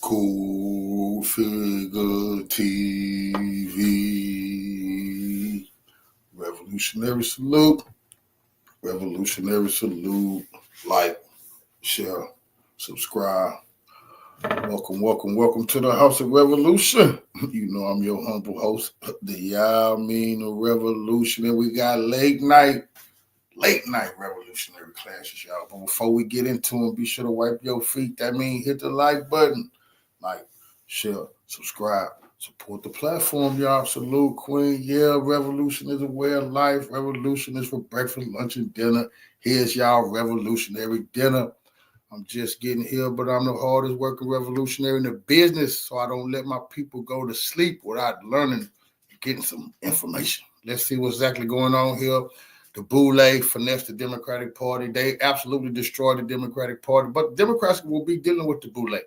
Cool Figure TV. Revolutionary salute. Revolutionary salute. Like, share, subscribe. Welcome to the House of Revolution. You know I'm your humble host, the Yameen Revolution, and we got late night revolutionary classes, y'all. But before we get into them, be sure to wipe your feet. That means hit the like button. Like, share, subscribe, support the platform, y'all. Salute, Queen. Yeah, revolution is a way of life. Revolution is for breakfast, lunch, and dinner. Here's y'all revolutionary dinner. I'm just getting here, but I'm the hardest working revolutionary in the business, so I don't let my people go to sleep without learning and getting some information. Let's see what's exactly going on here. The Boule finessed the Democratic Party. They absolutely destroyed the Democratic Party, but Democrats will be dealing with the Boule.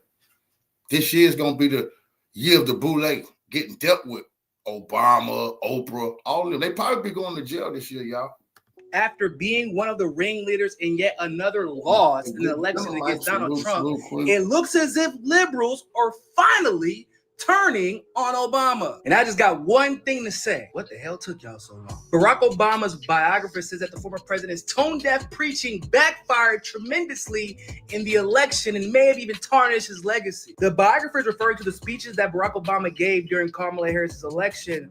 This year is going to be the year of the Boule getting dealt with. Obama, Oprah, all of them. They probably be going to jail this year, y'all. After being one of the ringleaders in yet another loss in the election against Donald Trump, it looks as if liberals are finally turning on Obama. And I just got one thing to say. What the hell took y'all so long? Barack Obama's biographer says that the former president's tone-deaf preaching backfired tremendously in the election and may have even tarnished his legacy. The biographer is referring to the speeches that Barack Obama gave during Kamala Harris's election,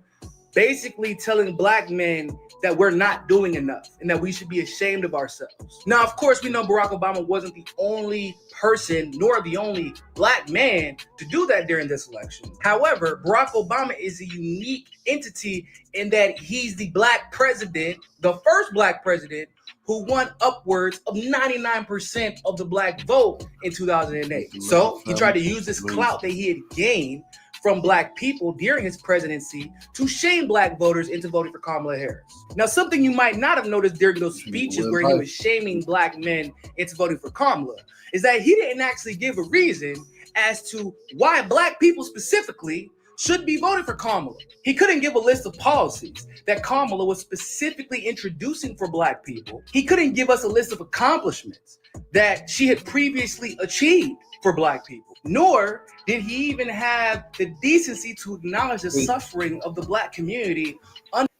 basically telling black men that we're not doing enough and that we should be ashamed of ourselves. Now, of course, we know Barack Obama wasn't the only person nor the only black man to do that during this election. However, Barack Obama is a unique entity in that he's the black president, the first black president who won upwards of 99% of the black vote in 2008. So he tried to use this clout that he had gained from black people during his presidency to shame black voters into voting for Kamala Harris. Now, something you might not have noticed during those speeches where he was shaming black men into voting for Kamala is that he didn't actually give a reason as to why black people specifically should be voting for Kamala. He couldn't give a list of policies that Kamala was specifically introducing for black people. He couldn't give us a list of accomplishments that she had previously achieved for black people. Nor did he even have the decency to acknowledge the suffering of the black community.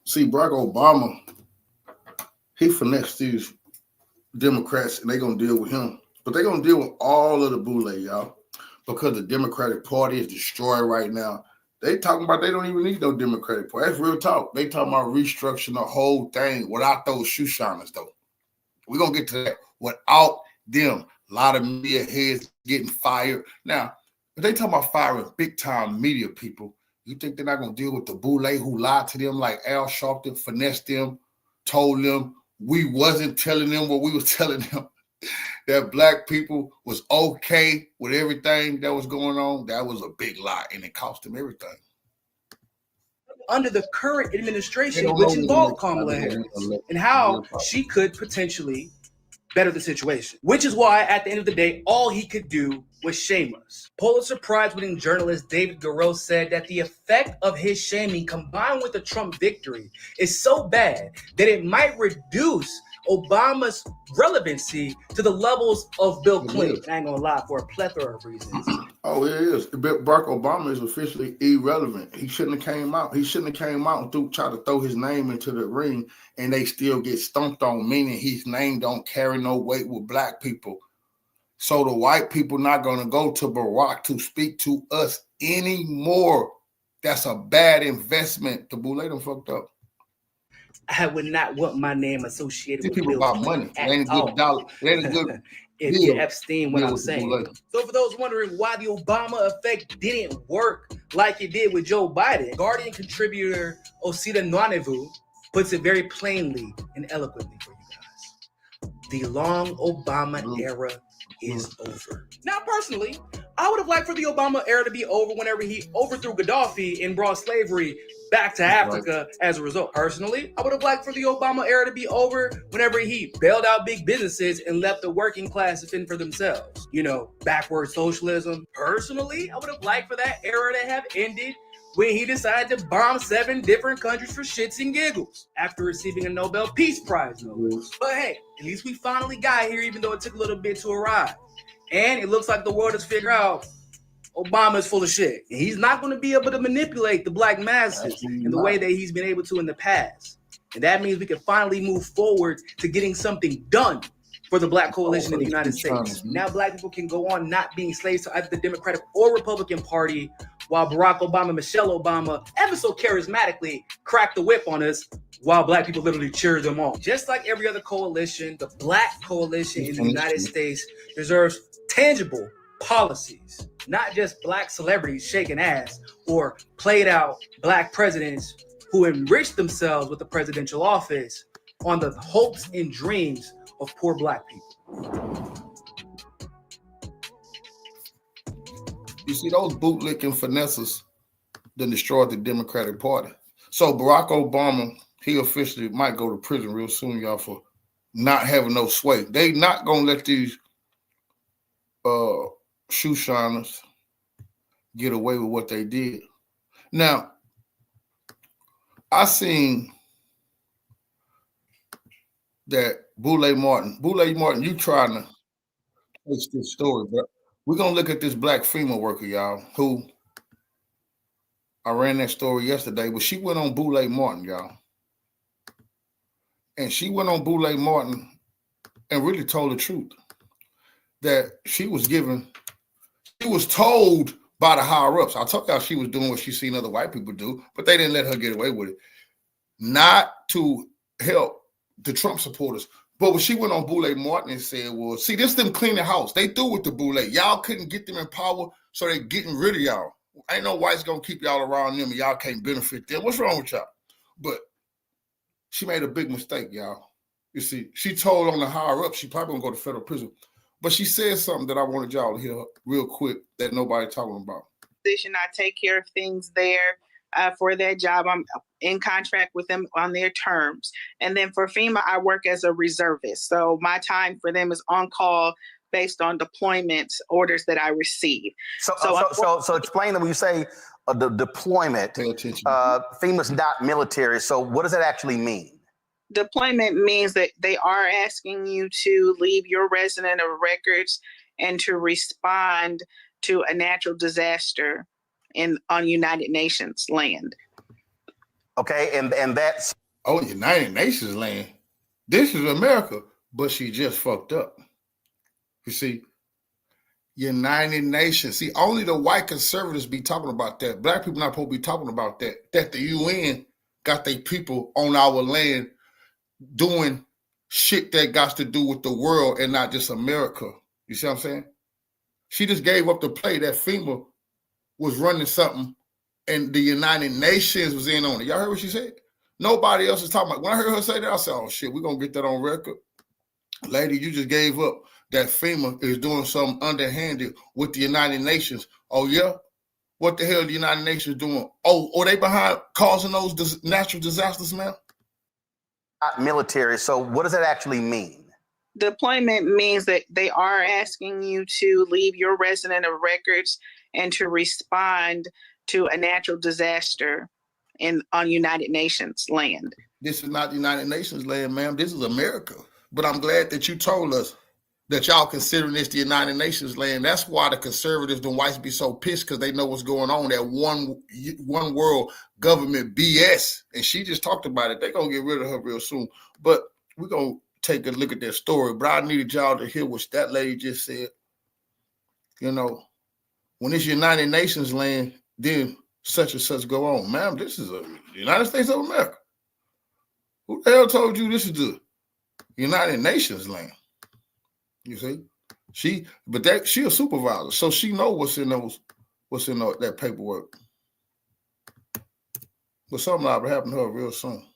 See, Barack Obama, he finessed these Democrats, and they're going to deal with him. But they're going to deal with all of the Boule, y'all, because the Democratic Party is destroyed right now. They talking about they don't even need no Democratic Party. That's real talk. They talking about restructuring the whole thing without those shoe shiners, though. We're going to get to that. Without them. A lot of media heads getting fired. Now, if they talk about firing big-time media people, you think they're not going to deal with the Boule who lied to them like Al Sharpton, finessed them, told them we wasn't telling them what we was telling them, that black people was okay with everything that was going on? That was a big lie, and it cost them everything. Under the current administration, which involved Kamala Harris, and how she could potentially better the situation, which is why at the end of the day, all he could do was shame us. Pulitzer Prize-winning journalist David Garreau said that the effect of his shaming combined with the Trump victory is so bad that it might reduce Obama's relevancy to the levels of Bill Clinton. I ain't gonna lie, for a plethora of reasons. Oh, it is. Barack Obama is officially irrelevant. He shouldn't have came out. He shouldn't have came out and try to throw his name into the ring, and they still get stomped on, meaning his name don't carry no weight with black people. So the white people not going to go to Barack to speak to us anymore. That's a bad investment. The Boule done fucked up. I would not want my name associated with people Bill about Clinton money. It ain't a good dollar. It ain't a good if you Epstein, what I'm saying. So for those wondering why the Obama effect didn't work like it did with Joe Biden, Guardian contributor Osita Nwanevu puts it very plainly and eloquently for you guys. The long Obama era is over. Now, personally, I would have liked for the Obama era to be over whenever he overthrew Gaddafi and brought slavery back to Africa as a result. Personally, I would have liked for the Obama era to be over whenever he bailed out big businesses and left the working class to fend for themselves. You know, backward socialism. Personally, I would have liked for that era to have ended when he decided to bomb 7 different countries for shits and giggles after receiving a Nobel Peace Prize. But hey, at least we finally got here, even though it took a little bit to arrive. And it looks like the world has figured out Obama is full of shit. And he's not going to be able to manipulate the black masses in the way that he's been able to in the past. And that means we can finally move forward to getting something done for the black coalition in the United States. Now black people can go on not being slaves to either the Democratic or Republican Party, while Barack Obama, Michelle Obama, ever so charismatically cracked the whip on us, while black people literally cheered them on. Just like every other coalition, the black coalition in the United States deserves tangible policies, not just black celebrities shaking ass or played out black presidents who enriched themselves with the presidential office on the hopes and dreams of poor black people. You see, those bootlicking finesses that destroyed the Democratic Party. So Barack Obama, he officially might go to prison real soon, y'all, for not having no sway. They not gonna let these shoe shiners get away with what they did. Now, I seen that Boule Martin, you trying to twist this story, but we're gonna look at this black FEMA worker, y'all, who I ran that story yesterday, but she went on Boule Martin, y'all. And she went on Boule Martin and really told the truth that she was told by the higher ups. I told y'all she was doing what she's seen other white people do, but they didn't let her get away with it. Not to help the Trump supporters. But when she went on Boule Martin and said, well, see, this them clean the house. They threw with the Boule. Y'all couldn't get them in power, so they getting rid of y'all. Ain't no whites gonna keep y'all around them and y'all can't benefit them. What's wrong with y'all? But she made a big mistake, y'all. You see, she told on the higher up, she probably gonna go to federal prison. But she said something that I wanted y'all to hear real quick that nobody talking about. I take care of things there for that job. I'm in contract with them on their terms. And then for FEMA, I work as a reservist. So my time for them is on call based on deployment orders that I receive. So explain that when you say the deployment, FEMA's not military. So what does that actually mean? Deployment means that they are asking you to leave your resident of records and to respond to a natural disaster on United Nations land. Okay, and that's United Nations land. This is America, but she just fucked up. You see, United Nations. See, only the white conservatives be talking about that. Black people not supposed to be talking about that. That the UN got their people on our land doing shit that got to do with the world and not just America. You see what I'm saying? She just gave up the play that FEMA was running something and the United Nations was in on it. Y'all heard what she said? Nobody else is talking about. When I heard her say that, I said, oh shit, we're going to get that on record. Lady, you just gave up that FEMA is doing something underhanded with the United Nations. Oh yeah? What the hell the United Nations doing? Oh, are they behind causing those natural disasters, man? Not military. So what does that actually mean? Deployment means that they are asking you to leave your resident of records and to respond to a natural disaster on United Nations land. This is not the United Nations land, ma'am. This is America. But I'm glad that you told us that y'all considering this the United Nations land. That's why the conservatives and whites be so pissed, because they know what's going on, that one world government BS. And she just talked about it. They're going to get rid of her real soon. But we're going to take a look at that story. But I needed y'all to hear what that lady just said. You know, when it's United Nations land, then such and such go on. Ma'am, this is the United States of America. Who the hell told you this is the United Nations land? You see, she a supervisor, so she know what's in that paperwork. But something will happen to her real soon.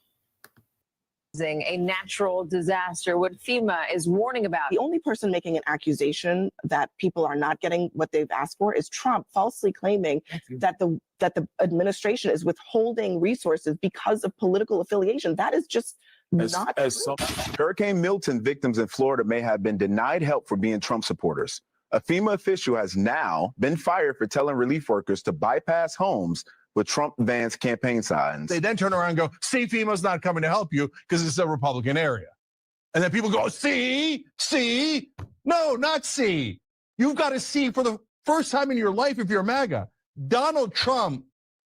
A natural disaster, what FEMA is warning about. The only person making an accusation that people are not getting what they've asked for is Trump, falsely claiming that the administration is withholding resources because of political affiliation. That is just not true. Hurricane Milton victims in Florida may have been denied help for being Trump supporters. A FEMA official has now been fired for telling relief workers to bypass homes with Trump vans campaign signs. They then turn around and go, see, FEMA's not coming to help you because it's a Republican area. And then people go, see, no, not see. You've got to see for the First time in your life if you're MAGA. Donald Trump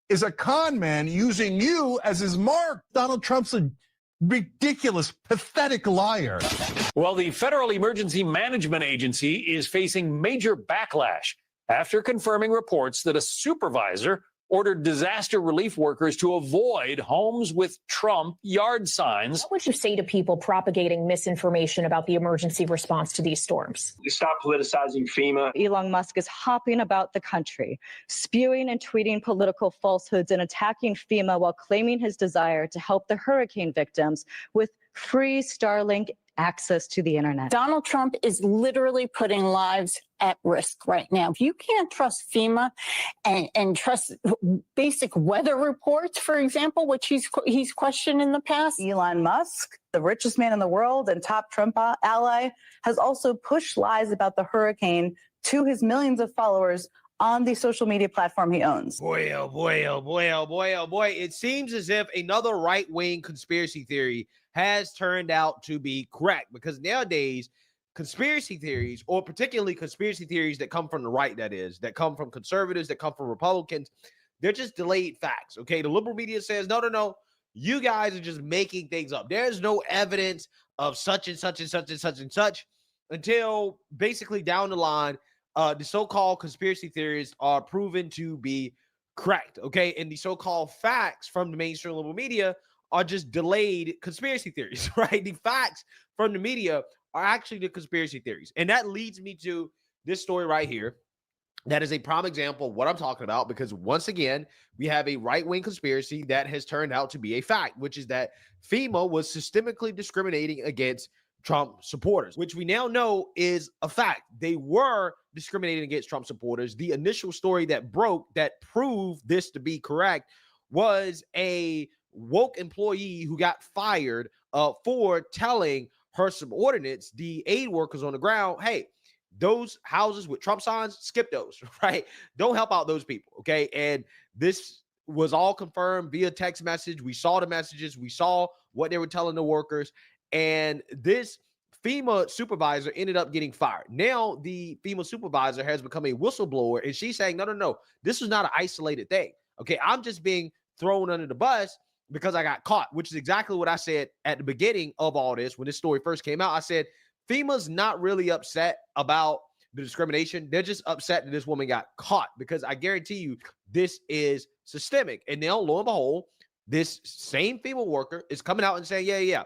is a con man using you as his mark. Donald Trump's a ridiculous, pathetic liar. Well, the Federal Emergency Management Agency is facing major backlash after confirming reports that a supervisor ordered disaster relief workers to avoid homes with Trump yard signs. What would you say to people propagating misinformation about the emergency response to these storms? Stop politicizing FEMA. Elon Musk is hopping about the country, spewing and tweeting political falsehoods and attacking FEMA while claiming his desire to help the hurricane victims with free Starlink access to the internet. Donald Trump is literally putting lives at risk right now. If you can't trust FEMA and trust basic weather reports, for example, which he's questioned in the past. Elon Musk, the richest man in the world and top Trump ally, has also pushed lies about the hurricane to his millions of followers on the social media platform he owns. Boy, oh boy, oh boy, oh boy, oh boy. It seems as if another right-wing conspiracy theory has turned out to be correct, because nowadays conspiracy theories, or particularly conspiracy theories that come from the right, that come from conservatives, that come from Republicans, they're just delayed facts. Okay, the liberal media says no, you guys are just making things up. There's no evidence of such and such and such and such and such, until basically down the line the so-called conspiracy theories are proven to be correct. Okay, and the so-called facts from the mainstream liberal media are just delayed conspiracy theories, right? The facts from the media are actually the conspiracy theories. And that leads me to this story right here. That is a prime example of what I'm talking about, because once again, we have a right-wing conspiracy that has turned out to be a fact, which is that FEMA was systemically discriminating against Trump supporters, which we now know is a fact. They were discriminating against Trump supporters. The initial story that broke that proved this to be correct was a woke employee who got fired for telling her subordinates, the aid workers on the ground, hey, those houses with Trump signs, skip those, right? Don't help out those people, okay? And this was all confirmed via text message. We saw the messages. We saw what they were telling the workers. And this FEMA supervisor ended up getting fired. Now the FEMA supervisor has become a whistleblower, and she's saying, no, this is not an isolated thing. Okay, I'm just being thrown under the bus because I got caught, which is exactly what I said at the beginning of all this. When this story first came out, I said, FEMA's not really upset about the discrimination. They're just upset that this woman got caught, because I guarantee you this is systemic. And now, lo and behold, this same FEMA worker is coming out and saying, yeah,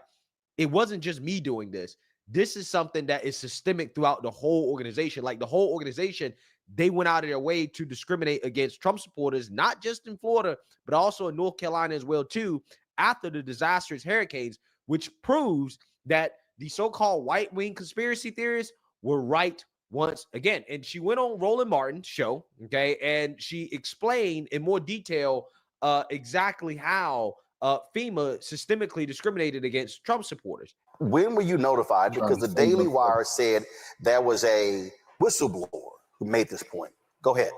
it wasn't just me doing this. This is something that is systemic throughout the whole organization. Like the whole organization, they went out of their way to discriminate against Trump supporters, not just in Florida, but also in North Carolina as well, too, after the disastrous hurricanes, which proves that the so-called right-wing conspiracy theorists were right once again. And she went on Roland Martin's show, okay, and she explained in more detail exactly how FEMA systemically discriminated against Trump supporters. When were you notified? Because the Daily Wire said there was a whistleblower who made this point. Go ahead.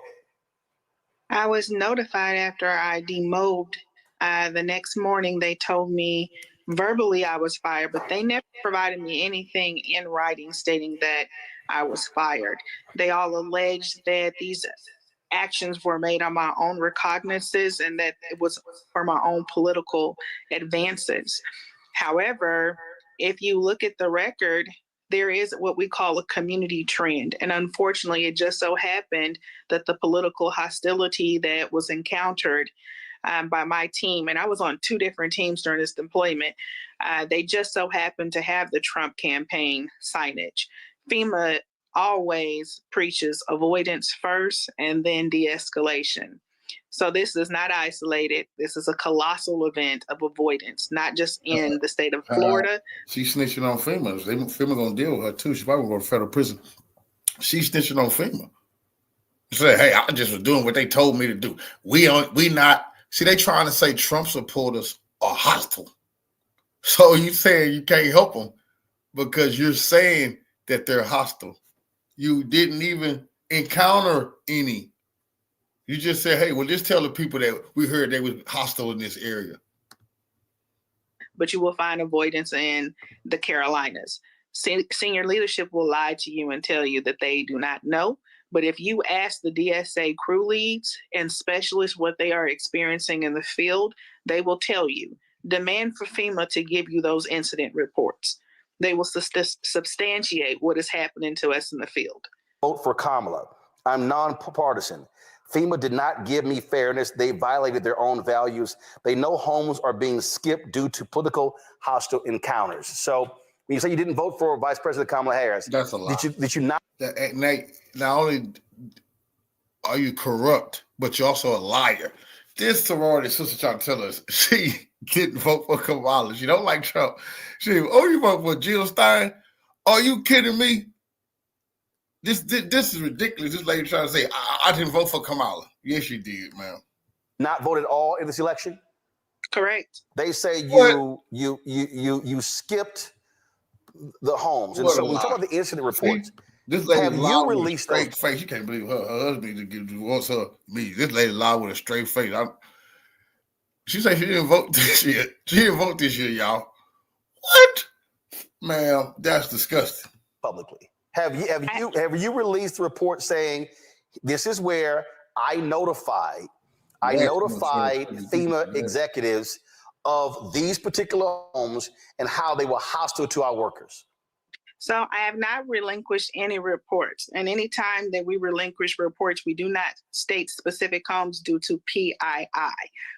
I was notified after I demobbed. The next morning, they told me verbally I was fired, but they never provided me anything in writing stating that I was fired. They all alleged that these actions were made on my own recognizances and that it was for my own political advances. However, if you look at the record, there is what we call a community trend. And unfortunately, it just so happened that the political hostility that was encountered by my team, and I was on 2 different teams during this deployment, they just so happened to have the Trump campaign signage. FEMA always preaches avoidance first and then de-escalation. So this is not isolated. This is a colossal event of avoidance, not just in the state of Florida. She's snitching on FEMA. FEMA gonna deal with her too. She's probably going to federal prison. She's snitching on FEMA. Say, hey, I just was doing what they told me to do. We not. See, they trying to say Trump supporters are hostile. So you saying you can't help them because you're saying that they're hostile. You didn't even encounter any. You just said, hey, well, just tell the people that we heard they were hostile in this area. But you will find avoidance in the Carolinas. Senior leadership will lie to you and tell you that they do not know, But if you ask the DSA crew leads and specialists what they are experiencing in the field, they will tell you. Demand for FEMA to give you those incident reports. They will substantiate what is happening to us in the field. Vote for Kamala. I'm nonpartisan. FEMA did not give me fairness. They violated their own values. They know homes are being skipped due to political hostile encounters. So when you say you didn't vote for Vice President Kamala Harris, that's a lie. Did you not? Nate, not only are you corrupt, but you're also a liar. This sorority sister trying to tell us she didn't vote for Kamala. She don't like Trump. You vote for Jill Stein? Are you kidding me? This is ridiculous. This lady trying to say I didn't vote for Kamala. Yes, you did, ma'am. Not voted at all in this election? Correct. They say you skipped the homes. And so when we talk about the incident reports, this lady have you released with a straight face? You can't believe her husband wants her me. This lady lied with a straight face. She said she didn't vote this year. She didn't vote this year, y'all. What? Ma'am, that's disgusting. Publicly. Have you released a report saying this is where I notified FEMA executives of these particular homes and how they were hostile to our workers? So I have not relinquished any reports. And any time that we relinquish reports, we do not state specific homes due to PII.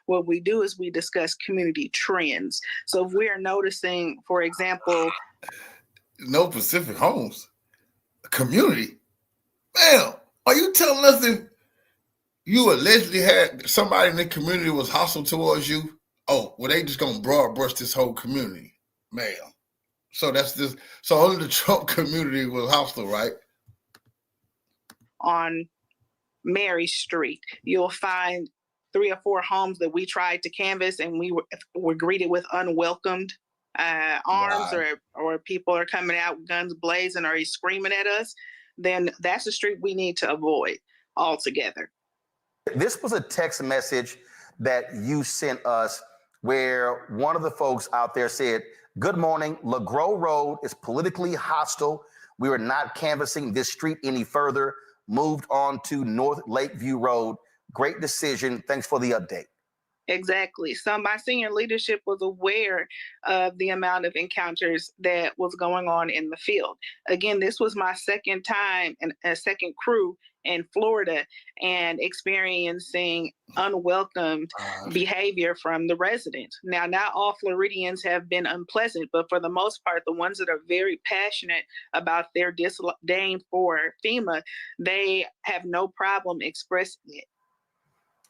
What we do is we discuss community trends. So if we are noticing, for example, no specific homes, community. Ma'am, are you telling us that you allegedly had somebody in the community was hostile towards you? Oh, well, they just gonna broad brush this whole community, ma'am. So that's this. So only the Trump community was hostile, right? On Mary Street, you'll find 3 or 4 homes that we tried to canvass, and we were greeted with unwelcomed arms, or people are coming out guns blazing, or he's screaming at us. Then that's a street we need to avoid altogether. This was a text message that you sent us where one of the folks out there said, "Good morning, LeGros Road is politically hostile. We are not canvassing this street any further. Moved on to North Lakeview Road. Great decision. Thanks for the update." Exactly. So my senior leadership was aware of the amount of encounters that was going on in the field. Again, this was my second time and a second crew in Florida and experiencing unwelcomed behavior from the residents. Now, not all Floridians have been unpleasant, but for the most part, the ones that are very passionate about their disdain for FEMA, they have no problem expressing it.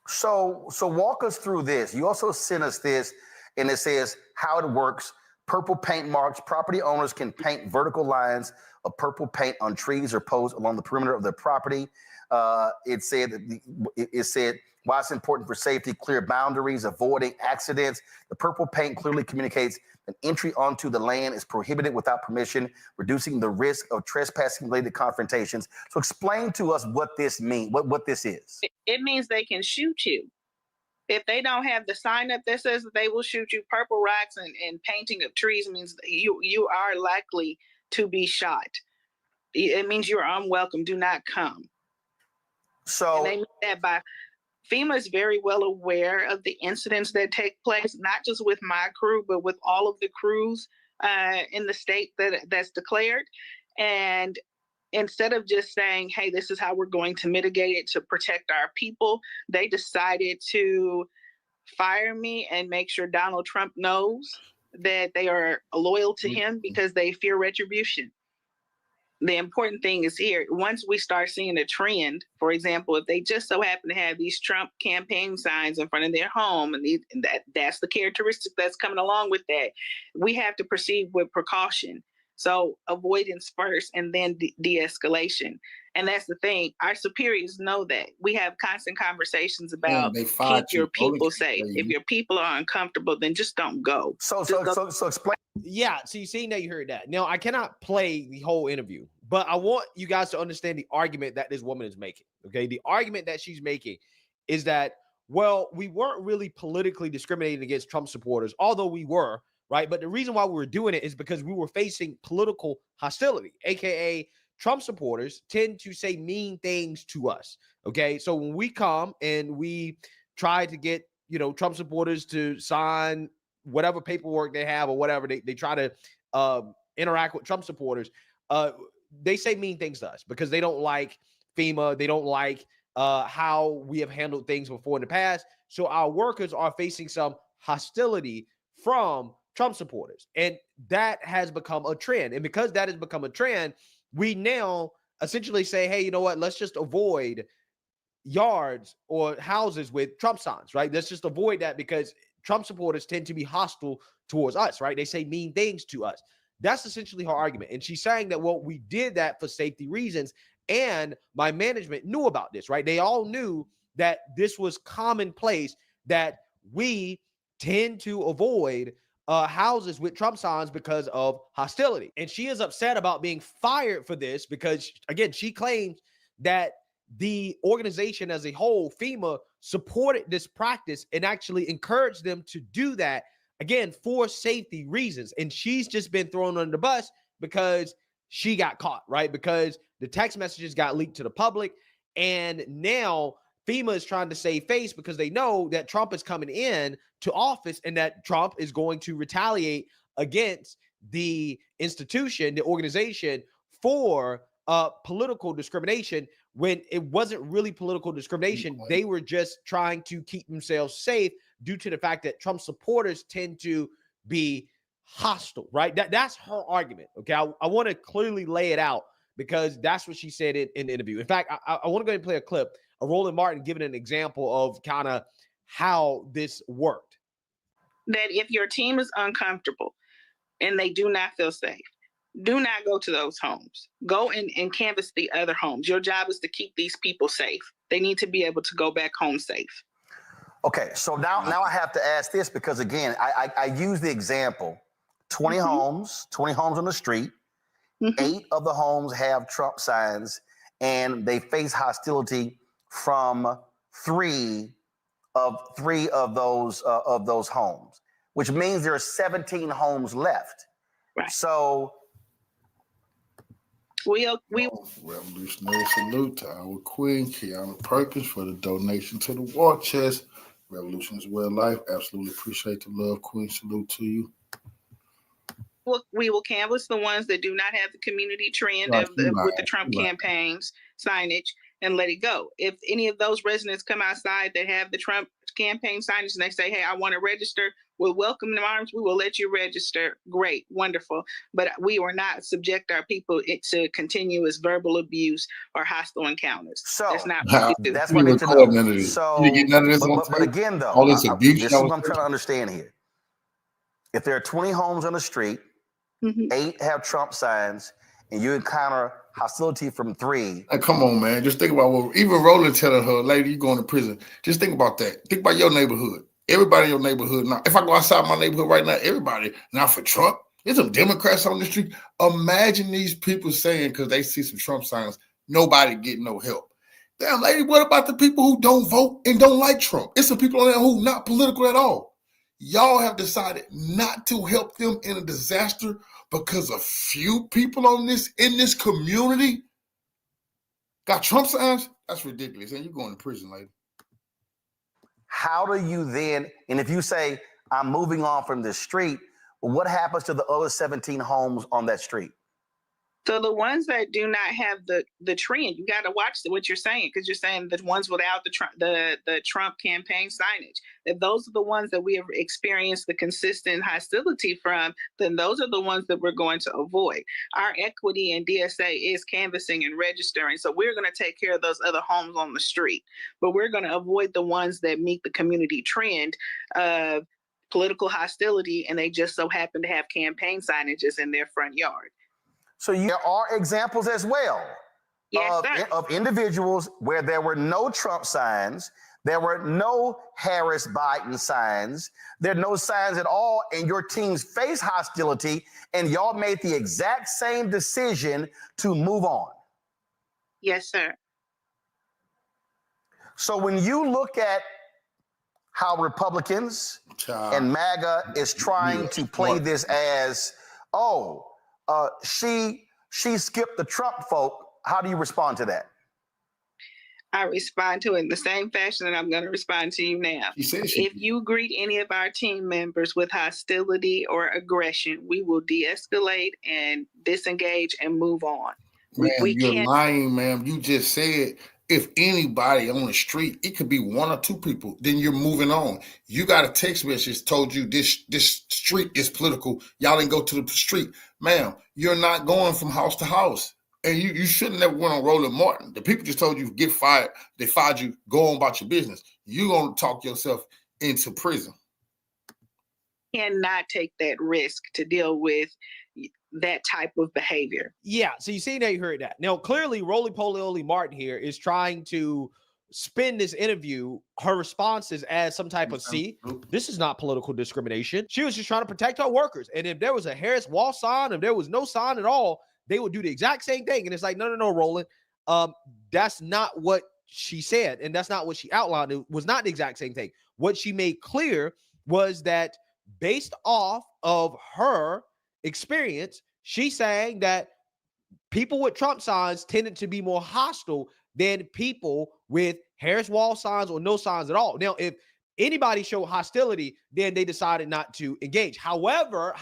So walk us through this. You also sent us this, and it says how it works. Purple paint marks. Property owners can paint vertical lines of purple paint on trees or posts along the perimeter of their property. It said why it's important for safety, clear boundaries, avoiding accidents. The purple paint clearly communicates that entry onto the land is prohibited without permission, reducing the risk of trespassing-related confrontations. So explain to us what this means, what this is. It means they can shoot you. If they don't have the sign up that says that they will shoot you, purple rocks and painting of trees means you are likely to be shot. It means you're unwelcome. Do not come. So and they mean that by FEMA is very well aware of the incidents that take place, not just with my crew, but with all of the crews in the state that's declared. And instead of just saying, hey, this is how we're going to mitigate it to protect our people, they decided to fire me and make sure Donald Trump knows that they are loyal to him because they fear retribution. The important thing is here, once we start seeing a trend, for example, if they just so happen to have these Trump campaign signs in front of their home, and that's the characteristic that's coming along with that, we have to proceed with precaution. So avoidance first and then de-escalation. And that's the thing. Our superiors know that. We have constant conversations about keep your people safe. If your people are uncomfortable, then just don't go. So explain. Yeah, so you see, now you heard that. Now, I cannot play the whole interview, but I want you guys to understand the argument that this woman is making, okay? The argument that she's making is that, well, we weren't really politically discriminating against Trump supporters, although we were, right? But the reason why we were doing it is because we were facing political hostility, aka Trump supporters tend to say mean things to us. Okay, so when we come and we try to get, you know, Trump supporters to sign whatever paperwork they have or whatever, they try to interact with Trump supporters, they say mean things to us because they don't like FEMA. They don't like how we have handled things before in the past. So our workers are facing some hostility from Trump supporters. And that has become a trend. And because that has become a trend, we now essentially say, hey, you know what? Let's just avoid yards or houses with Trump signs, right? Let's just avoid that because Trump supporters tend to be hostile towards us, right? They say mean things to us. That's essentially her argument. And she's saying that, well, we did that for safety reasons. And my management knew about this, right? They all knew that this was commonplace, that we tend to avoid houses with Trump signs because of hostility. And she is upset about being fired for this because, again, she claims that the organization as a whole, FEMA, supported this practice and actually encouraged them to do that, again, for safety reasons. And she's just been thrown under the bus because she got caught, right? Because the text messages got leaked to the public. And now FEMA is trying to save face because they know that Trump is coming in to office and that Trump is going to retaliate against the institution, the organization, for political discrimination, when it wasn't really political discrimination. They were just trying to keep themselves safe due to the fact that Trump supporters tend to be hostile, right? That's her argument. Okay, I want to clearly lay it out because that's what she said in the interview. In fact, I want to go ahead and play a clip of Roland Martin giving an example of kind of how this worked. That if your team is uncomfortable and they do not feel safe, do not go to those homes. Go and canvass the other homes. Your job is to keep these people safe. They need to be able to go back home safe. Okay, so now I have to ask this because, again, I use the example, 20 homes on the street, 8 of the homes have Trump signs, and they face hostility from three of those homes, which means there are 17 homes left. Right. So we revolutionary salute to our queen, Kiana Perkins, for the donation to the war chest. Revolution is well life. Absolutely appreciate the love, queen. Salute to you. We will canvass the ones that do not have the community trend with the Trump campaigns signage and let it go. If any of those residents come outside that have the Trump campaign signage and they say, hey, I want to register, we'll welcome them arms. We will let you register. Great, wonderful. But we will not subject our people to continuous verbal abuse or hostile encounters. So that's not what we do. That's what I need to know. So, but again, though, this is what I'm trying to understand here. If there are 20 homes on the street, 8 have Trump signs, and you encounter hostility from 3. Hey, come on, man. Just think about what even Roland telling her, lady, you going to prison. Just think about that. Think about your neighborhood. Everybody in your neighborhood now. If I go outside my neighborhood right now, everybody, not for Trump. There's some Democrats on the street. Imagine these people saying, because they see some Trump signs, nobody getting no help. Damn, lady, what about the people who don't vote and don't like Trump? It's some people on there who not political at all. Y'all have decided not to help them in a disaster because a few people in this community got Trump signs? That's ridiculous. And you're going to prison, lady. How do you then, and if you say, I'm moving on from this street, well, what happens to the other 17 homes on that street? So the ones that do not have the trend, you got to watch what you're saying, because you're saying the ones without the Trump campaign signage. If those are the ones that we have experienced the consistent hostility from, then those are the ones that we're going to avoid. Our equity in DSA is canvassing and registering, so we're going to take care of those other homes on the street. But we're going to avoid the ones that meet the community trend of political hostility, and they just so happen to have campaign signages in their front yard. So there are examples as well of individuals where there were no Trump signs, there were no Harris Biden signs, there are no signs at all, and your teams face hostility, and y'all made the exact same decision to move on. Yes, sir. So when you look at how Republicans and MAGA is trying to play this as, she She skipped the Trump folk. How do you respond to that? I respond to it in the same fashion that I'm going to respond to you now. If you greet any of our team members with hostility or aggression, we will de-escalate and disengage and move on. Man, we you're can't. lying, ma'am. You just said if anybody on the street, it could be one or two people, then you're moving on. You got a text message told you this street is political. Y'all didn't go to the street. Ma'am, you're not going from house to house. And you shouldn't have went on Roland Martin. The people just told you get fired. They fired you. Go on about your business. You're going to talk yourself into prison. Cannot take that risk to deal with that type of behavior. Yeah, so you see that, you heard that. Now, clearly, Roly-Poly Martin here is trying to spin this interview, her responses as some type of, see, this is not political discrimination. She was just trying to protect her workers. And if there was a Harris Wall sign, if there was no sign at all, they would do the exact same thing. And it's like, no, Roland, that's not what she said. And that's not what she outlined. It was not the exact same thing. What she made clear was that based off of her experience, she's saying that people with Trump signs tended to be more hostile than people with Harris Wall signs or no signs at all. Now, if anybody showed hostility, then they decided not to engage. However,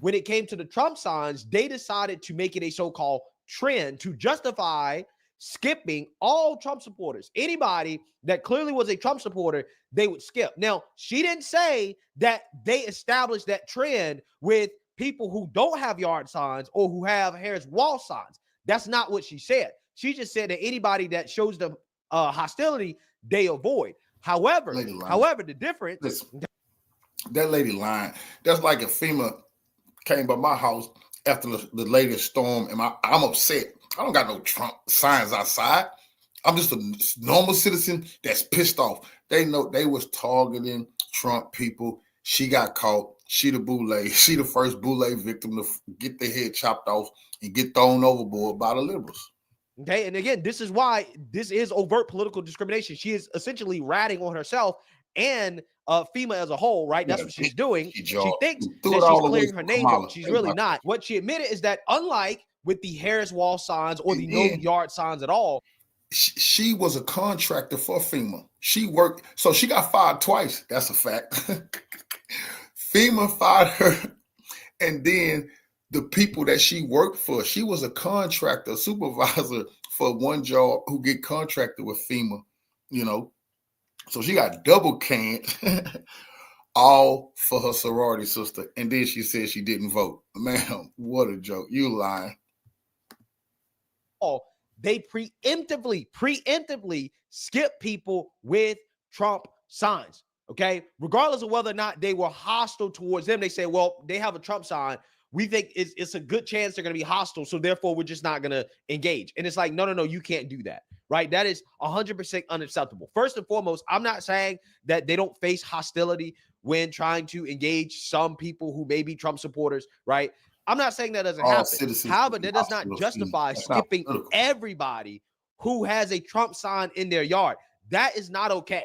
when it came to the Trump signs, they decided to make it a so-called trend to justify skipping all Trump supporters. Anybody that clearly was a Trump supporter, they would skip. Now, she didn't say that they established that trend with people who don't have yard signs or who have Harris Wall signs. That's not what she said. She just said that anybody that shows them hostility, they avoid. However, the difference. Listen, that lady lying. That's like if FEMA came by my house after the latest storm, and I'm upset. I don't got no Trump signs outside. I'm just a normal citizen that's pissed off. They know they was targeting Trump people. She got caught. She the boule. She the first boule victim to get their head chopped off and get thrown overboard by the liberals. Okay, and again, this is why this is overt political discrimination. She is essentially ratting on herself and FEMA as a whole, right? That's what she's doing. She thinks that she's clearing her name, but she's really not. What she admitted is that unlike with the Harris Wall signs or the no yard signs at all, she was a contractor for FEMA. She worked, so she got fired twice. That's a fact. FEMA fired her, and then the people that she worked for, she was a contractor, supervisor for one job who get contracted with FEMA, you know. So she got double canned, all for her sorority sister. And then she said she didn't vote. Man, what a joke. You lying. They preemptively skip people with Trump signs, okay? Regardless of whether or not they were hostile towards them, they say, well, they have a Trump sign. We think it's a good chance they're going to be hostile, so therefore we're just not going to engage. And it's like, no, you can't do that, right? That is 100% unacceptable. First and foremost, I'm not saying that they don't face hostility when trying to engage some people who may be Trump supporters, right? I'm not saying that doesn't happen. However, that does not justify skipping everybody who has a Trump sign in their yard. That is not okay.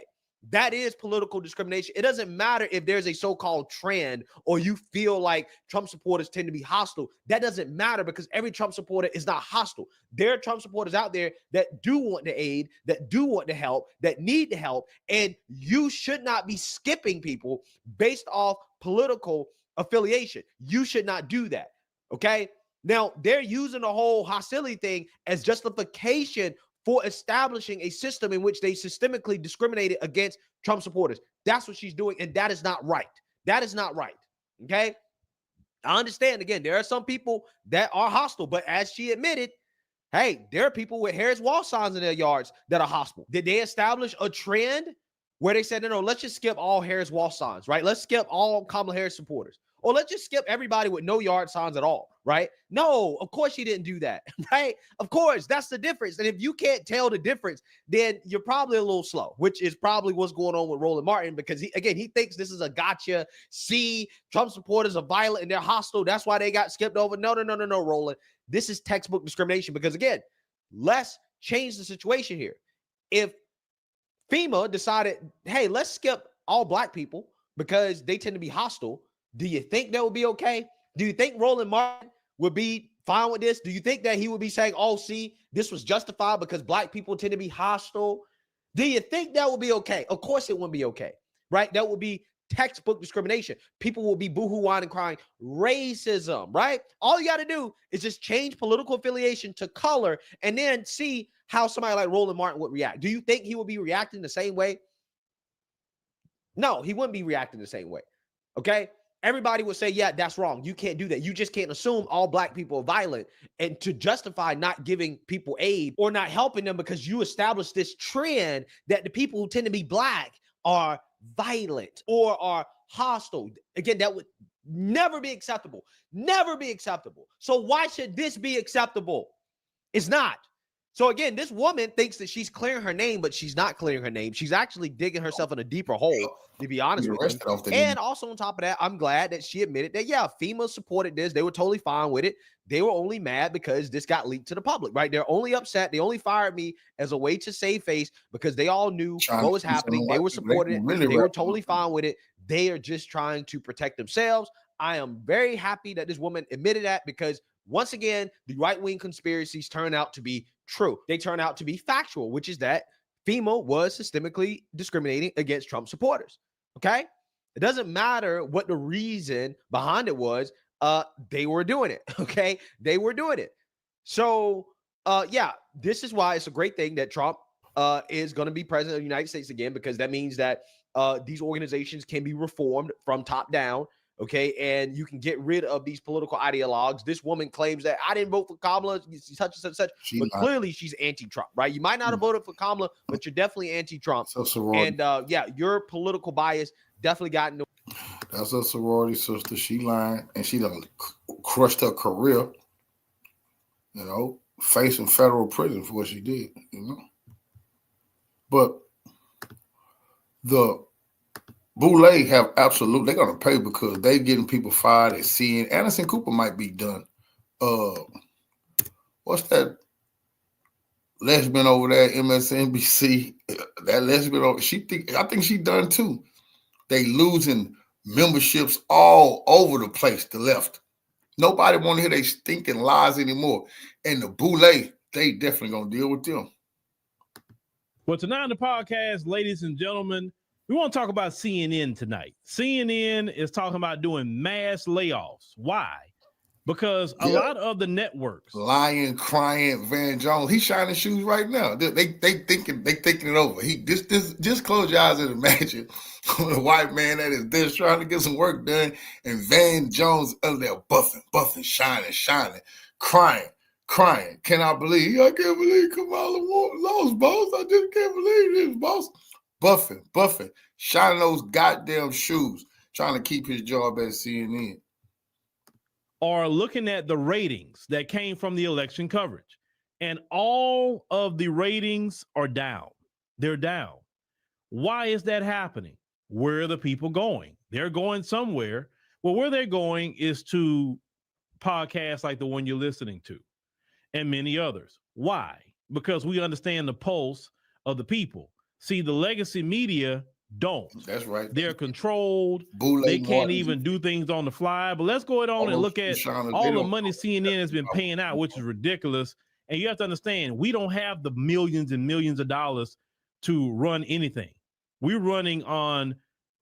That is political discrimination. It doesn't matter if there's a so-called trend or you feel like Trump supporters tend to be hostile. That doesn't matter because every Trump supporter is not hostile. There are Trump supporters out there that do want to aid, that do want to help, that need to help. And you should not be skipping people based off political affiliation. You should not do that. Okay? Now, they're using the whole hostility thing as justification for establishing a system in which they systemically discriminated against Trump supporters. That's what she's doing, and that is not right. That is not right, okay? I understand, again, there are some people that are hostile, but as she admitted, hey, there are people with Harris Wall signs in their yards that are hostile. Did they establish a trend where they said, no, let's just skip all Harris Wall signs, right? Let's skip all Kamala Harris supporters. Or let's just skip everybody with no yard signs at all, right? No, of course she didn't do that, right? Of course, that's the difference. And if you can't tell the difference, then you're probably a little slow, which is probably what's going on with Roland Martin because, he thinks this is a gotcha. See, Trump supporters are violent and they're hostile. That's why they got skipped over. No, Roland. This is textbook discrimination because, again, let's change the situation here. If FEMA decided, hey, let's skip all black people because they tend to be hostile, do you think that would be okay? Do you think Roland Martin would be fine with this? Do you think that he would be saying, oh, see, this was justified because black people tend to be hostile? Do you think that would be okay? Of course it wouldn't be okay, right? That would be textbook discrimination. People will be boohoo-whining and crying racism, right? All you got to do is just change political affiliation to color and then see how somebody like Roland Martin would react. Do you think he would be reacting the same way? No, he wouldn't be reacting the same way, okay? Everybody would say, yeah, that's wrong. You can't do that. You just can't assume all black people are violent and to justify not giving people aid or not helping them because you established this trend that the people who tend to be black are violent or are hostile. Again, that would never be acceptable. Never be acceptable. So why should this be acceptable? It's not. So again, this woman thinks that she's clearing her name, but she's not clearing her name. She's actually digging herself in a deeper hole, to be honest with you. And also on top of that, I'm glad that she admitted that, yeah, FEMA supported this. They were totally fine with it. They were only mad because this got leaked to the public, right? They're only upset. They only fired me as a way to save face because they all knew what was happening. They were supporting it. They were totally fine with it. They are just trying to protect themselves. I am very happy that this woman admitted that because once again, the right-wing conspiracies turn out to be true. They turn out to be factual, which is that FEMA was systemically discriminating against Trump supporters. Okay? It doesn't matter what the reason behind it was. They were doing it. Okay? They were doing it. So, yeah, this is why it's a great thing that Trump is going to be president of the United States again, because that means that these organizations can be reformed from top down. Okay, and you can get rid of these political ideologues. This woman claims that I didn't vote for Kamala, such and such, but clearly she's anti-Trump, right? You might not have voted for Kamala, but you're definitely anti-Trump. And yeah, your political bias definitely got in the way. That's a sorority sister. She lying, and she done crushed her career. You know, facing federal prison for what she did. You know, but the Boule have absolutely, they're going to pay because they getting people fired at CNN. Anderson Cooper might be done. What's that lesbian over there at MSNBC? That lesbian over, I think she done too. They losing memberships all over the place, the left. Nobody want to hear they stinking lies anymore. And the Boule, they definitely going to deal with them. Well, tonight on the podcast, ladies and gentlemen, we want to talk about CNN tonight. CNN is talking about doing mass layoffs. Why? Because a lot of the networks, lying, crying, Van Jones, he's shining shoes right now. They thinking it over. Just close your eyes and imagine a white man that is just trying to get some work done, and Van Jones up there buffing, shining, crying. Cannot believe, I can't believe Kamala lost, boss. I just can't believe this, boss. Buffing, shining those goddamn shoes, trying to keep his job at CNN. Are looking at the ratings that came from the election coverage, and all of the ratings are down. They're down. Why is that happening? Where are the people going? They're going somewhere. Well, where they're going is to podcasts like the one you're listening to and many others. Why? Because we understand the pulse of the people. See, the legacy media don't. That's right. They're controlled. Boule they can't even do things on the fly. But let's go on and look at all the money CNN has been paying out, which is ridiculous. And you have to understand, we don't have the millions and millions of dollars to run anything. We're running on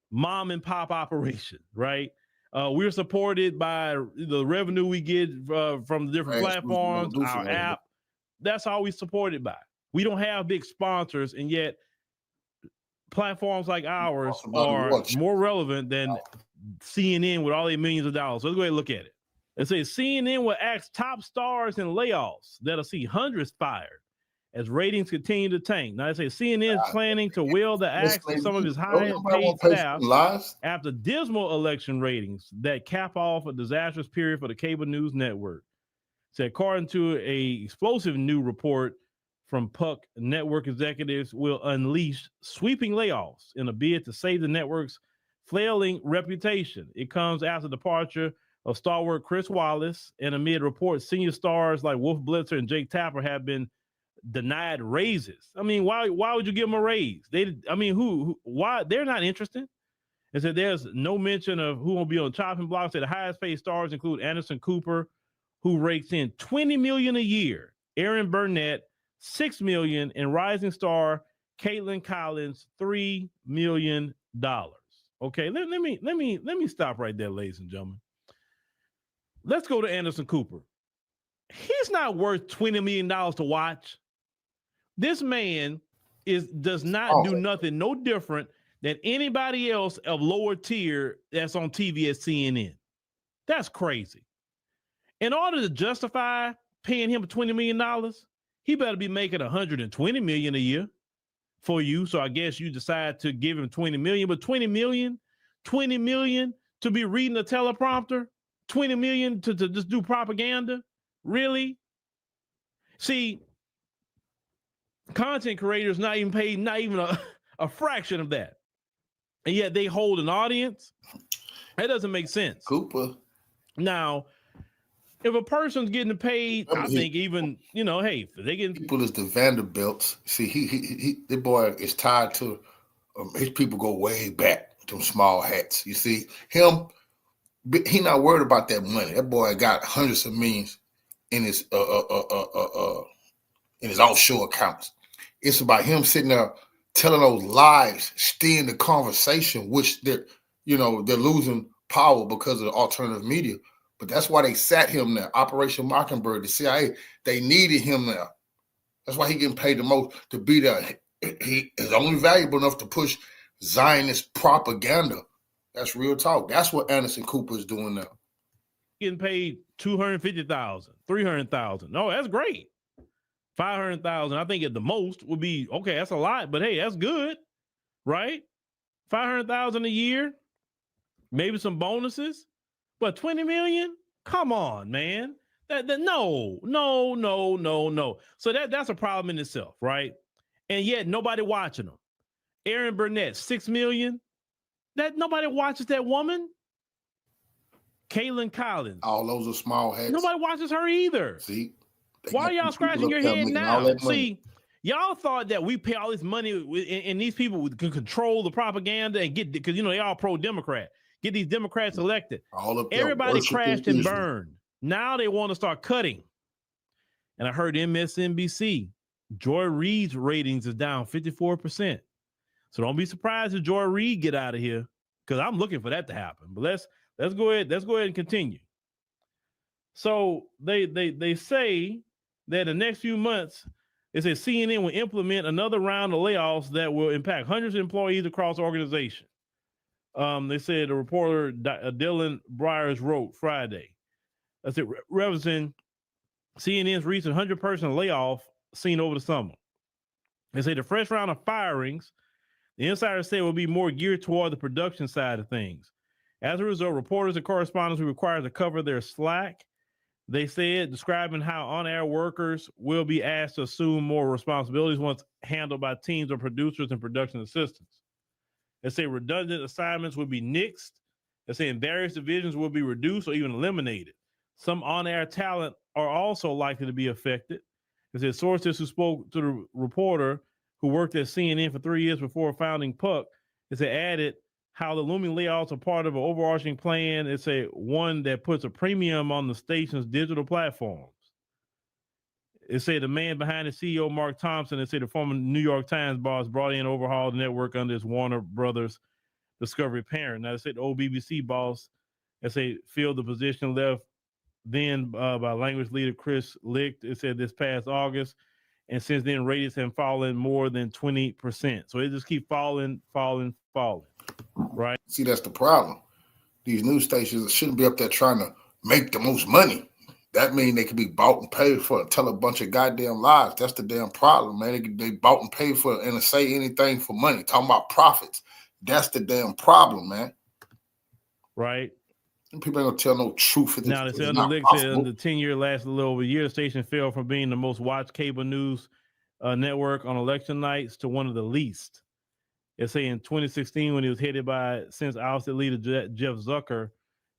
mom and pop operation, right? We're supported by the revenue we get from the different platforms, our app. That's all we're supported by. We don't have big sponsors, and yet platforms like ours are more relevant than CNN with all their millions of dollars. So let's go ahead and look at it. It says CNN will ask top stars in layoffs that'll see hundreds fired as ratings continue to tank. Now, they say CNN is planning to will the axe to some of his highest paid staff after dismal election ratings that cap off a disastrous period for the cable news network. So according to a explosive new report from Puck, network executives will unleash sweeping layoffs in a bid to save the network's flailing reputation. It comes after the departure of stalwart Chris Wallace, and amid reports senior stars like Wolf Blitzer and Jake Tapper have been denied raises. I mean, why would you give them a raise? Why? They're not interested. And so there's no mention of who will be on chopping blocks. The highest paid stars include Anderson Cooper, who rakes in $20 million a year. Aaron Burnett, $6 million, and rising star Caitlin Collins, $3 million. Okay, let me stop right there, ladies and gentlemen. Let's go to Anderson Cooper. He's not worth $20 million to watch. This man does not do nothing no different than anybody else of lower tier that's on TV at CNN. That's crazy. In order to justify paying him $20 million, he better be making $120 million a year for you. So I guess you decide to give him $20 million, but $20 million to be reading a teleprompter, $20 million to just do propaganda. Really? See, content creators not even paid, not even a fraction of that. And yet they hold an audience. That doesn't make sense. Cooper. Now, if a person's getting paid, I think even, hey, if they get people is the Vanderbilts. See, the boy is tied to his people go way back, them small hats. You see, him, he not worried about that money. That boy got hundreds of millions in his offshore accounts. It's about him sitting there telling those lies, steering the conversation, which they're losing power because of the alternative media. But that's why they sat him there. Operation Mockingbird, the CIA, they needed him there. That's why he getting paid the most to be there. He is only valuable enough to push Zionist propaganda. That's real talk. That's what Anderson Cooper is doing now. Getting paid $250,000, $300,000. No, that's great. $500,000, I think at the most would be okay. That's a lot, but hey, that's good, right? $500,000 a year, maybe some bonuses, but $20 million. Come on, man. No. So that's a problem in itself, right? And yet nobody watching them. Aaron Burnett, $6 million. That nobody watches that woman. Caitlin Collins. All those are small hats. Nobody watches her either. See? Why are y'all scratching your head now? See, y'all thought that we pay all this money and these people can control the propaganda and get, because they all pro-Democrat, get these Democrats elected. Everybody crashed and burned. Now they want to start cutting. And I heard MSNBC, Joy Reid's ratings is down 54%. So don't be surprised if Joy Reid get out of here, because I'm looking for that to happen. But let's go ahead and continue. So they say that in the next few months, it says CNN will implement another round of layoffs that will impact hundreds of employees across the organization. They said the reporter Dylan Briers wrote Friday. That's it, referencing CNN's recent 100-person layoff seen over the summer. They say the fresh round of firings, the insider said, will be more geared toward the production side of things. As a result, reporters and correspondents will be required to cover their slack. They said, describing how on-air workers will be asked to assume more responsibilities once handled by teams of producers and production assistants. They say redundant assignments will be nixed. They say various divisions will be reduced or even eliminated. Some on-air talent are also likely to be affected. They said sources who spoke to the reporter who worked at CNN for 3 years before founding Puck, they added how the looming layoffs are part of an overarching plan. It's one that puts a premium on the station's digital platforms. It said the man behind the CEO, Mark Thompson, it said the former New York Times boss brought in overhauled the network under its Warner Brothers Discovery parent. Now, it said the old BBC boss, filled the position left then by language leader Chris Licht. It said this past August. And since then, ratings have fallen more than 20%. So it just keep falling. Right. See, that's the problem. These news stations shouldn't be up there trying to make the most money. That means they could be bought and paid for and tell a bunch of goddamn lies. That's the damn problem, man. They bought and paid for and say anything for money. Talking about profits. That's the damn problem, man. Right. And people ain't gonna tell no truth. Now, they said on the Lick said the 10-year lasted a little over a year. The station fell from being the most watched cable news network on election nights to one of the least. It say in 2016, when it was headed by since ousted leader Jeff Zucker,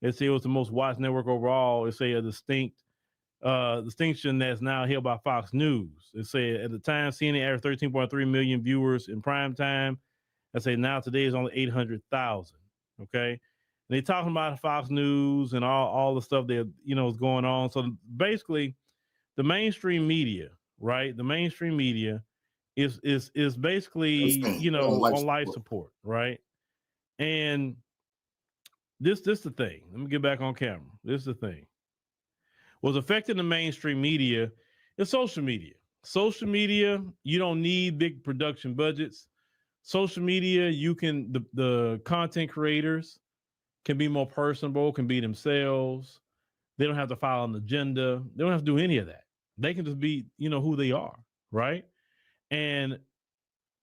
it say it was the most watched network overall. It say a distinction that's now held by Fox News. It say at the time, CNN averaged 13.3 million viewers in prime time. I say now today is only 800,000. Okay. They talking about Fox News and all the stuff that, is going on. So basically, the mainstream media, right? The mainstream media is basically, on life support, right? And this the thing. Let me get back on camera. This is the thing. What's affecting the mainstream media is social media. Social media, you don't need big production budgets. Social media, the content creators can be more personable, can be themselves. They don't have to follow an agenda. They don't have to do any of that. They can just be, who they are, right? And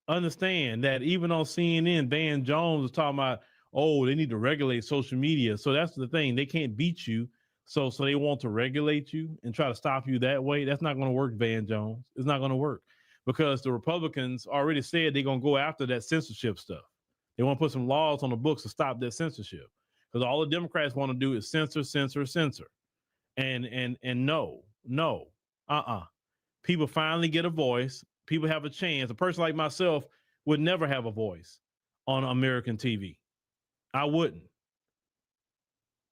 understand that even on CNN, Dan Jones is talking about, oh, they need to regulate social media. So that's the thing. They can't beat you. So they want to regulate you and try to stop you that way. That's not going to work, Van Jones. It's not going to work because the Republicans already said they're going to go after that censorship stuff. They want to put some laws on the books to stop that censorship because all the Democrats want to do is censor. And no. People finally get a voice. People have a chance. A person like myself would never have a voice on American TV. I wouldn't.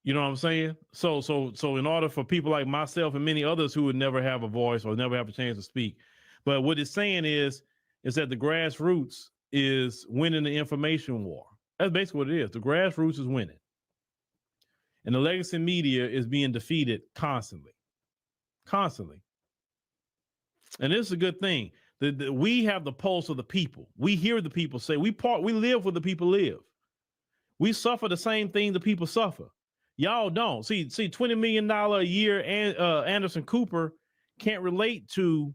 You know what I'm saying? So in order for people like myself and many others who would never have a voice or never have a chance to speak, but what it's saying is that the grassroots is winning the information war. That's basically what it is. The grassroots is winning. And the legacy media is being defeated constantly. And this is a good thing. We have the pulse of the people. We hear the people say, we live where the people live. We suffer the same thing the people suffer. Y'all don't. See, $20 million a year, and Anderson Cooper can't relate to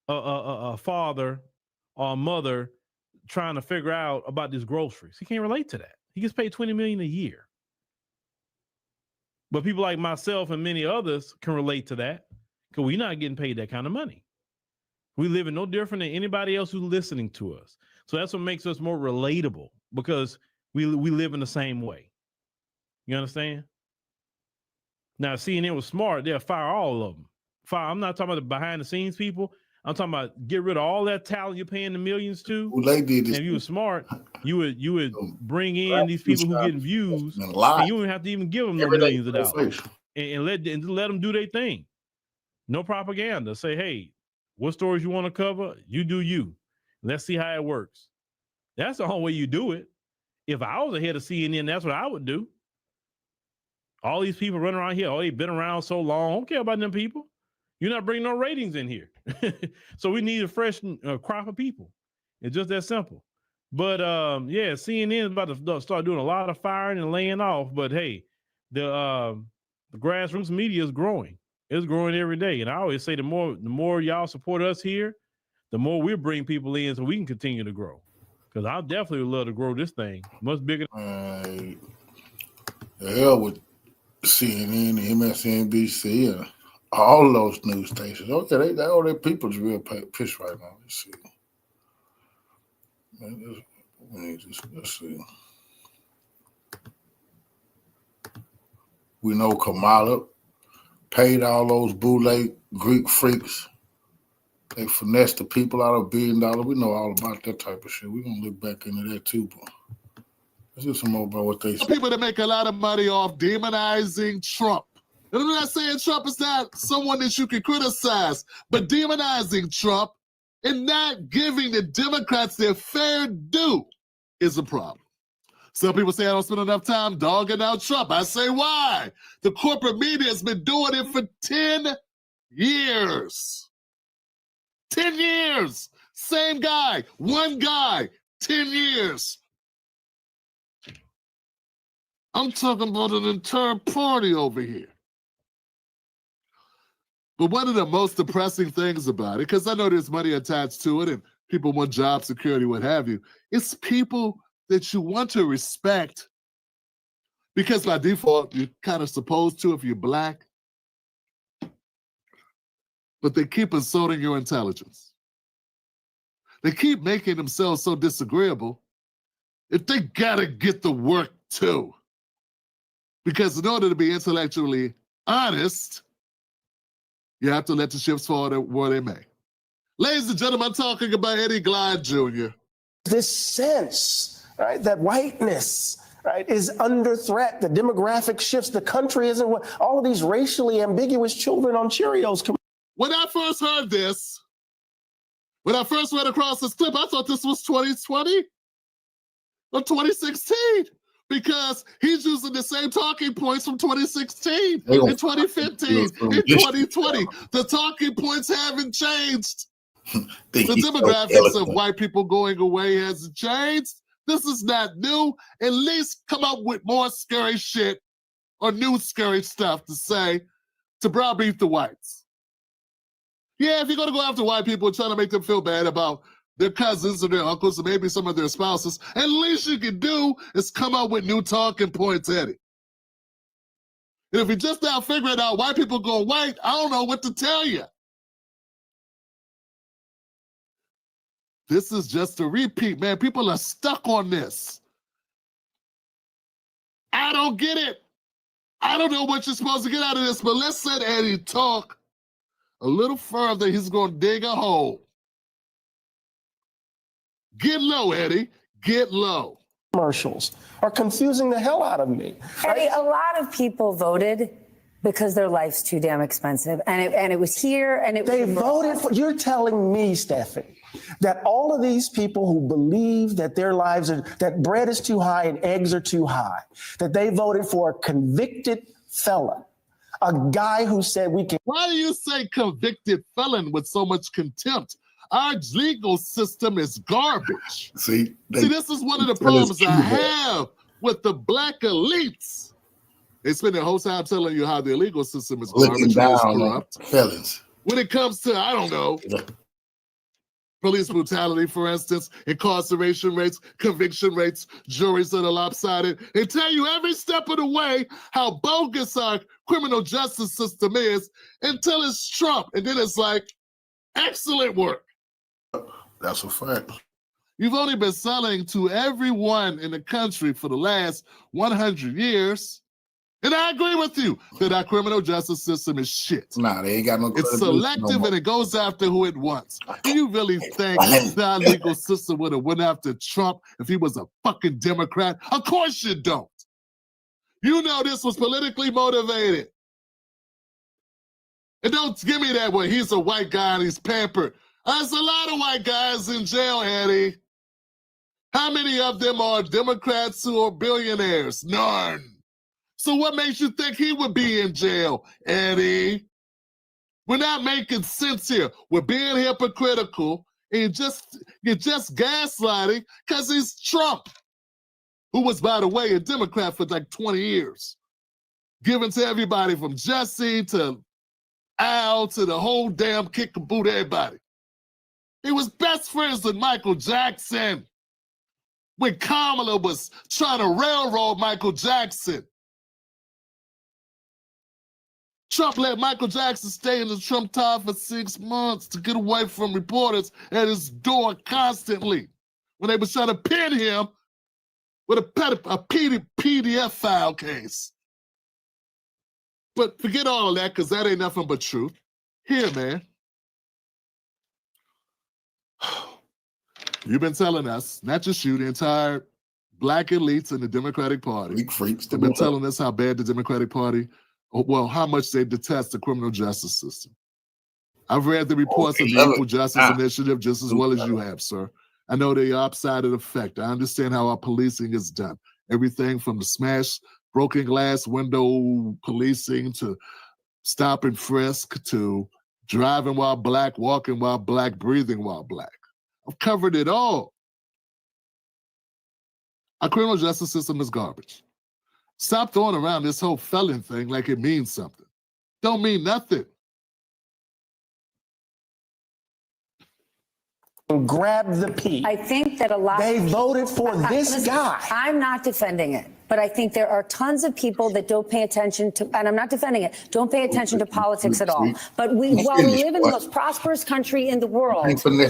a father or a mother trying to figure out about these groceries. He can't relate to that. He gets paid $20 million a year. But people like myself and many others can relate to that because we're not getting paid that kind of money. We live in no different than anybody else who's listening to us. So that's what makes us more relatable because we live in the same way. You understand? Now, CNN was smart. They'll fire all of them. I'm not talking about the behind the scenes people. I'm talking about get rid of all that talent you're paying the millions to. Well, they did this. And if you were smart, you would bring in these people who getting views, and you wouldn't have to even give them no millions of dollars. And let them do their thing. No propaganda. Say, hey, what stories you want to cover? You do you. Let's see how it works. That's the only way you do it. If I was ahead of CNN, that's what I would do. All these people running around here, they've been around so long. I don't care about them people. You're not bringing no ratings in here. So we need a fresh crop of people. It's just that simple. But CNN is about to start doing a lot of firing and laying off. But hey, the grassroots media is growing. It's growing every day. And I always say the more y'all support us here, the more we bring people in so we can continue to grow. Because I definitely would love to grow this thing much bigger. The hell with CNN, MSNBC, and all those news stations. Okay, all their people's real pissed right now. Let's see. Let's see. We know Kamala paid all those Boule Greek freaks. They finessed the people out of $1 billion. We know all about that type of shit. We're going to look back into that too, but let's do some more about what they say. People that make a lot of money off demonizing Trump. And I'm not saying Trump is not someone that you can criticize, but demonizing Trump and not giving the Democrats their fair due is a problem. Some people say I don't spend enough time dogging out Trump. I say why? The corporate media has been doing it for 10 years. 10 years. Same guy, one guy, 10 years. I'm talking about an entire party over here. But one of the most depressing things about it, because I know there's money attached to it and people want job security, what have you, it's people that you want to respect because by default, you're kind of supposed to if you're black. But they keep insulting your intelligence. They keep making themselves so disagreeable if they gotta get the work too. Because in order to be intellectually honest, you have to let the chips fall where they may. Ladies and gentlemen, I'm talking about Eddie Glide Jr. This sense, right, that whiteness, right, is under threat. The demographic shifts. The country isn't what all of these racially ambiguous children on Cheerios. When I first heard this, when I first read across this clip, I thought this was 2020 or 2016 because he's using the same talking points from 2016 and 2015 and 2020. The talking points haven't changed. The demographics of white people going away hasn't changed. This is not new. At least come up with more scary shit or new scary stuff to say to browbeat the whites. Yeah, if you're going to go after white people and trying to make them feel bad about their cousins or their uncles or maybe some of their spouses, at least you can do is come up with new talking points, Eddie. And if you're just now figuring out why people go white, I don't know what to tell you. This is just a repeat, man. People are stuck on this. I don't get it. I don't know what you're supposed to get out of this, but let's let Eddie talk a little further. He's going to dig a hole. Get low, Eddie. Get low. Commercials are confusing the hell out of me. Eddie, a lot of people voted because their life's too damn expensive. And it was here and it They voted for, you're telling me, Stephanie, that all of these people who believe that their lives are, that bread is too high and eggs are too high, that they voted for a convicted felon, a guy who said we can. Why do you say convicted felon with so much contempt? Our legal system is garbage. See, this is one of the problems I have with the black elites. They spend their whole time telling you how the legal system is garbage and corrupt. Felons. When it comes to, I don't know, police brutality, for instance, incarceration rates, conviction rates, juries that are lopsided. They tell you every step of the way how bogus our criminal justice system is until it's Trump. And then it's like, excellent work. That's a fact. You've only been selling to everyone in the country for the last 100 years. And I agree with you that our criminal justice system is shit. Nah, they ain't got no. It's selective and it goes after who it wants. Do you really think that our legal system would have went after Trump if he was a fucking Democrat? Of course you don't. You know this was politically motivated. And don't give me that way. He's a white guy and he's pampered. There's a lot of white guys in jail, Eddie. How many of them are Democrats who are billionaires? None. So what makes you think he would be in jail, Eddie? We're not making sense here. We're being hypocritical, and you're just gaslighting because he's Trump, who was, by the way, a Democrat for like 20 years, giving to everybody from Jesse to Al to the whole damn kick and boot everybody. He was best friends with Michael Jackson when Kamala was trying to railroad Michael Jackson. Trump let Michael Jackson stay in the Trump Tower for 6 months to get away from reporters at his door constantly when they were trying to pin him with a PDF file case. But forget all of that because that ain't nothing but truth. Here, man. You've been telling us, not just you, the entire black elites in the Democratic Party. They've been telling us how bad the Democratic Party, well, how much they detest the criminal justice system. I've read the reports of the Equal Justice Initiative just as well as you have, sir. I know the opposite effect. I understand how our policing is done. Everything from the smash, broken glass window policing to stop and frisk to driving while black, walking while black, breathing while black. I've covered it all. Our criminal justice system is garbage. Stop throwing around this whole felon thing like it means something. Don't mean nothing. Grab the P. I think that a lot they voted for this listen, guy. I'm not defending it, but I think there are tons of people that don't pay attention to, and I'm not defending it, don't pay attention to politics at all. But while we live in the most prosperous country in the world,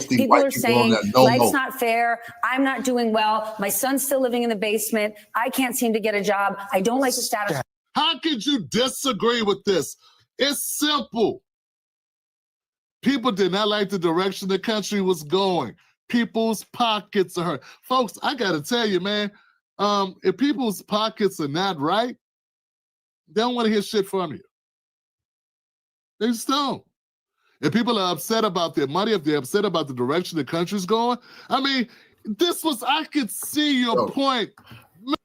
people are saying life's not fair, I'm not doing well, my son's still living in the basement, I can't seem to get a job, I don't like the status. How could you disagree with this? It's simple. People did not like the direction the country was going. People's pockets are hurt. Folks, I got to tell you, man, if people's pockets are not right, they don't want to hear shit from you. They just don't. If people are upset about their money, if they're upset about the direction the country's going, I mean, I could see your point.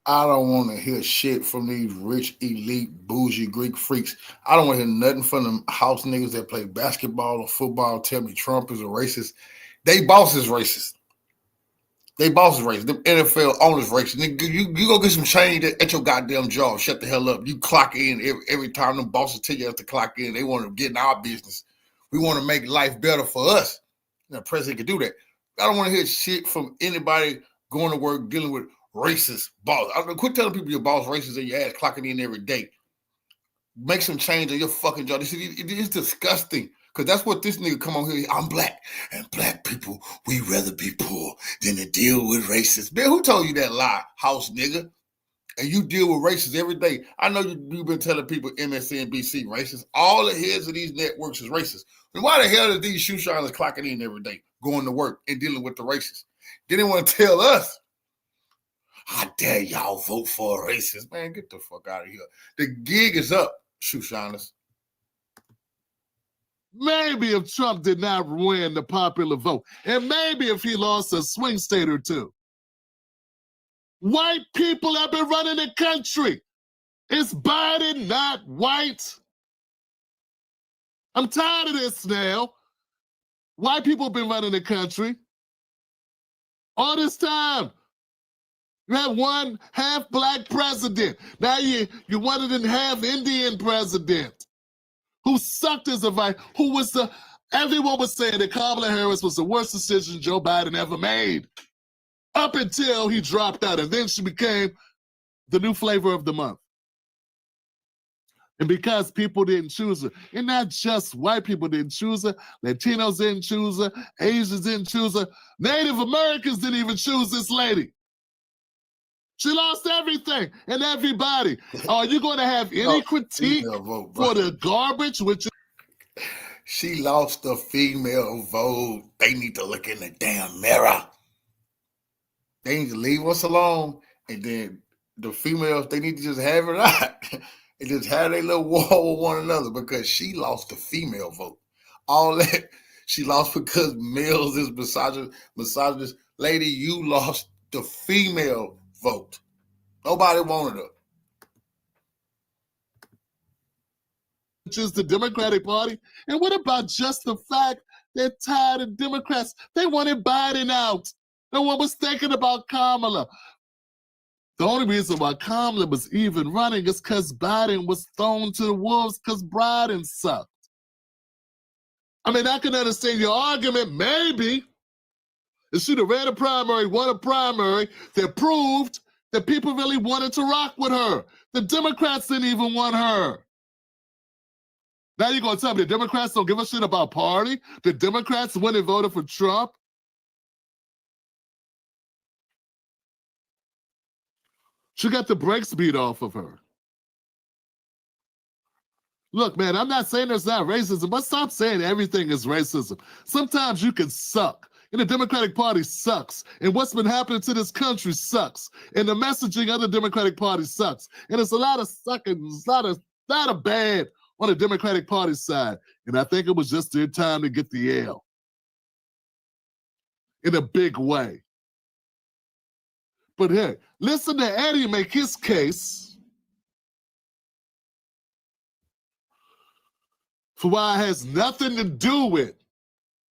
I don't want to hear shit from these rich, elite, bougie Greek freaks. I don't want to hear nothing from them house niggas that play basketball or football. Tell me Trump is a racist. They boss is racist. They boss is racist. Them NFL owners racist. Nigga, you go get some change at your goddamn job. Shut the hell up. You clock in every time them bosses tell you to clock in. They want to get in our business. We want to make life better for us. The president can do that. I don't want to hear shit from anybody going to work dealing with racist boss. Quit telling people your boss racist and your ass clocking in every day. Make some change on your fucking job. It is disgusting. Because that's what this nigga come on here. I'm black. And black people, we rather be poor than to deal with racists. Man, who told you that lie, house nigga? And you deal with racists every day. I know you've been telling people MSNBC racist. All the heads of these networks is racist. And why the hell are these shoe shiners clocking in every day, going to work and dealing with the racists? They didn't want to tell us. How dare y'all vote for a racist? Man, get the fuck out of here. The gig is up, shoe shiners. Maybe if Trump did not win the popular vote, and maybe if he lost a swing state or two, white people have been running the country. Is Biden not white? I'm tired of this now. White people have been running the country all this time. You had one half black president. Now you wanted a half Indian president who sucked as a vice, everyone was saying that Kamala Harris was the worst decision Joe Biden ever made up until he dropped out. And then she became the new flavor of the month. And because people didn't choose her, and not just white people didn't choose her, Latinos didn't choose her, Asians didn't choose her, Native Americans didn't even choose this lady. She lost everything and everybody. Are you going to have any critique for the garbage? She lost the female vote. They need to look in the damn mirror. They need to leave us alone. And then the females, they need to just have it out. And just have their little war with one another because she lost the female vote. All that she lost because males is misogynist. Lady, you lost the female vote. Nobody wanted her. Which is the Democratic Party. And what about just the fact they're tired of Democrats? They wanted Biden out. No one was thinking about Kamala. The only reason why Kamala was even running is because Biden was thrown to the wolves because Biden sucked. I mean, I can understand your argument, maybe. If she'd have ran a primary, won a primary, that proved that people really wanted to rock with her. The Democrats didn't even want her. Now you're going to tell me the Democrats don't give a shit about party? The Democrats went and voted for Trump? She got the brakes beat off of her. Look, man, I'm not saying there's not racism, but stop saying everything is racism. Sometimes you can suck. And the Democratic Party sucks. And what's been happening to this country sucks. And the messaging of the Democratic Party sucks. And it's a lot of sucking, there's a lot of bad on the Democratic Party side. And I think it was just their time to get the L. In a big way. But hey, listen to Eddie make his case for why it has nothing to do with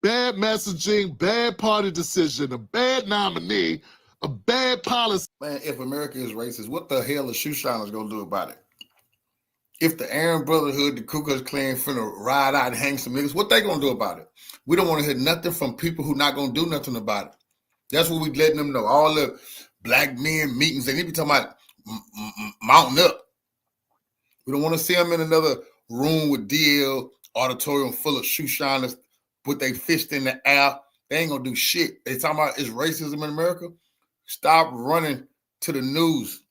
bad messaging, bad party decision, a bad nominee, a bad policy. Man, if America is racist, what the hell is shoe shiners going to do about it? If the Aryan Brotherhood, the Ku Klux Klan finna ride out and hang some niggas, what they going to do about it? We don't want to hear nothing from people who not going to do nothing about it. That's what we letting them know. All the black men meetings, and they be talking about mounting up. We don't want to see them in another room with DL auditorium full of shoe shiners, put their fist in the air. They ain't gonna do shit. They talking about it's racism in America. Stop running to the news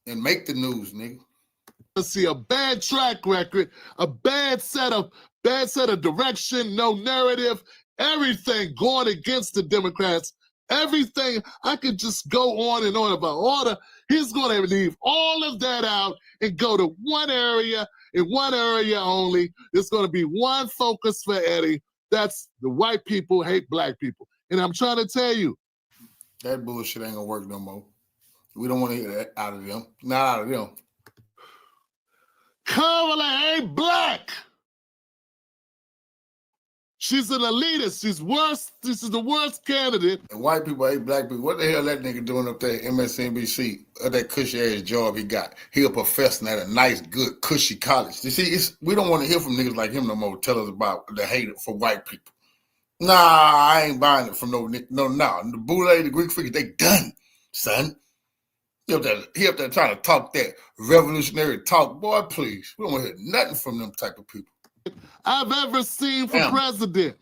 and make the news, nigga. See a bad track record, a bad set of direction, no narrative, everything going against the Democrats everything. I could just go on and on about order. He's going to leave all of that out and go to one area, in one area only. It's going to be one focus for Eddie. That's the white people hate black people. And I'm trying to tell you, that bullshit ain't gonna work no more. We don't want to hear that out of them. Not out of them. Kamala ain't black. She's an elitist. She's worse. This is the worst candidate. And white people hate black people. What the hell that nigga doing up there at MSNBC? That cushy ass job he got. He a professor at a nice, good, cushy college. You see, we don't want to hear from niggas like him no more. Tell us about the hate for white people. Nah, I ain't buying it from no. The Boule, the Greek figures, they done, son. He up there trying to talk that revolutionary talk. Boy, please. We don't want to hear nothing from them type of people I've ever seen for president.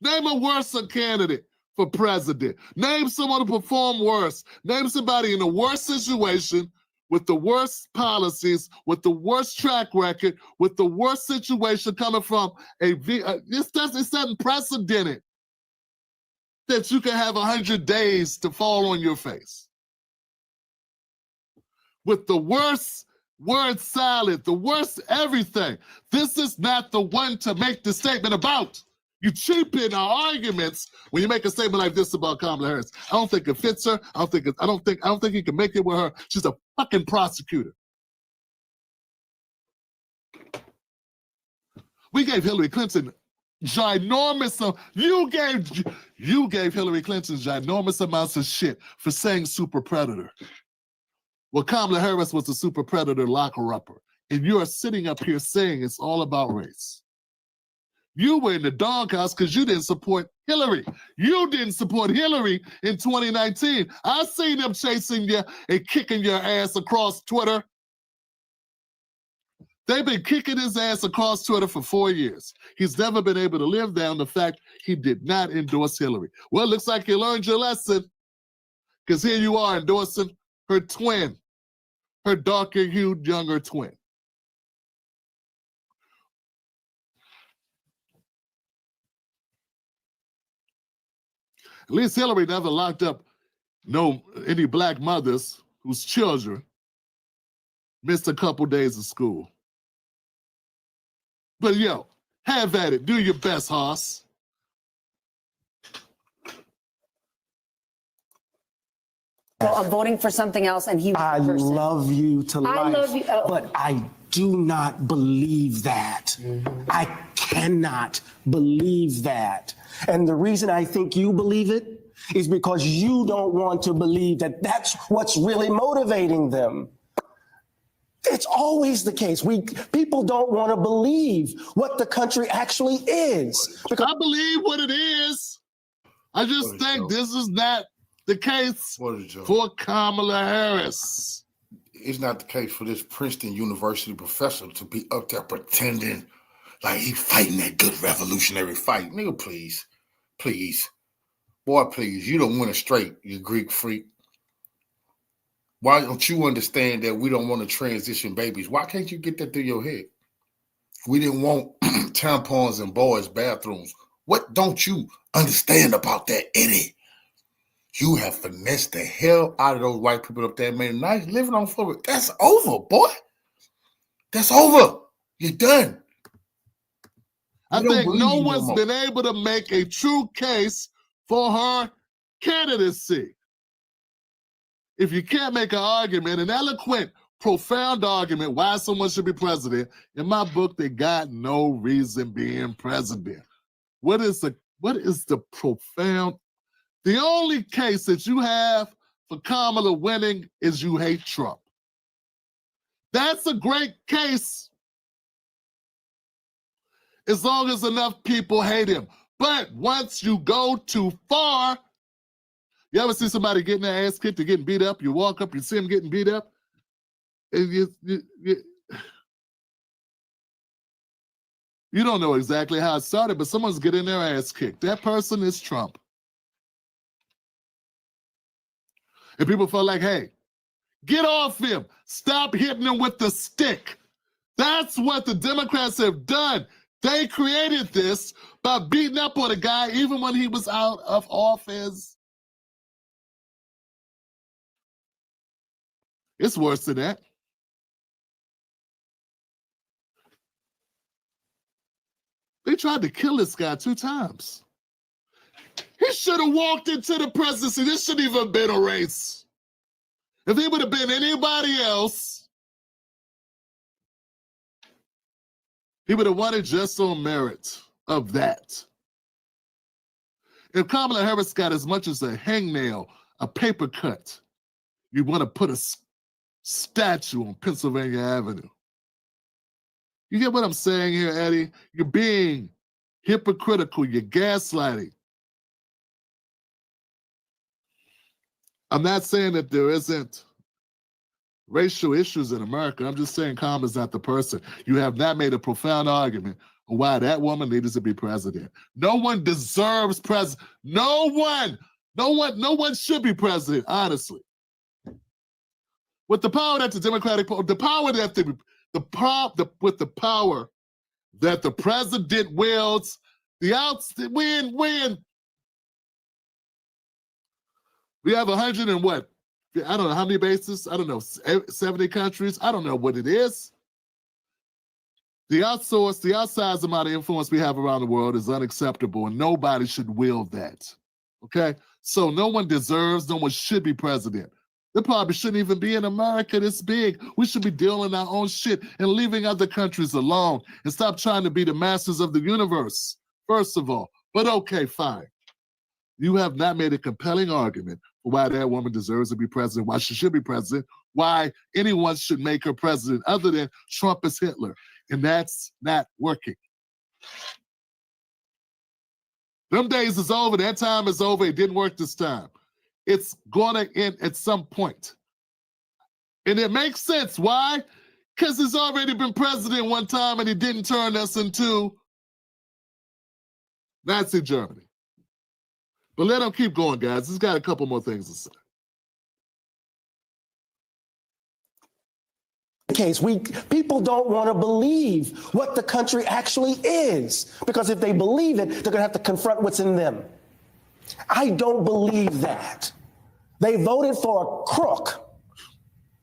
Name a worse candidate for president. Name someone who performed worse. Name somebody in the worst situation, with the worst policies, with the worst track record, with the worst situation coming from it's unprecedented that you can have 100 days to fall on your face. With the worst word salad, the worst everything. This is not the one to make the statement about. You cheapen our arguments when you make a statement like this about Kamala Harris. I don't think it fits her. I don't think you can make it with her. She's a fucking prosecutor. We gave Hillary Clinton ginormous. You gave Hillary Clinton ginormous amounts of shit for saying super predator. Well, Kamala Harris was a super predator locker-upper, and you are sitting up here saying it's all about race. You were in the doghouse because you didn't support Hillary. You didn't support Hillary in 2019. I seen them chasing you and kicking your ass across Twitter. They've been kicking his ass across Twitter for 4 years. He's never been able to live down the fact he did not endorse Hillary. Well, it looks like you learned your lesson, because here you are endorsing her twin, her darker-hued younger twin. At least Hillary never locked up any black mothers whose children missed a couple days of school. But yo, have at it. Do your best, Hoss. Well, I'm voting for something else, and I love you to life. I love you, but I do not believe that. I cannot believe that. And the reason I think you believe it is because you don't want to believe that that's what's really motivating them. It's always the case. People don't want to believe what the country actually is. Because I believe what it is. I just think this is not the case for Kamala Harris. It's not the case for this Princeton University professor to be up there pretending like he's fighting that good revolutionary fight. Nigga, please. Please. Boy, please. You don't win it straight, you Greek freak. Why don't you understand that we don't want to transition babies? Why can't you get that through your head? We didn't want tampons in boys' bathrooms. What don't you understand about that, Eddie? You have finessed the hell out of those white people up there, made a nice living on for it. That's over, boy. That's over. You're done. I think no one's been able to make a true case for her candidacy. If you can't make an argument, an eloquent, profound argument why someone should be president, in my book, they got no reason being president. What is the profound? The only case that you have for Kamala winning is you hate Trump. That's a great case as long as enough people hate him. But once you go too far, you ever see somebody getting their ass kicked or getting beat up? You walk up, you see them getting beat up, and you don't know exactly how it started, but someone's getting their ass kicked. That person is Trump. And people felt like, hey, get off him. Stop hitting him with the stick. That's what the Democrats have done. They created this by beating up on a guy even when he was out of office. It's worse than that. They tried to kill this guy 2 times. He should have walked into the presidency. This shouldn't even have been a race. If he would have been anybody else, he would have won it just on merit of that. If Kamala Harris got as much as a hangnail, a paper cut, you want to put a statue on Pennsylvania Avenue. You get what I'm saying here, Eddie? You're being hypocritical. You're gaslighting. I'm not saying that there isn't racial issues in America. I'm just saying Kamala's not the person. You have not made a profound argument on why that woman needs to be president. No one deserves president. No one should be president, honestly. With the power that the Democratic, the power that with the power that the president wields, when we have 100 and what? I don't know how many bases. I don't know, 70 countries. I don't know what it is. The outsized amount of influence we have around the world is unacceptable, and nobody should wield that. Okay? So no one should be president. They probably shouldn't even be in America this big. We should be dealing our own shit and leaving other countries alone and stop trying to be the masters of the universe, first of all. But okay, fine. You have not made a compelling argument for why that woman deserves to be president, why she should be president, why anyone should make her president other than Trump is Hitler. And that's not working. Them days is over. That time is over. It didn't work this time. It's going to end at some point. And it makes sense. Why? Because he's already been president one time and he didn't turn us into Nazi Germany. But let him keep going, guys. He's got a couple more things to say. Case people don't want to believe what the country actually is, because if they believe it, they're going to have to confront what's in them. I don't believe that. They voted for a crook,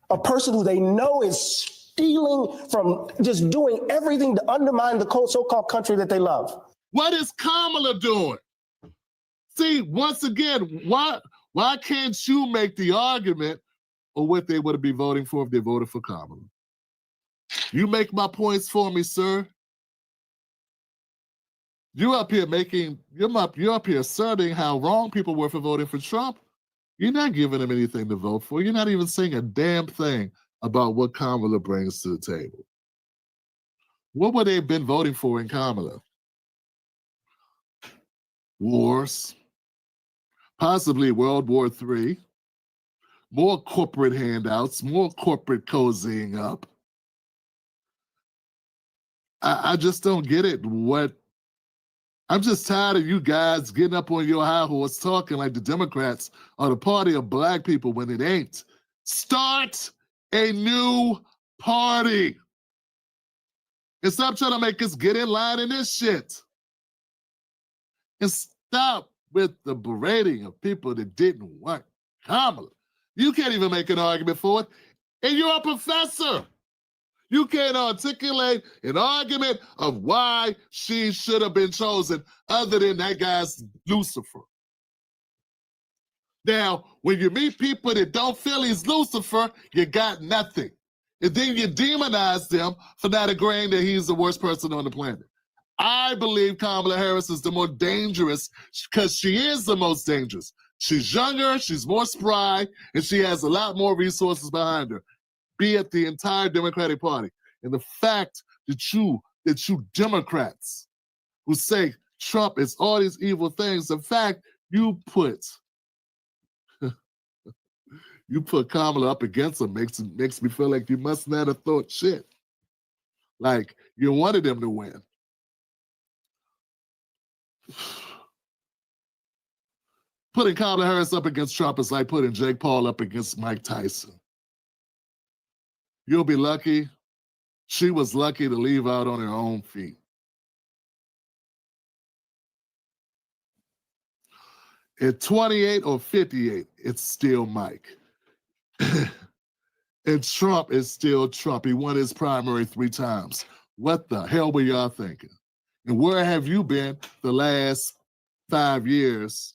a person who they know is stealing from, just doing everything to undermine the so-called country that they love. What is Kamala doing? See, once again, why can't you make the argument of what they would be voting for if they voted for Kamala? You make my points for me, sir. You're up here asserting how wrong people were for voting for Trump. You're not giving them anything to vote for. You're not even saying a damn thing about what Kamala brings to the table. What would they have been voting for in Kamala? Wars, possibly World War III, more corporate handouts, more corporate cozying up. I just don't get it. I'm just tired of you guys getting up on your high horse talking like the Democrats are the party of black people when it ain't. Start a new party. And stop trying to make us get in line in this shit. And stop with the berating of people that didn't want Kamala. You can't even make an argument for it. And you're a professor. You can't articulate an argument of why she should have been chosen other than that guy's Lucifer. Now, when you meet people that don't feel he's Lucifer, you got nothing. And then you demonize them for not agreeing that he's the worst person on the planet. I believe Kamala Harris is the more dangerous because she is the most dangerous. She's younger, she's more spry, and she has a lot more resources behind her. Be it the entire Democratic Party. And the fact that you Democrats who say Trump is all these evil things, the fact you put Kamala up against him makes me feel like you must not have thought shit. Like you wanted him to win. Putting Kamala Harris up against Trump is like putting Jake Paul up against Mike Tyson. You'll be lucky. She was lucky to leave out on her own feet. At 28 or 58, it's still Mike. And Trump is still Trump. He won his primary 3 times. What the hell were y'all thinking? And where have you been the last 5 years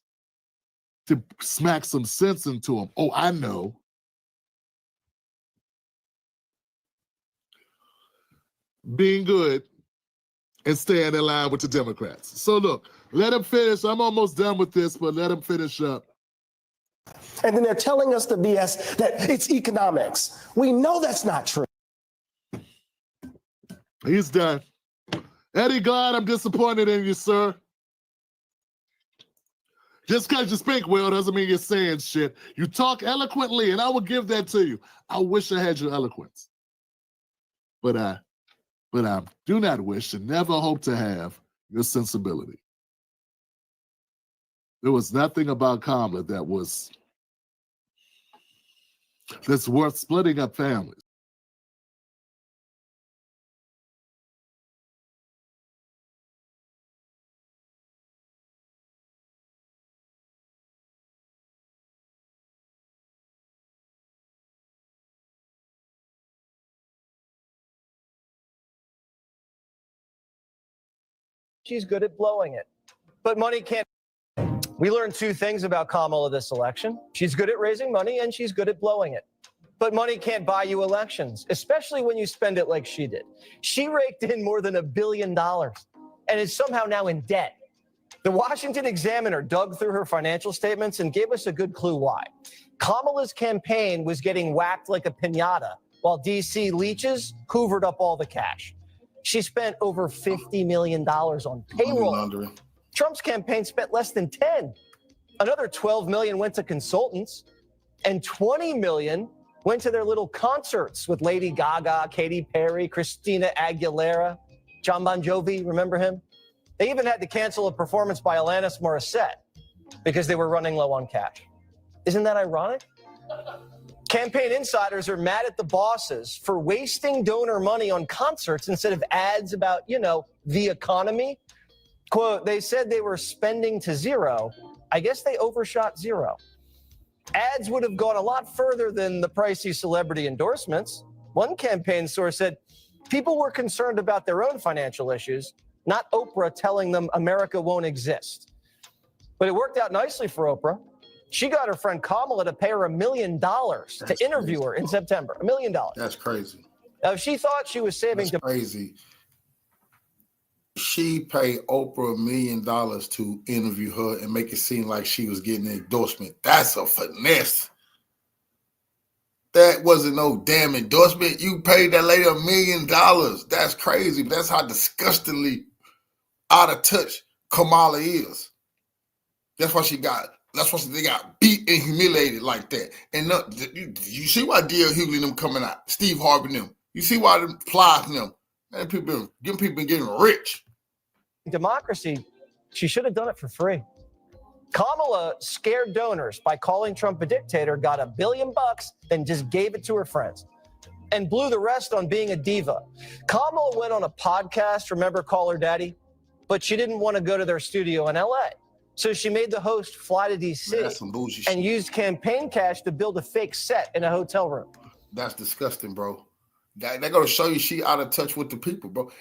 to smack some sense into him? Oh, I know. Being good and staying in line with the Democrats. So look, let him finish. I'm almost done with this, but let him finish up. And then they're telling us the BS that it's economics. We know that's not true. He's done. Eddie God, I'm disappointed in you, sir. Just because you speak well doesn't mean you're saying shit. You talk eloquently, and I will give that to you. I wish I had your eloquence. But I do not wish and never hope to have your sensibility. There was nothing about Kamala that's worth splitting up families. She's good at blowing it. But money can't. We learned 2 things about Kamala this election. She's good at raising money and she's good at blowing it. But money can't buy you elections, especially when you spend it like she did. She raked in more than $1 billion and is somehow now in debt. The Washington Examiner dug through her financial statements and gave us a good clue why. Kamala's campaign was getting whacked like a piñata while D.C. leeches hoovered up all the cash. She spent over $50 million on payroll. Trump's campaign spent less than 10. Another 12 million went to consultants, and 20 million went to their little concerts with Lady Gaga, Katy Perry, Christina Aguilera, John Bon Jovi, remember him? They even had to cancel a performance by Alanis Morissette because they were running low on cash. Isn't that ironic? Campaign insiders are mad at the bosses for wasting donor money on concerts instead of ads about, the economy. Quote, they said they were spending to zero. I guess they overshot zero. Ads would have gone a lot further than the pricey celebrity endorsements. One campaign source said people were concerned about their own financial issues, not Oprah telling them America won't exist. But it worked out nicely for Oprah. She got her friend Kamala to pay her $1 million to interview her in September. $1 million. That's crazy. Now, if she thought she was saving... That's crazy. She paid Oprah $1 million to interview her and make it seem like she was getting an endorsement. That's a finesse. That wasn't no damn endorsement. You paid that lady $1 million. That's crazy. That's how disgustingly out of touch Kamala is. That's why they got beat and humiliated like that. And you see why D.L. Hughley them coming out, Steve Harvey them. You see why them Plies them. Man, people been getting rich. Democracy, she should have done it for free. Kamala scared donors by calling Trump a dictator, got $1 billion, then just gave it to her friends and blew the rest on being a diva. Kamala went on a podcast, remember Call Her Daddy? But she didn't want to go to their studio in LA. So she made the host fly to DC and used campaign cash to build a fake set in a hotel room. That's disgusting, bro. They're going to show you she out of touch with the people, bro.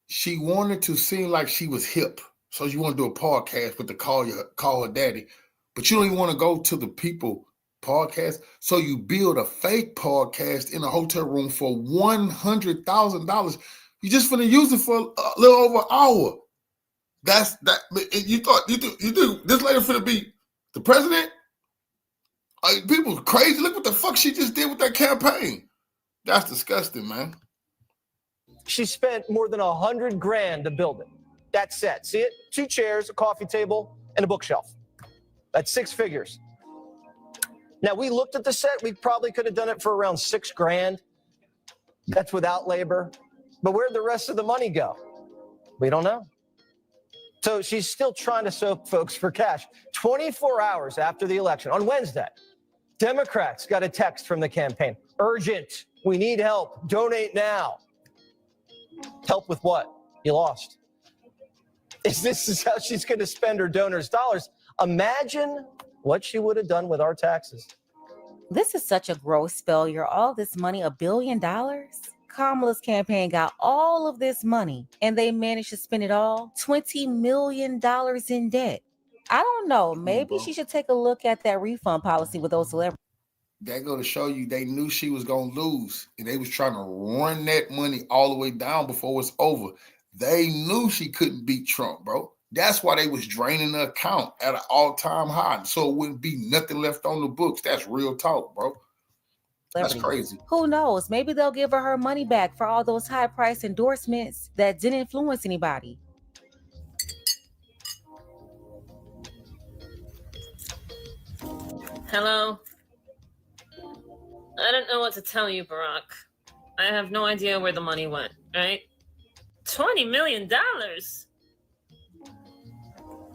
She wanted to seem like she was hip. So you want to do a podcast with the Call Her Daddy, but you don't even want to go to the people podcast. So you build a fake podcast in a hotel room for $100,000. You just finna use it for a little over an hour. That's that. You thought you do this lady finna be the president? People crazy. Look what the fuck she just did with that campaign. That's disgusting, man. She spent more than $100,000 to build it. That set. See it? 2 chairs, a coffee table, and a bookshelf. That's 6 figures. Now, we looked at the set. We probably could have done it for around $6,000. That's without labor. But where'd the rest of the money go? We don't know. So she's still trying to soak folks for cash. 24 hours after the election, on Wednesday, Democrats got a text from the campaign. Urgent. We need help. Donate now. Help with what? You lost. This is how she's going to spend her donors' dollars. Imagine what she would have done with our taxes. This is such a gross failure. All this money, $1 billion? Kamala's campaign got all of this money and they managed to spend it all, $20 million in debt. I don't know. Maybe she should take a look at that refund policy with those celebrities. That go to show you they knew she was going to lose, and they was trying to run that money all the way down before it's over. They knew she couldn't beat Trump, bro. That's why they was draining the account at an all-time high, so it wouldn't be nothing left on the books. That's real talk, bro. That's crazy. Who knows? Maybe they'll give her money back for all those high-priced endorsements that didn't influence anybody. Hello? I don't know what to tell you, Barack. I have no idea where the money went, right? $20 million?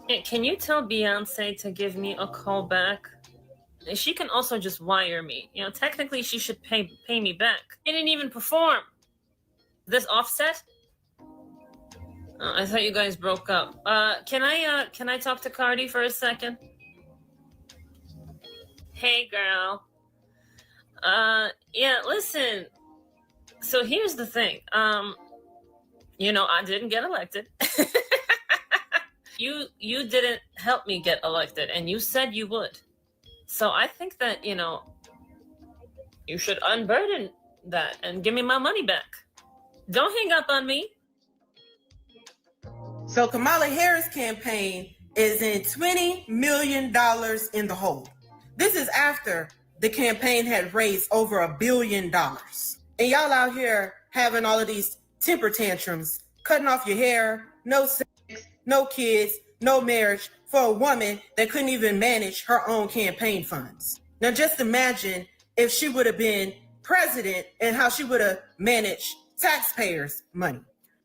Hey, can you tell Beyonce to give me a call back? She can also just wire me. You know, technically she should pay me back. He didn't even perform. This Offset? I thought you guys broke up. Can I talk to Cardi for a second? Hey, girl. Yeah, listen. So here's the thing. You know, I didn't get elected. You didn't help me get elected, and you said you would. So I think that, you know, you should unburden that and give me my money back. Don't hang up on me. So Kamala Harris' campaign is in $20 million in the hole. This is after the campaign had raised over $1 billion. And y'all out here having all of these temper tantrums, cutting off your hair, no sex, no kids, no marriage for a woman that couldn't even manage her own campaign funds. Now just imagine if she would have been president and how she would have managed taxpayers' money.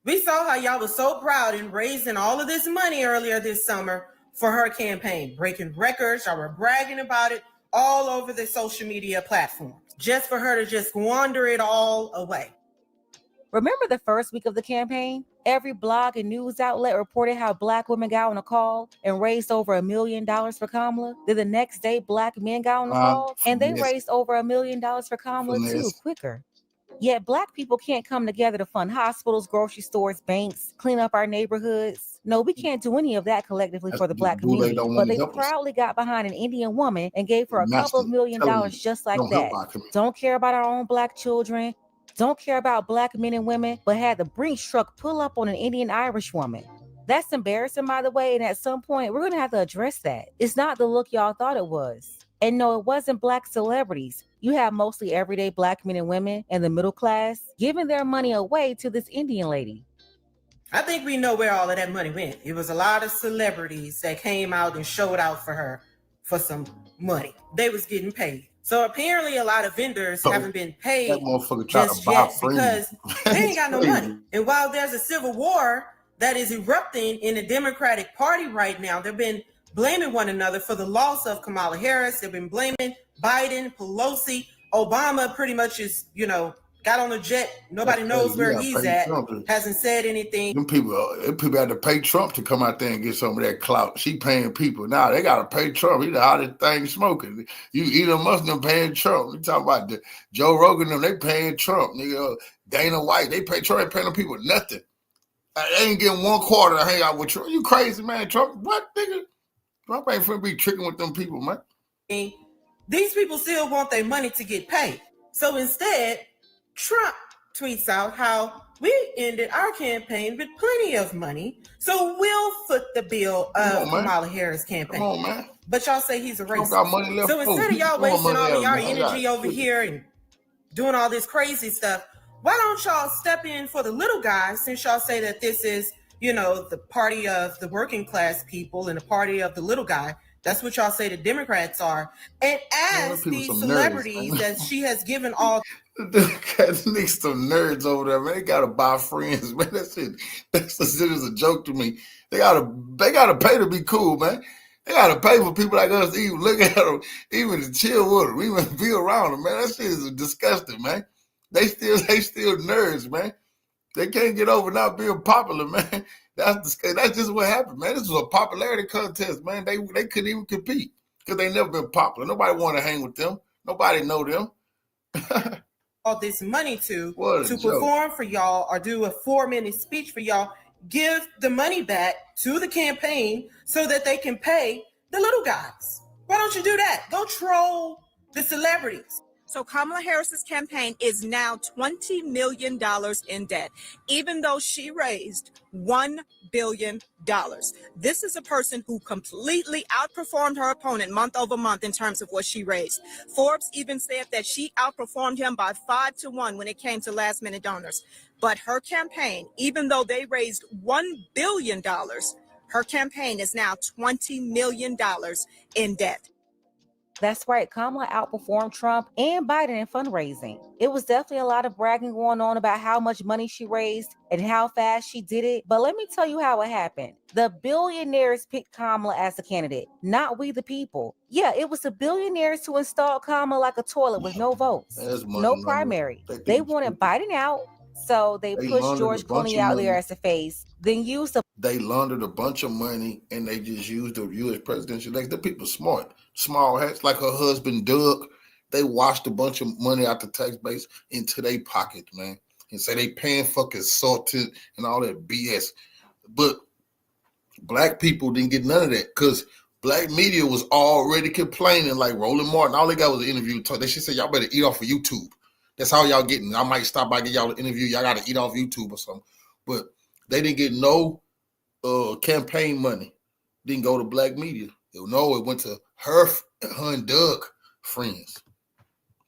We saw how y'all was so proud in raising all of this money earlier this summer for her campaign, breaking records. Y'all were bragging about it all over the social media platforms, just for her to just squander it all away. Remember the first week of the campaign? Every blog and news outlet reported how Black women got on a call and raised over $1 million for Kamala. Then the next day, Black men got on the call and they raised over $1 million for Kamala too, quicker. Yet Black people can't come together to fund hospitals, grocery stores, banks, clean up our neighborhoods. No, we can't do any of that collectively for the Black community. But they proudly got behind an Indian woman and gave her a couple of $1 million just like that. Don't care about our own Black children. Don't care about Black men and women, but had the Brinks truck pull up on an Indian Irish woman. That's embarrassing, by the way, and at some point, we're going to have to address that. It's not the look y'all thought it was. And no, it wasn't Black celebrities. You have mostly everyday Black men and women and the middle class giving their money away to this Indian lady. I think we know where all of that money went. It was a lot of celebrities that came out and showed out for her for some money. They was getting paid. So apparently a lot of vendors haven't been paid just yet because they ain't got no money. And while there's a civil war that is erupting in the Democratic Party right now, they've been blaming one another for the loss of Kamala Harris. They've been blaming Biden, Pelosi. Obama pretty much is, you know, got on a jet. Nobody knows where he's at. Hasn't said anything. Them people had to pay Trump to come out there and get some of that clout. She paying people. Now they got to pay Trump. He the hottest thing smoking. You Elon Musk them paying Trump. We talking about Joe Rogan them. They paying Trump. Nigga, Dana White. They pay Trump. They paying them people nothing. They ain't getting 1 quarter to hang out with Trump. You crazy, man? Trump, what, nigga? Trump ain't finna be tricking with them people, man. These people still want their money to get paid. So instead, Trump tweets out how we ended our campaign with plenty of money, so we'll foot the bill of Kamala Harris' campaign. Come on, man. But y'all say he's a racist. Got money left So instead of y'all wasting all of y'all energy over here and doing all this crazy stuff, why don't y'all step in for the little guys, since y'all say that this is, you know, the party of the working class people and the party of the little guy? That's what y'all say the Democrats are. And as these celebrities that she has given all... Niggas some nerds over there, man. They gotta buy friends, man. That shit is a joke to me. They gotta pay to be cool, man. They gotta pay for people like us to even look at them, even to chill with them, even be around them, man. That shit is disgusting, man. They still nerds, man. They can't get over not being popular, man. That's just what happened, man. This was a popularity contest, man. They couldn't even compete because they never been popular. Nobody wanted to hang with them. Nobody know them. All this money to joke. perform for y'all or do a 4-minute speech for y'all. Give the money back to the campaign so that they can pay the little guys. Why don't you do that? Go troll the celebrities. So Kamala Harris's campaign is now $20 million in debt, even though she raised $1 billion. This is a person who completely outperformed her opponent month over month in terms of what she raised. Forbes even said that she outperformed him by 5-1 when it came to last minute donors. But her campaign, even though they raised $1 billion, her campaign is now $20 million in debt. That's right. Kamala outperformed Trump and Biden in fundraising. It was definitely a lot of bragging going on about how much money she raised and how fast she did it. But let me tell you how it happened. The billionaires picked Kamala as the candidate, not we the people. Yeah, it was the billionaires who installed Kamala like a toilet with no votes, no primary. They wanted Biden out, so they pushed George Clooney out there as the face, then used the... They laundered a bunch of money and they just used the U.S. presidential election. The people smart. Small hats like her husband, Doug. They washed a bunch of money out the tax base into their pocket, man. And say they paying fucking salted and all that BS. But black people didn't get none of that because black media was already complaining like Roland Martin. All they got was an interview. They should say, y'all better eat off of YouTube. That's how y'all getting. I might stop by, get y'all an interview. Y'all got to eat off YouTube or something. But they didn't get no campaign money. Didn't go to black media. No, it went to her and Doug friends.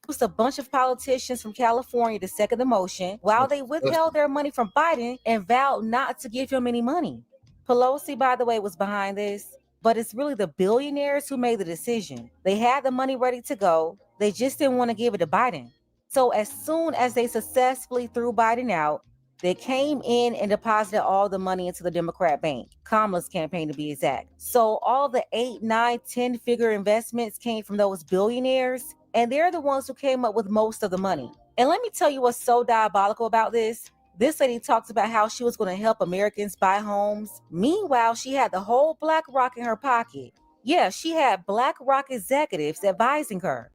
It was a bunch of politicians from California to second the motion while they withheld their money from Biden and vowed not to give him any money. Pelosi, by the way, was behind this, but it's really the billionaires who made the decision. They had the money ready to go. They just didn't want to give it to Biden. So as soon as they successfully threw Biden out, they came in and deposited all the money into the Democrat bank, Kamala's campaign to be exact. So all the 8, 9, 10-figure investments came from those billionaires, and they're the ones who came up with most of the money. And let me tell you what's so diabolical about this. This lady talks about how she was going to help Americans buy homes. Meanwhile, she had the whole BlackRock in her pocket. Yeah, she had BlackRock executives advising her.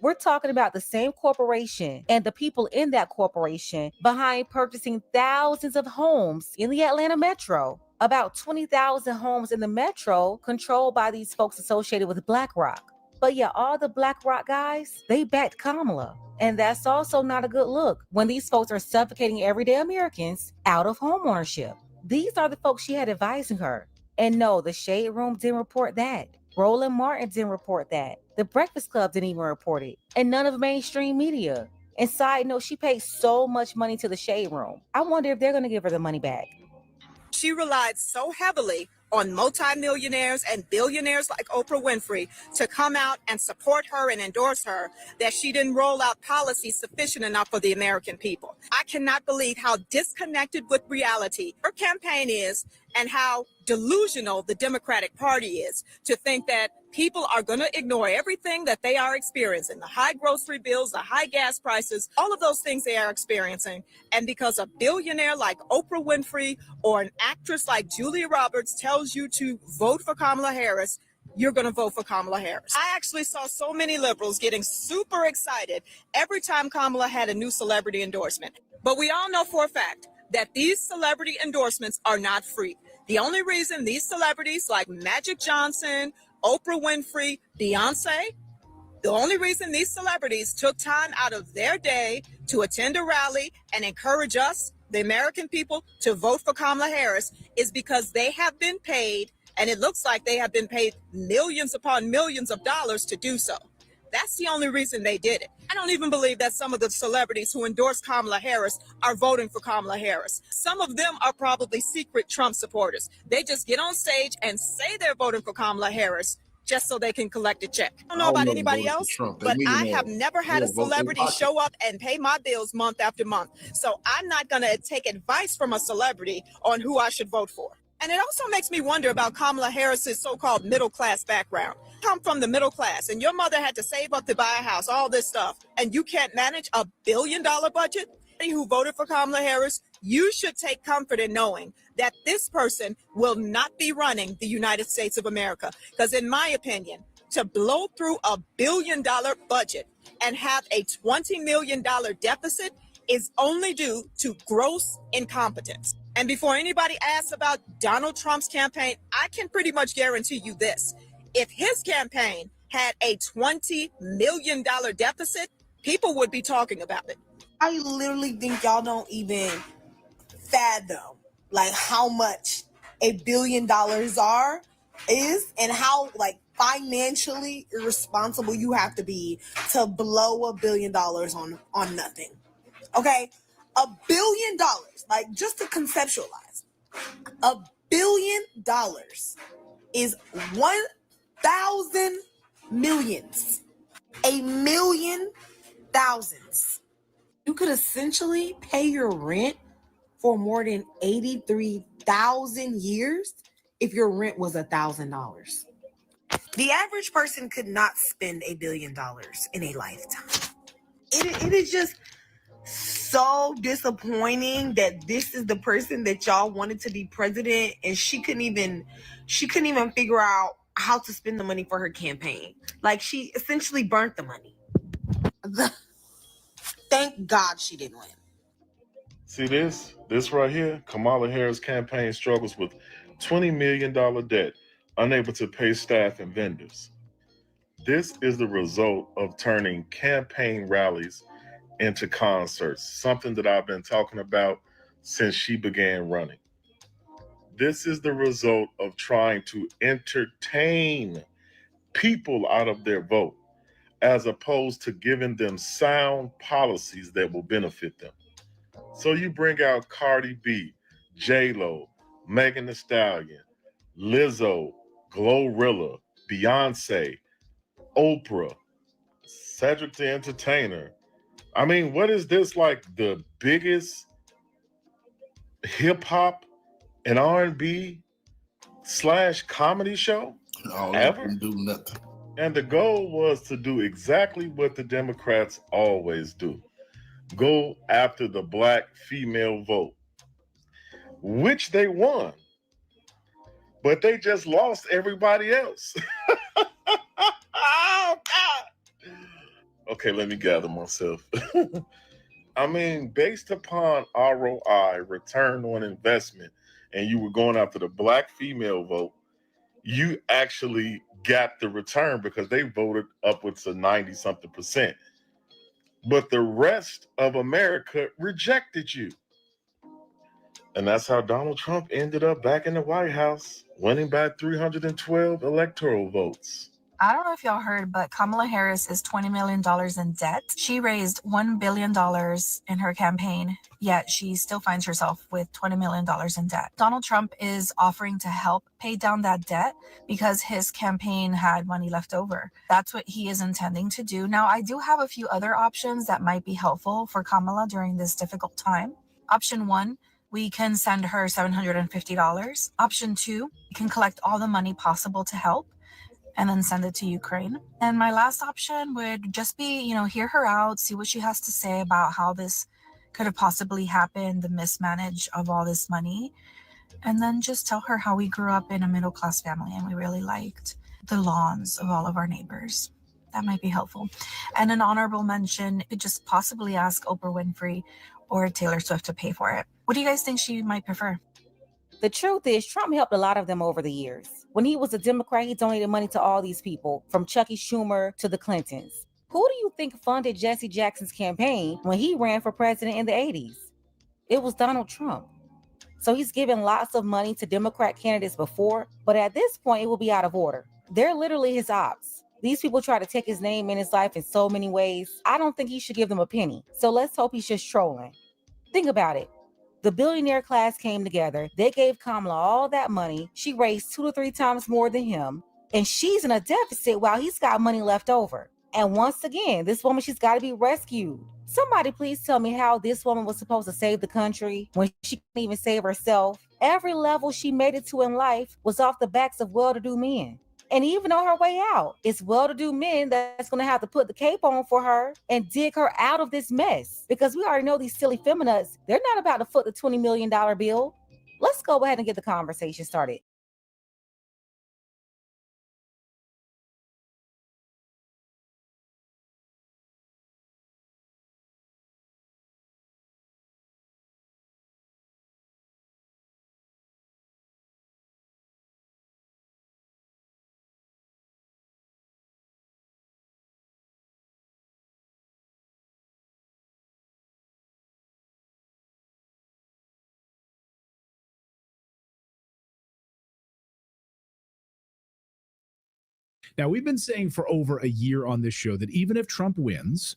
We're talking about the same corporation and the people in that corporation behind purchasing thousands of homes in the Atlanta metro. About 20,000 homes in the metro controlled by these folks associated with BlackRock. But yeah, all the BlackRock guys, they backed Kamala. And that's also not a good look when these folks are suffocating everyday Americans out of homeownership. These are the folks she had advising her. And no, the Shade Room didn't report that. Roland Martin didn't report that. The Breakfast Club didn't even report it. And none of mainstream media. And side note, she paid so much money to the Shade Room. I wonder if they're going to give her the money back. She relied so heavily on multimillionaires and billionaires like Oprah Winfrey to come out and support her and endorse her that she didn't roll out policies sufficient enough for the American people. I cannot believe how disconnected with reality her campaign is and how delusional the Democratic Party is to think that people are going to ignore everything that they are experiencing, the high grocery bills, the high gas prices, all of those things they are experiencing. And because a billionaire like Oprah Winfrey or an actress like Julia Roberts tells you to vote for Kamala Harris, you're going to vote for Kamala Harris. I actually saw so many liberals getting super excited every time Kamala had a new celebrity endorsement. But we all know for a fact that these celebrity endorsements are not free. The only reason these celebrities like Magic Johnson, Oprah Winfrey, Beyonce, the only reason these celebrities took time out of their day to attend a rally and encourage us, the American people, to vote for Kamala Harris is because they have been paid, and it looks like they have been paid millions upon millions of dollars to do so. That's the only reason they did it. I don't even believe that some of the celebrities who endorse Kamala Harris are voting for Kamala Harris. Some of them are probably secret Trump supporters. They just get on stage and say they're voting for Kamala Harris just so they can collect a check. I don't know about anybody else, but I have never had a celebrity show up and pay my bills month after month. So I'm not going to take advice from a celebrity on who I should vote for. And it also makes me wonder about Kamala Harris's so-called middle-class background. Come from the middle class, and your mother had to save up to buy a house, all this stuff, and you can't manage $1 billion budget? Who voted for Kamala Harris, you should take comfort in knowing that this person will not be running the United States of America. Because in my opinion, to blow through $1 billion budget, and have a $20 million deficit is only due to gross incompetence. And before anybody asks about Donald Trump's campaign, I can pretty much guarantee you this. If his campaign had a $20 million deficit, people would be talking about it. I literally think y'all don't even fathom like how much $1 billion is and how like financially irresponsible you have to be to blow $1 billion on nothing. Okay, $1 billion, like just to conceptualize, $1 billion is 1,000 millions, a million thousands. You could essentially pay your rent for more than 83,000 years if your rent was $1,000. The average person could not spend $1 billion in a lifetime. It is just so disappointing that this is the person that y'all wanted to be president, and she couldn't even figure out how to spend the money for her campaign. Like, she essentially burnt the money. Thank God she didn't win. See this right here? Kamala Harris' campaign struggles with $20 million debt, unable to pay staff and vendors. This is the result of turning campaign rallies into concerts, something that I've been talking about since she began running. This is the result of trying to entertain people out of their vote, as opposed to giving them sound policies that will benefit them. So you bring out Cardi B, J-Lo, Megan Thee Stallion, Lizzo, Glorilla, Beyonce, Oprah, Cedric the Entertainer. I mean, what is this, like the biggest hip hop and R&B / comedy show ever? Do nothing. And the goal was to do exactly what the Democrats always do. Go after the black female vote, which they won, but they just lost everybody else. Oh, God. Okay, let me gather myself. I mean, based upon ROI, return on investment, and you were going after the black female vote, you actually got the return because they voted upwards of 90-something percent. But the rest of America rejected you. And that's how Donald Trump ended up back in the White House, winning by 312 electoral votes. I don't know if y'all heard, but Kamala Harris is $20 million in debt. She raised $1 billion in her campaign, yet she still finds herself with $20 million in debt. Donald Trump is offering to help pay down that debt because his campaign had money left over. That's what he is intending to do. Now, I do have a few other options that might be helpful for Kamala during this difficult time. Option 1, we can send her $750. Option 2, we can collect all the money possible to help and then send it to Ukraine. And my last option would just be, hear her out, see what she has to say about how this could have possibly happened, the mismanage of all this money, and then just tell her how we grew up in a middle-class family and we really liked the lawns of all of our neighbors. That might be helpful. And an honorable mention could just possibly ask Oprah Winfrey or Taylor Swift to pay for it. What do you guys think she might prefer? The truth is, Trump helped a lot of them over the years. When he was a Democrat, he donated money to all these people, from Chucky Schumer to the Clintons. Who do you think funded Jesse Jackson's campaign when he ran for president in the 80s? It was Donald Trump. So he's given lots of money to Democrat candidates before, but at this point, it will be out of order. They're literally his ops. These people try to take his name in his life in so many ways. I don't think he should give them a penny. So let's hope he's just trolling. Think about it. The billionaire class came together. They gave Kamala all that money. She raised 2 to 3 times more than him. And she's in a deficit while he's got money left over. And once again, this woman, she's got to be rescued. Somebody please tell me how this woman was supposed to save the country when she couldn't even save herself. Every level she made it to in life was off the backs of well-to-do men. And even on her way out, it's well-to-do men that's going to have to put the cape on for her and dig her out of this mess. Because we already know these silly feminists, they're not about to foot the $20 million bill. Let's go ahead and get the conversation started. Now, we've been saying for over a year on this show that even if Trump wins,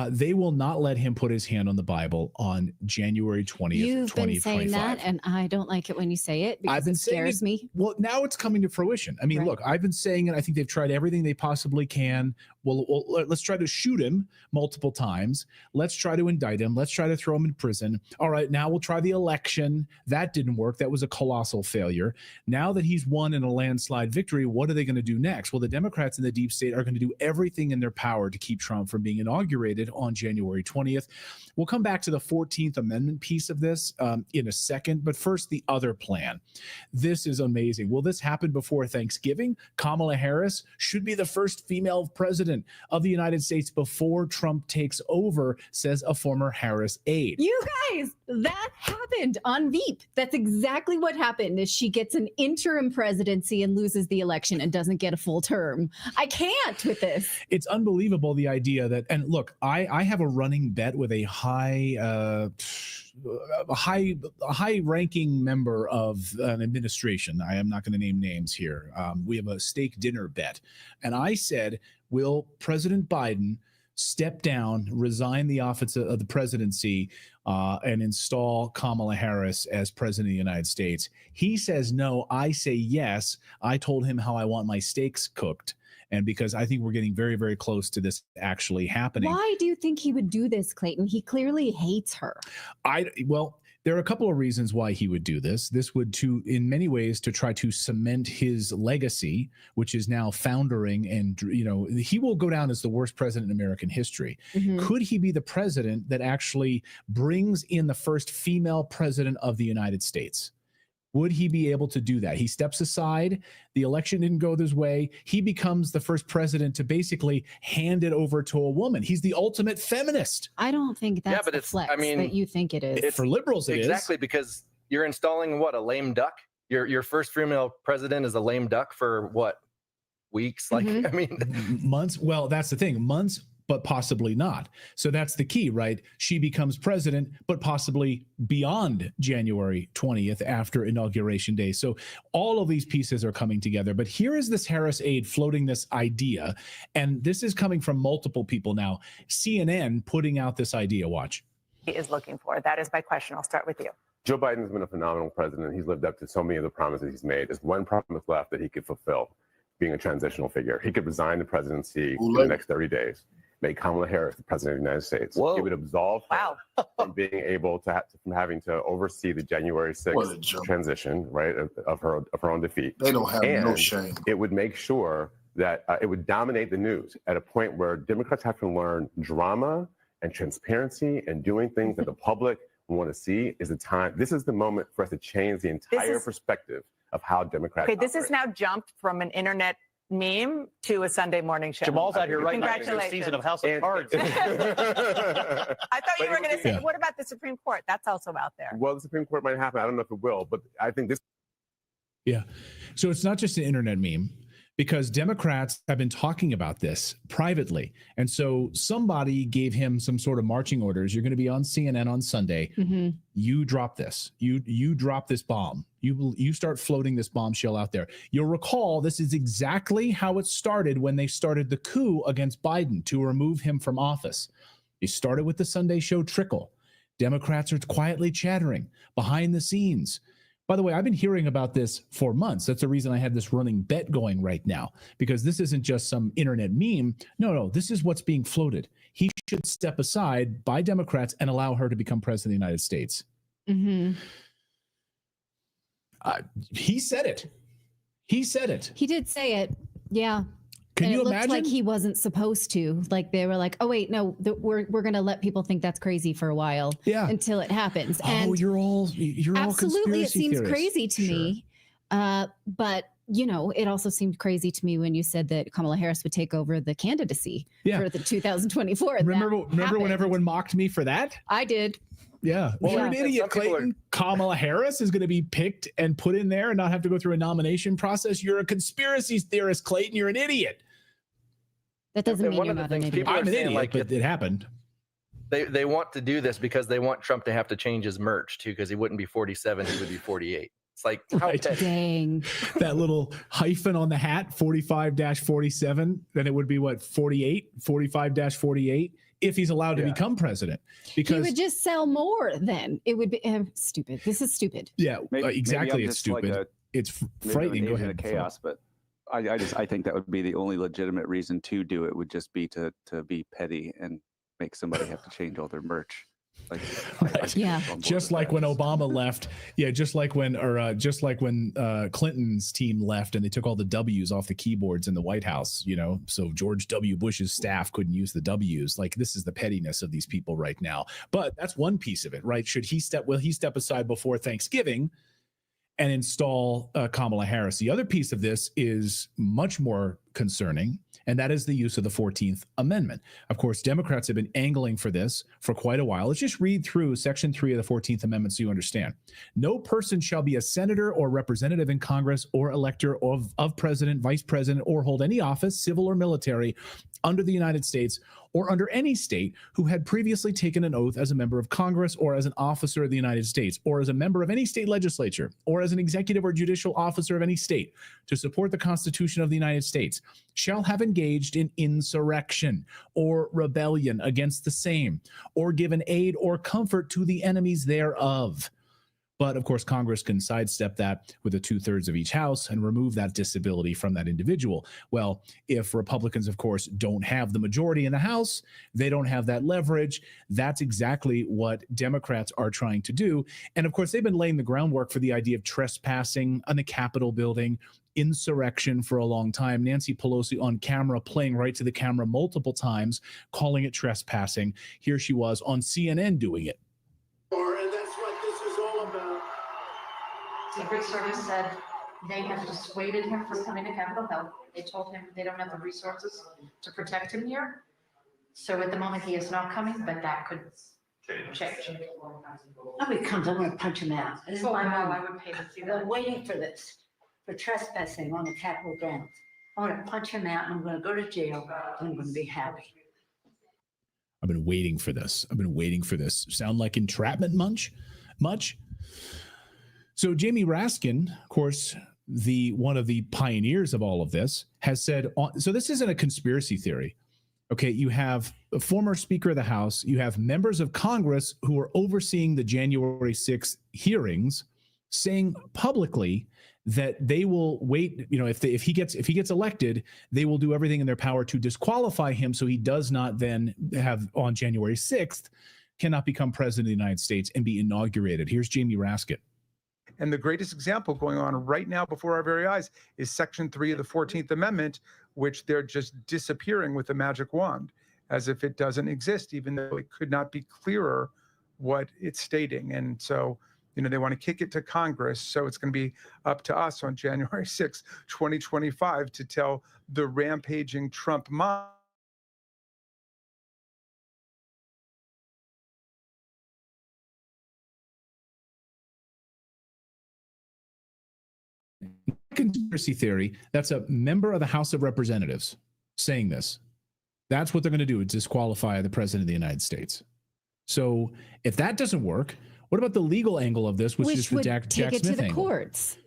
they will not let him put his hand on the Bible on January 20th, You've been 2025. saying that, and I don't like it when you say it because it scares me. Well, now it's coming to fruition. I mean, look, I've been saying it. I think they've tried everything they possibly can. Well, let's try to shoot him multiple times. Let's try to indict him. Let's try to throw him in prison. All right, now we'll try the election. That didn't work. That was a colossal failure. Now that he's won in a landslide victory, what are they going to do next? Well, the Democrats in the deep state are going to do everything in their power to keep Trump from being inaugurated on January 20th. We'll come back to the 14th Amendment piece of this in a second, but first, the other plan. This is amazing. Will this happen before Thanksgiving? Kamala Harris should be the first female president of the United States before Trump takes over, says a former Harris aide. You guys, that happened on Veep. That's exactly what happened. Is she gets an interim presidency and loses the election and doesn't get a full term. I can't with this. It's unbelievable, the idea that, and look, I have a running bet with a high-ranking member of an administration. I am not going to name names here. We have a steak dinner bet, and I said, will President Biden step down, resign the office of the presidency, and install Kamala Harris as president of the United States? He says no. I say yes. I told him how I want my steaks cooked. And because I think we're getting very, very close to this actually happening. Why do you think he would do this, Clayton? He clearly hates her. Well, there are a couple of reasons why he would do this. This would, in many ways, to try to cement his legacy, which is now foundering, and he will go down as the worst president in American history. Could he be the president that actually brings in the first female president of the United States? Would he be able to do that? He steps aside. The election didn't go this way. He becomes the first president to basically hand it over to a woman. He's the ultimate feminist. I don't think that's the flex that you think it is. For liberals, it is. Exactly, because you're installing what, a lame duck? Your first female president is a lame duck for what, weeks? Like, I mean, months. Well, that's the thing. Months, but possibly not. So that's the key, right? She becomes president, but possibly beyond January 20th after Inauguration Day. So all of these pieces are coming together. But here is this Harris aide floating this idea, and this is coming from multiple people now. CNN putting out this idea. Watch. He is looking for. That is my question. I'll start with you. Joe Biden's been a phenomenal president. He's lived up to so many of the promises he's made. There's one promise left that he could fulfill, being a transitional figure. He could resign the presidency in the next 30 days. Make Kamala Harris the president of the United States. Whoa. It would absolve her from being able to from having to oversee the January 6th transition, right, of her own defeat. They don't have no shame. It would make sure that it would dominate the news at a point where Democrats have to learn drama and transparency and doing things that the public want to see. Is the time. This is the moment for us to change the entire perspective of how Democrats. Okay, this has now jumped from an internet meme to a Sunday morning show. Jamal's out here right now. Congratulations. Season of House of Cards. I thought you were going to say, what about the Supreme Court? That's also out there. Well, the Supreme Court might happen. I don't know if it will, but I think this. Yeah. So it's not just an internet meme, because Democrats have been talking about this privately. And so somebody gave him some sort of marching orders. You're going to be on CNN on Sunday. You drop this. You drop this bomb. You start floating this bombshell out there. You'll recall this is exactly how it started when they started the coup against Biden to remove him from office. They started with the Sunday show Trickle. Democrats are quietly chattering behind the scenes. By the way, I've been hearing about this for months. That's the reason I have this running bet going right now, because this isn't just some internet meme. No, this is what's being floated. He should step aside by Democrats and allow her to become president of the United States. He said it. He said it. He did say it. Yeah. Can and you it imagine? Looked like he wasn't supposed to. Like they were like, oh wait, no, we're going to let people think that's crazy for a while. Yeah. Until it happens. And you're all absolutely. It seems theorists. Crazy to me. But it also seemed crazy to me when you said that Kamala Harris would take over the candidacy for the 2024. Remember when everyone mocked me for that? I did. Yeah. Well, you're an idiot, Clayton. Kamala Harris is going to be picked and put in there and not have to go through a nomination process. You're a conspiracy theorist, Clayton. You're an idiot. That doesn't mean you're not an idiot. I'm an idiot, but it happened. They want to do this because they want Trump to have to change his merch too, because he wouldn't be 47, he would be 48. It's like, how Right. petty. Dang. That little hyphen on the hat, 45-47, then it would be what, 45-48, if he's allowed to become president. Because he would just sell more then. It would be stupid. This is stupid. Yeah, exactly. Maybe I'm It's just like stupid. It's maybe frightening. I'm Go an agent ahead. of chaos, but I think that would be the only legitimate reason to do it, would just be to be petty and make somebody have to change all their merch. Like, Just like when Obama left. Yeah, just like when Clinton's team left and they took all the W's off the keyboards in the White House, you know, so George W. Bush's staff couldn't use the W's. Like, this is the pettiness of these people right now. But that's one piece of it, right? Will he step aside before Thanksgiving and install Kamala Harris? The other piece of this is much more concerning, and that is the use of the 14th Amendment. Of course, Democrats have been angling for this for quite a while. Let's just read through Section 3 of the 14th Amendment so you understand. No person shall be a senator or representative in Congress or elector of president, vice president, or hold any office, civil or military, under the United States or under any state who had previously taken an oath as a member of Congress or as an officer of the United States or as a member of any state legislature or as an executive or judicial officer of any state to support the Constitution of the United States shall have engaged in insurrection or rebellion against the same or given aid or comfort to the enemies thereof. But of course, Congress can sidestep that with a 2/3 of each house and remove that disability from that individual. Well, if Republicans, of course, don't have the majority in the House, they don't have that leverage. That's exactly what Democrats are trying to do. And of course, they've been laying the groundwork for the idea of trespassing on the Capitol building, insurrection for a long time. Nancy Pelosi on camera, playing right to the camera multiple times, calling it trespassing. Here she was on CNN doing it. And that's what this is all about. Secret Service said they have dissuaded him from coming to Capitol Hill. They told him they don't have the resources to protect him here. So at the moment, he is not coming, but that could change. Nobody comes, I'm gonna punch him out. This is Oh, my no, moment. I would pay to see I've that. been waiting for this, for trespassing on the Capitol grounds. I'm gonna punch him out and I'm gonna go to jail and I'm gonna be happy. I've been waiting for this. Sound like entrapment much? So Jamie Raskin, of course, one of the pioneers of all of this, has said, so this isn't a conspiracy theory. Okay, you have a former Speaker of the House, you have members of Congress who are overseeing the January 6th hearings saying publicly that they will wait, you know, if he gets elected, they will do everything in their power to disqualify him so he does not then have, on January 6th, cannot become president of the United States and be inaugurated. Here's Jamie Raskin. And the greatest example going on right now before our very eyes is Section 3 of the 14th Amendment, which they're just disappearing with a magic wand, as if it doesn't exist, even though it could not be clearer what it's stating. And so, you know, they want to kick it to Congress. So it's going to be up to us on January 6, 2025, to tell the rampaging Trump mob conspiracy theory. That's a member of the House of Representatives saying this. That's what they're going to do, is disqualify the president of the United States. So if that doesn't work, what about the legal angle of this, which is the would Jack take it Smith to the angle? courts.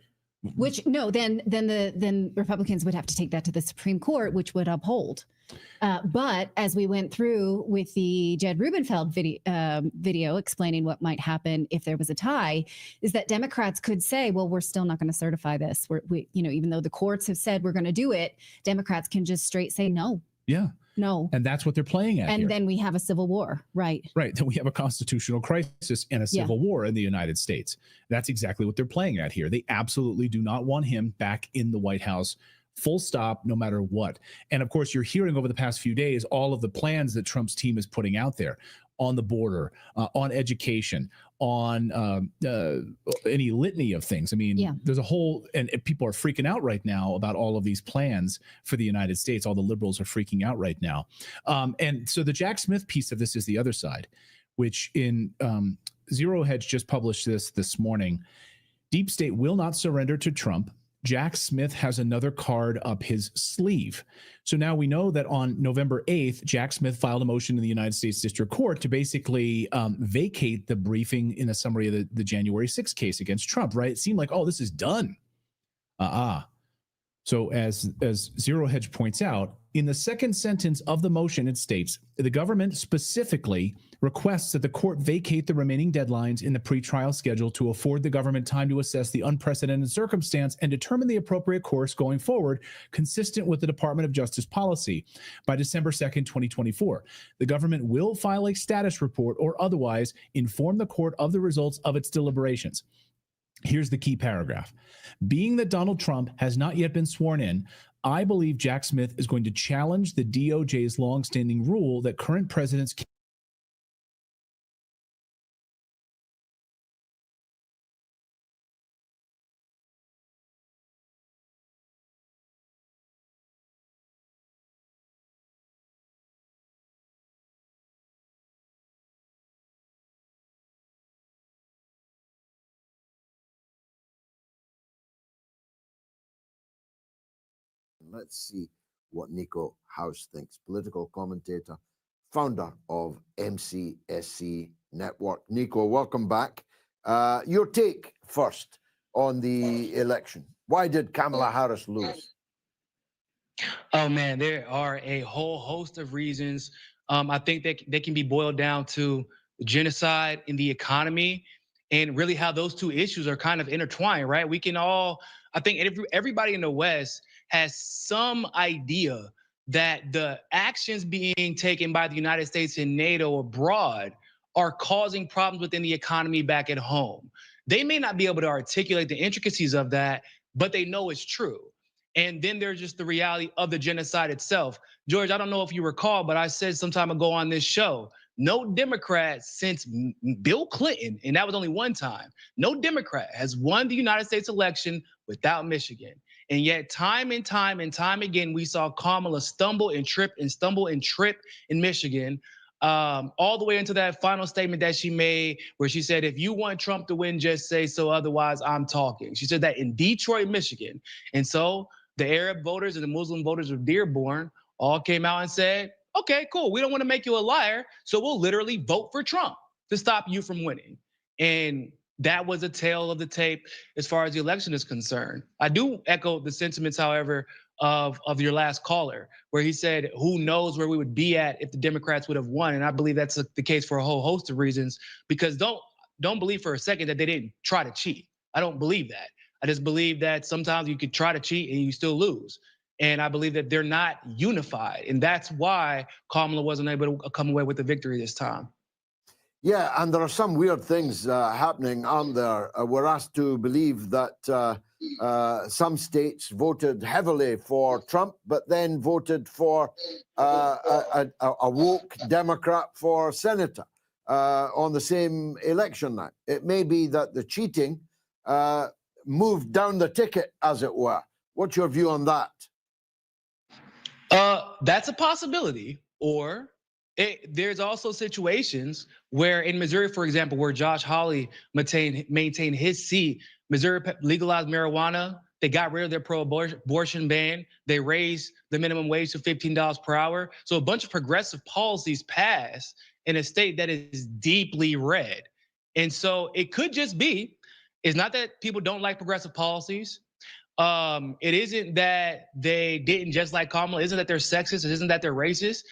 Which then Republicans would have to take that to the Supreme Court, which would uphold. But as we went through with the Jed Rubenfeld video explaining what might happen if there was a tie, is that Democrats could say, well, we're still not going to certify this. We, you know, even though the courts have said we're going to do it, Democrats can just straight say no. Yeah. No. And that's what they're playing at. And here. then we have a civil war, right? Right. Then we have a constitutional crisis and a civil war in the United States. That's exactly what they're playing at here. They absolutely do not want him back in the White House, full stop, no matter what. And of course, you're hearing over the past few days all of the plans that Trump's team is putting out there on the border, on education, on any litany of things. I mean, there's a whole, and people are freaking out right now about all of these plans for the United States. All the liberals are freaking out right now. And so the Jack Smith piece of this is the other side, which in Zero Hedge just published this morning. Deep State will not surrender to Trump. Jack Smith has another card up his sleeve. So now we know that on November 8th, Jack Smith filed a motion in the United States District Court to basically vacate the briefing in a summary of the January 6th case against Trump, right? It seemed like, oh, this is done. So as Zero Hedge points out, in the second sentence of the motion, it states, the government specifically requests that the court vacate the remaining deadlines in the pretrial schedule to afford the government time to assess the unprecedented circumstance and determine the appropriate course going forward, consistent with the Department of Justice policy. By December 2nd, 2024, the government will file a status report or otherwise inform the court of the results of its deliberations. Here's the key paragraph. Being that Donald Trump has not yet been sworn in, I believe Jack Smith is going to challenge the DOJ's longstanding rule that current presidents Let's see what Nico House thinks, political commentator, founder of MCSC Network. Nico, welcome back. Your take first on the election. Why did Kamala Harris lose? Oh, man, there are a whole host of reasons. I think they can be boiled down to genocide in the economy and really how those two issues are kind of intertwined, right? We can all, I think everybody in the West has some idea that the actions being taken by the United States and NATO abroad are causing problems within the economy back at home. They may not be able to articulate the intricacies of that, but they know it's true. And then there's just the reality of the genocide itself. George, I don't know if you recall, but I said some time ago on this show, no Democrat since Bill Clinton, and that was only one time, no Democrat has won the United States election without Michigan. And yet time and time and time again, we saw Kamala stumble and trip in Michigan, all the way into that final statement that she made where she said, if you want Trump to win, just say so, otherwise I'm talking. She said that in Detroit, Michigan. And so the Arab voters and the Muslim voters of Dearborn all came out and said, okay, cool. We don't want to make you a liar, so we'll literally vote for Trump to stop you from winning. And that was a tale of the tape as far as the election is concerned. I do echo the sentiments, however, of your last caller, where he said, who knows where we would be at if the Democrats would have won. And I believe that's the case for a whole host of reasons, because don't believe for a second that they didn't try to cheat. I don't believe that. I just believe that sometimes you could try to cheat and you still lose. And I believe that they're not unified. And that's why Kamala wasn't able to come away with the victory this time. Yeah, and there are some weird things happening, aren't there? We're asked to believe that some states voted heavily for Trump, but then voted for a woke Democrat for senator on the same election night. It may be that the cheating moved down the ticket, as it were. What's your view on that? That's a possibility. Or there's also situations where in Missouri, for example, where Josh Hawley maintained his seat, Missouri legalized marijuana. They got rid of their pro-abortion ban. They raised the minimum wage to $15 per hour. So a bunch of progressive policies passed in a state that is deeply red. And so it could just be, it's not that people don't like progressive policies. It isn't that they didn't just like Kamala. It isn't that they're sexist. It isn't that they're racist.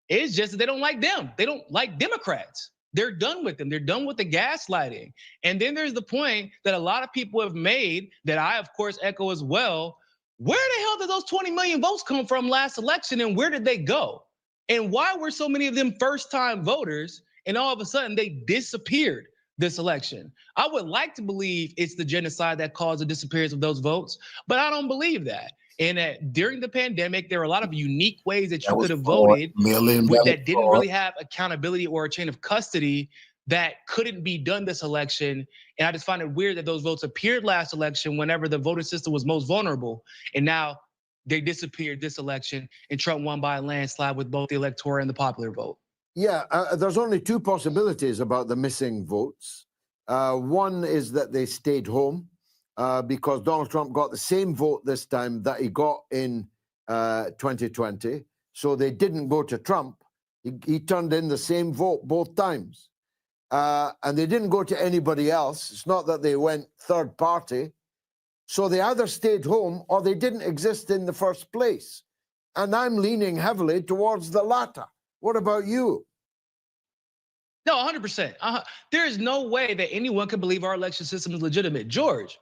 It's just that they don't like them. They don't like Democrats. They're done with them. They're done with the gaslighting. And then there's the point that a lot of people have made that I, of course, echo as well. Where the hell did those 20 million votes come from last election, and where did they go? And why were so many of them first-time voters, and all of a sudden they disappeared this election? I would like to believe it's the genocide that caused the disappearance of those votes, but I don't believe that. And during the pandemic, there were a lot of unique ways that you could have voted that didn't really have accountability or a chain of custody that couldn't be done this election. And I just find it weird that those votes appeared last election whenever the voting system was most vulnerable. And now they disappeared this election, and Trump won by a landslide with both the electoral and the popular vote. Yeah, there's only two possibilities about the missing votes. One is that they stayed home because Donald Trump got the same vote this time that he got in 2020. So they didn't go to Trump. He turned in the same vote both times. And they didn't go to anybody else. It's not that they went third party. So they either stayed home or they didn't exist in the first place. And I'm leaning heavily towards the latter. What about you? No, 100%. There is no way that anyone can believe our election system is legitimate. George,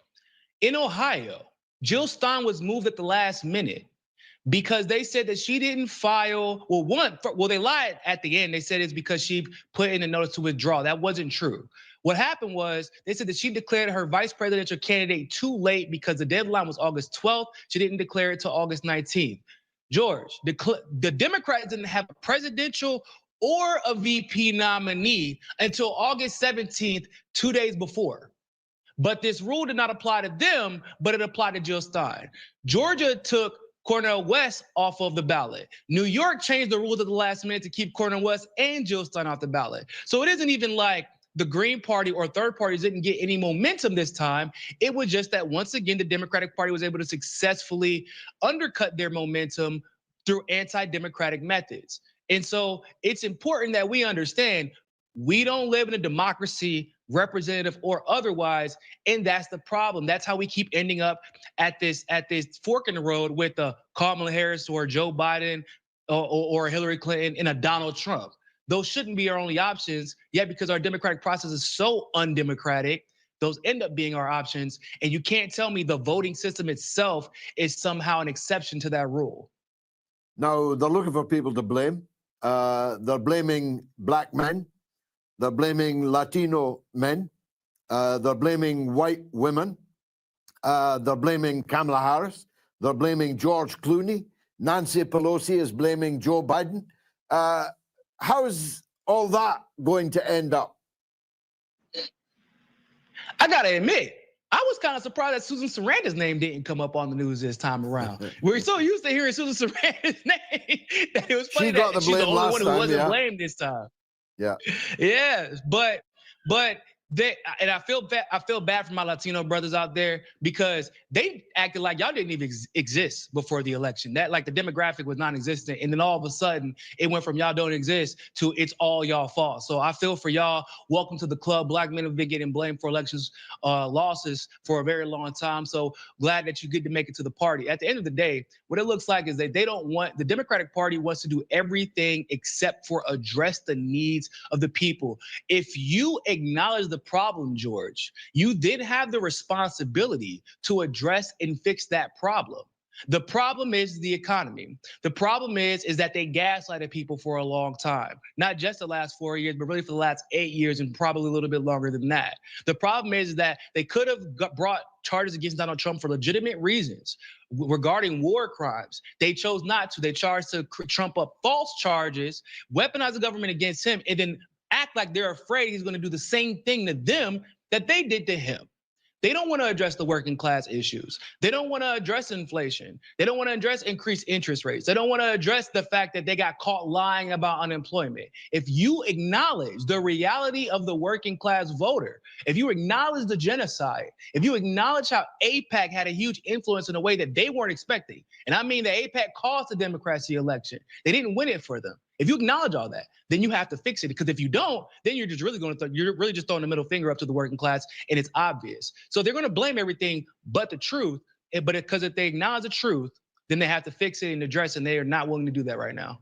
in Ohio, Jill Stein was moved at the last minute because they said that she didn't file, they lied at the end. They said it's because she put in a notice to withdraw. That wasn't true. What happened was they said that she declared her vice presidential candidate too late because the deadline was August 12th. She didn't declare it till August 19th. George, the Democrats didn't have a presidential or a VP nominee until August 17th, 2 days before. But this rule did not apply to them, but it applied to Jill Stein. Georgia took Cornel West off of the ballot. New York changed the rules at the last minute to keep Cornel West and Jill Stein off the ballot. So it isn't even like the Green Party or third parties didn't get any momentum this time. It was just that once again, the Democratic Party was able to successfully undercut their momentum through anti-democratic methods. And so it's important that we understand we don't live in a democracy, representative or otherwise, and that's the problem. That's how we keep ending up at this fork in the road with a Kamala Harris or Joe Biden or Hillary Clinton and a Donald Trump. Those shouldn't be our only options, yet because our democratic process is so undemocratic, those end up being our options. And you can't tell me the voting system itself is somehow an exception to that rule. Now, they're looking for people to blame. They're blaming black men. They're blaming Latino men. They're blaming white women. They're blaming Kamala Harris. They're blaming George Clooney. Nancy Pelosi is blaming Joe Biden. How is all that going to end up? I gotta admit, I was kind of surprised that Susan Sarandon's name didn't come up on the news this time around. We're so used to hearing Susan Sarandon's name that it was funny that she's the only one who wasn't blamed this time. Yeah. Yeah, but and I feel bad for my Latino brothers out there because they acted like y'all didn't even exist before the election. That like the demographic was non-existent, and then all of a sudden it went from y'all don't exist to it's all y'all fault. So I feel for y'all. Welcome to the club. Black men have been getting blamed for elections losses for a very long time. So glad that you get to make it to the party. At the end of the day, what it looks like is that they don't want, the Democratic Party wants to do everything except for address the needs of the people. If you acknowledge the problem, George, you then have the responsibility to address and fix that problem. The problem is the economy. The problem is that they gaslighted people for a long time. Not just the last 4 years, but really for the last 8 years and probably a little bit longer than that. The problem is that they could have brought charges against Donald Trump for legitimate reasons regarding war crimes. They chose not to. They charged Trump up false charges, weaponize the government against him, and then act like they're afraid he's going to do the same thing to them that they did to him. They don't want to address the working class issues. They don't want to address inflation. They don't want to address increased interest rates. They don't want to address the fact that they got caught lying about unemployment. If you acknowledge the reality of the working class voter, if you acknowledge the genocide, if you acknowledge how AIPAC had a huge influence in a way that they weren't expecting, and I mean that AIPAC caused the Democrats the election. They didn't win it for them. If you acknowledge all that, then you have to fix it. Because if you don't, then you're just really going to you're really just throwing the middle finger up to the working class, and it's obvious. So they're going to blame everything but the truth. But because if they acknowledge the truth, then they have to fix it and address it. And they are not willing to do that right now.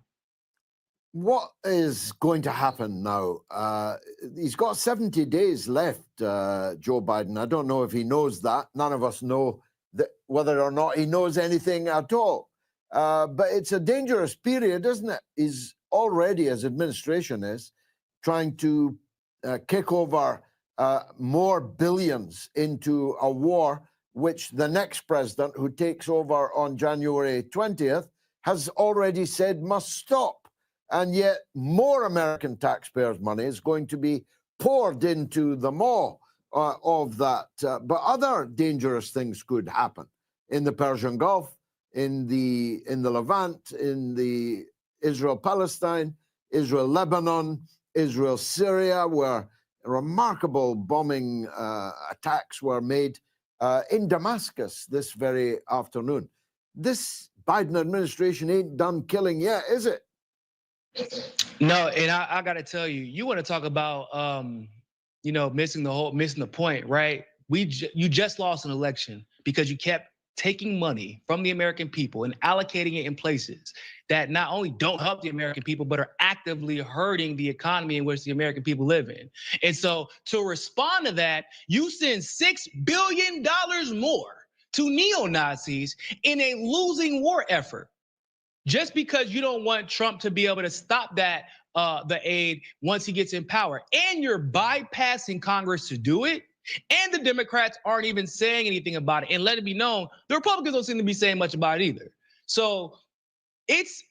What is going to happen now? He's got 70 days left, Joe Biden. I don't know if he knows that. None of us know that whether or not he knows anything at all. But it's a dangerous period, isn't it? He's already, as administration is, trying to kick over more billions into a war, which the next president, who takes over on January 20th, has already said must stop. And yet more American taxpayers' money is going to be poured into the maw of that. But other dangerous things could happen in the Persian Gulf, in the Levant, in the Israel-Palestine, Israel-Lebanon, Israel-Syria, where remarkable bombing attacks were made in Damascus this very afternoon. This Biden administration ain't done killing yet, is it? No, and I got to tell you, you want to talk about, missing the point, right? You just lost an election because you kept taking money from the American people and allocating it in places that not only don't help the American people, but are actively hurting the economy in which the American people live in. And so to respond to that, you send $6 billion more to neo-Nazis in a losing war effort. Just because you don't want Trump to be able to stop that, the aid once he gets in power, and you're bypassing Congress to do it, and the Democrats aren't even saying anything about it. And let it be known, the Republicans don't seem to be saying much about it either. So it's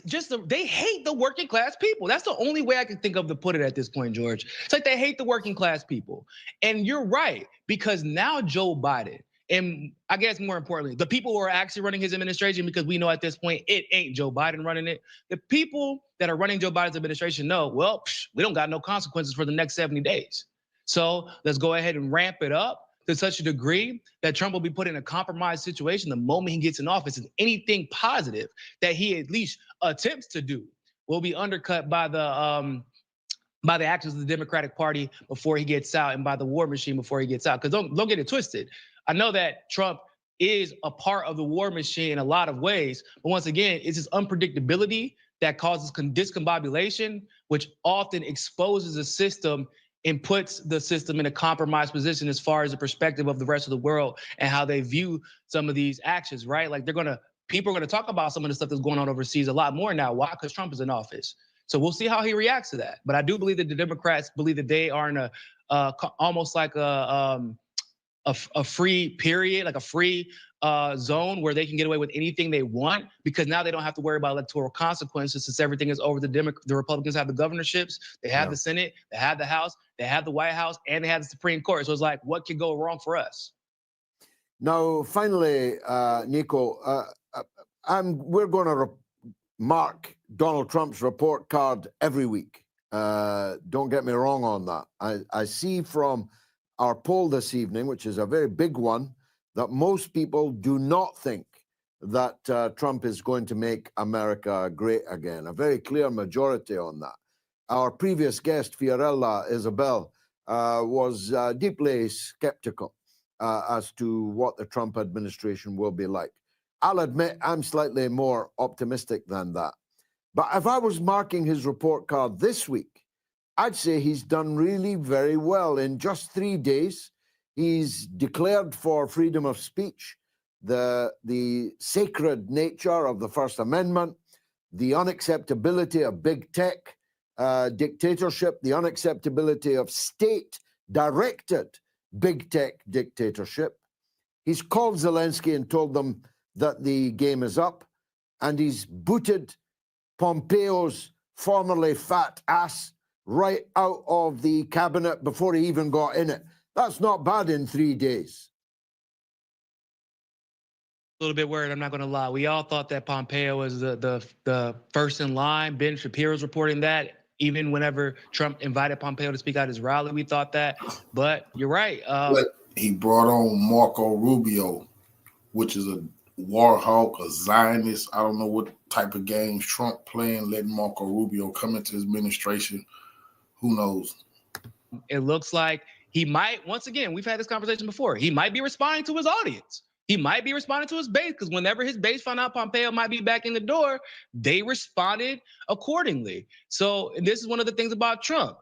just they hate the working class people. That's the only way I can think of to put it at this point, George. It's like they hate the working class people. And you're right, because now Joe Biden, and I guess more importantly, the people who are actually running his administration, because we know at this point it ain't Joe Biden running it. The people that are running Joe Biden's administration know, well, we don't got no consequences for the next 70 days. So let's go ahead and ramp it up to such a degree that Trump will be put in a compromised situation the moment he gets in office, and anything positive that he at least attempts to do will be undercut by the actions of the Democratic Party before he gets out, and by the war machine before he gets out. Because don't get it twisted. I know that Trump is a part of the war machine in a lot of ways, but once again, it's his unpredictability that causes discombobulation, which often exposes a system and puts the system in a compromised position as far as the perspective of the rest of the world and how they view some of these actions, right? Like people are gonna talk about some of the stuff that's going on overseas a lot more now. Why? Because Trump is in office. So we'll see how he reacts to that. But I do believe that the Democrats believe that they are in a almost like a free period, like a free zone where they can get away with anything they want, because now they don't have to worry about electoral consequences, since everything is over. The Republicans have the governorships, they have the Senate, they have the House, they have the White House, and they have the Supreme Court. So it's like, what could go wrong for us? Now, finally, Nico, we're going to mark Donald Trump's report card every week. Don't get me wrong on that. I see from our poll this evening, which is a very big one, that most people do not think that Trump is going to make America great again. A very clear majority on that. Our previous guest, Fiorella Isabel, was deeply skeptical as to what the Trump administration will be like. I'll admit I'm slightly more optimistic than that. But if I was marking his report card this week, I'd say he's done really very well. In just 3 days, he's declared for freedom of speech, the sacred nature of the First Amendment, the unacceptability of big tech dictatorship, the unacceptability of state-directed big tech dictatorship. He's called Zelensky and told them that the game is up, and he's booted Pompeo's formerly fat ass right out of the cabinet before he even got in it. That's not bad in 3 days. A little bit worried, I'm not going to lie. We all thought that Pompeo was the first in line. Ben Shapiro's reporting that. Even whenever Trump invited Pompeo to speak at his rally, we thought that. But you're right. But he brought on Marco Rubio, which is a war hawk, a Zionist. I don't know what type of games Trump playing, letting Marco Rubio come into his administration. Who knows? It looks like he might, once again, we've had this conversation before, he might be responding to his audience. He might be responding to his base, because whenever his base found out Pompeo might be back in the door, they responded accordingly. So this is one of the things about Trump.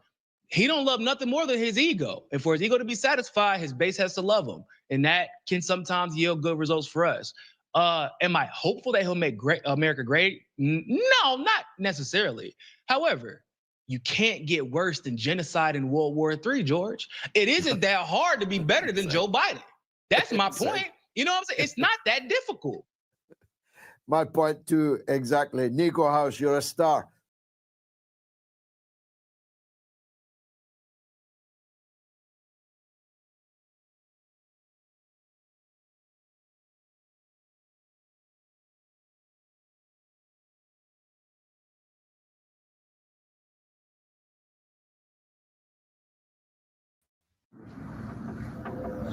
He don't love nothing more than his ego. And for his ego to be satisfied, his base has to love him. And that can sometimes yield good results for us. Am I hopeful that he'll make America great? No, not necessarily. However, you can't get worse than genocide in World War III, George. It isn't that hard to be better than Joe Biden. That's my point. You know what I'm saying? It's not that difficult. My point too, exactly. Nico House, you're a star.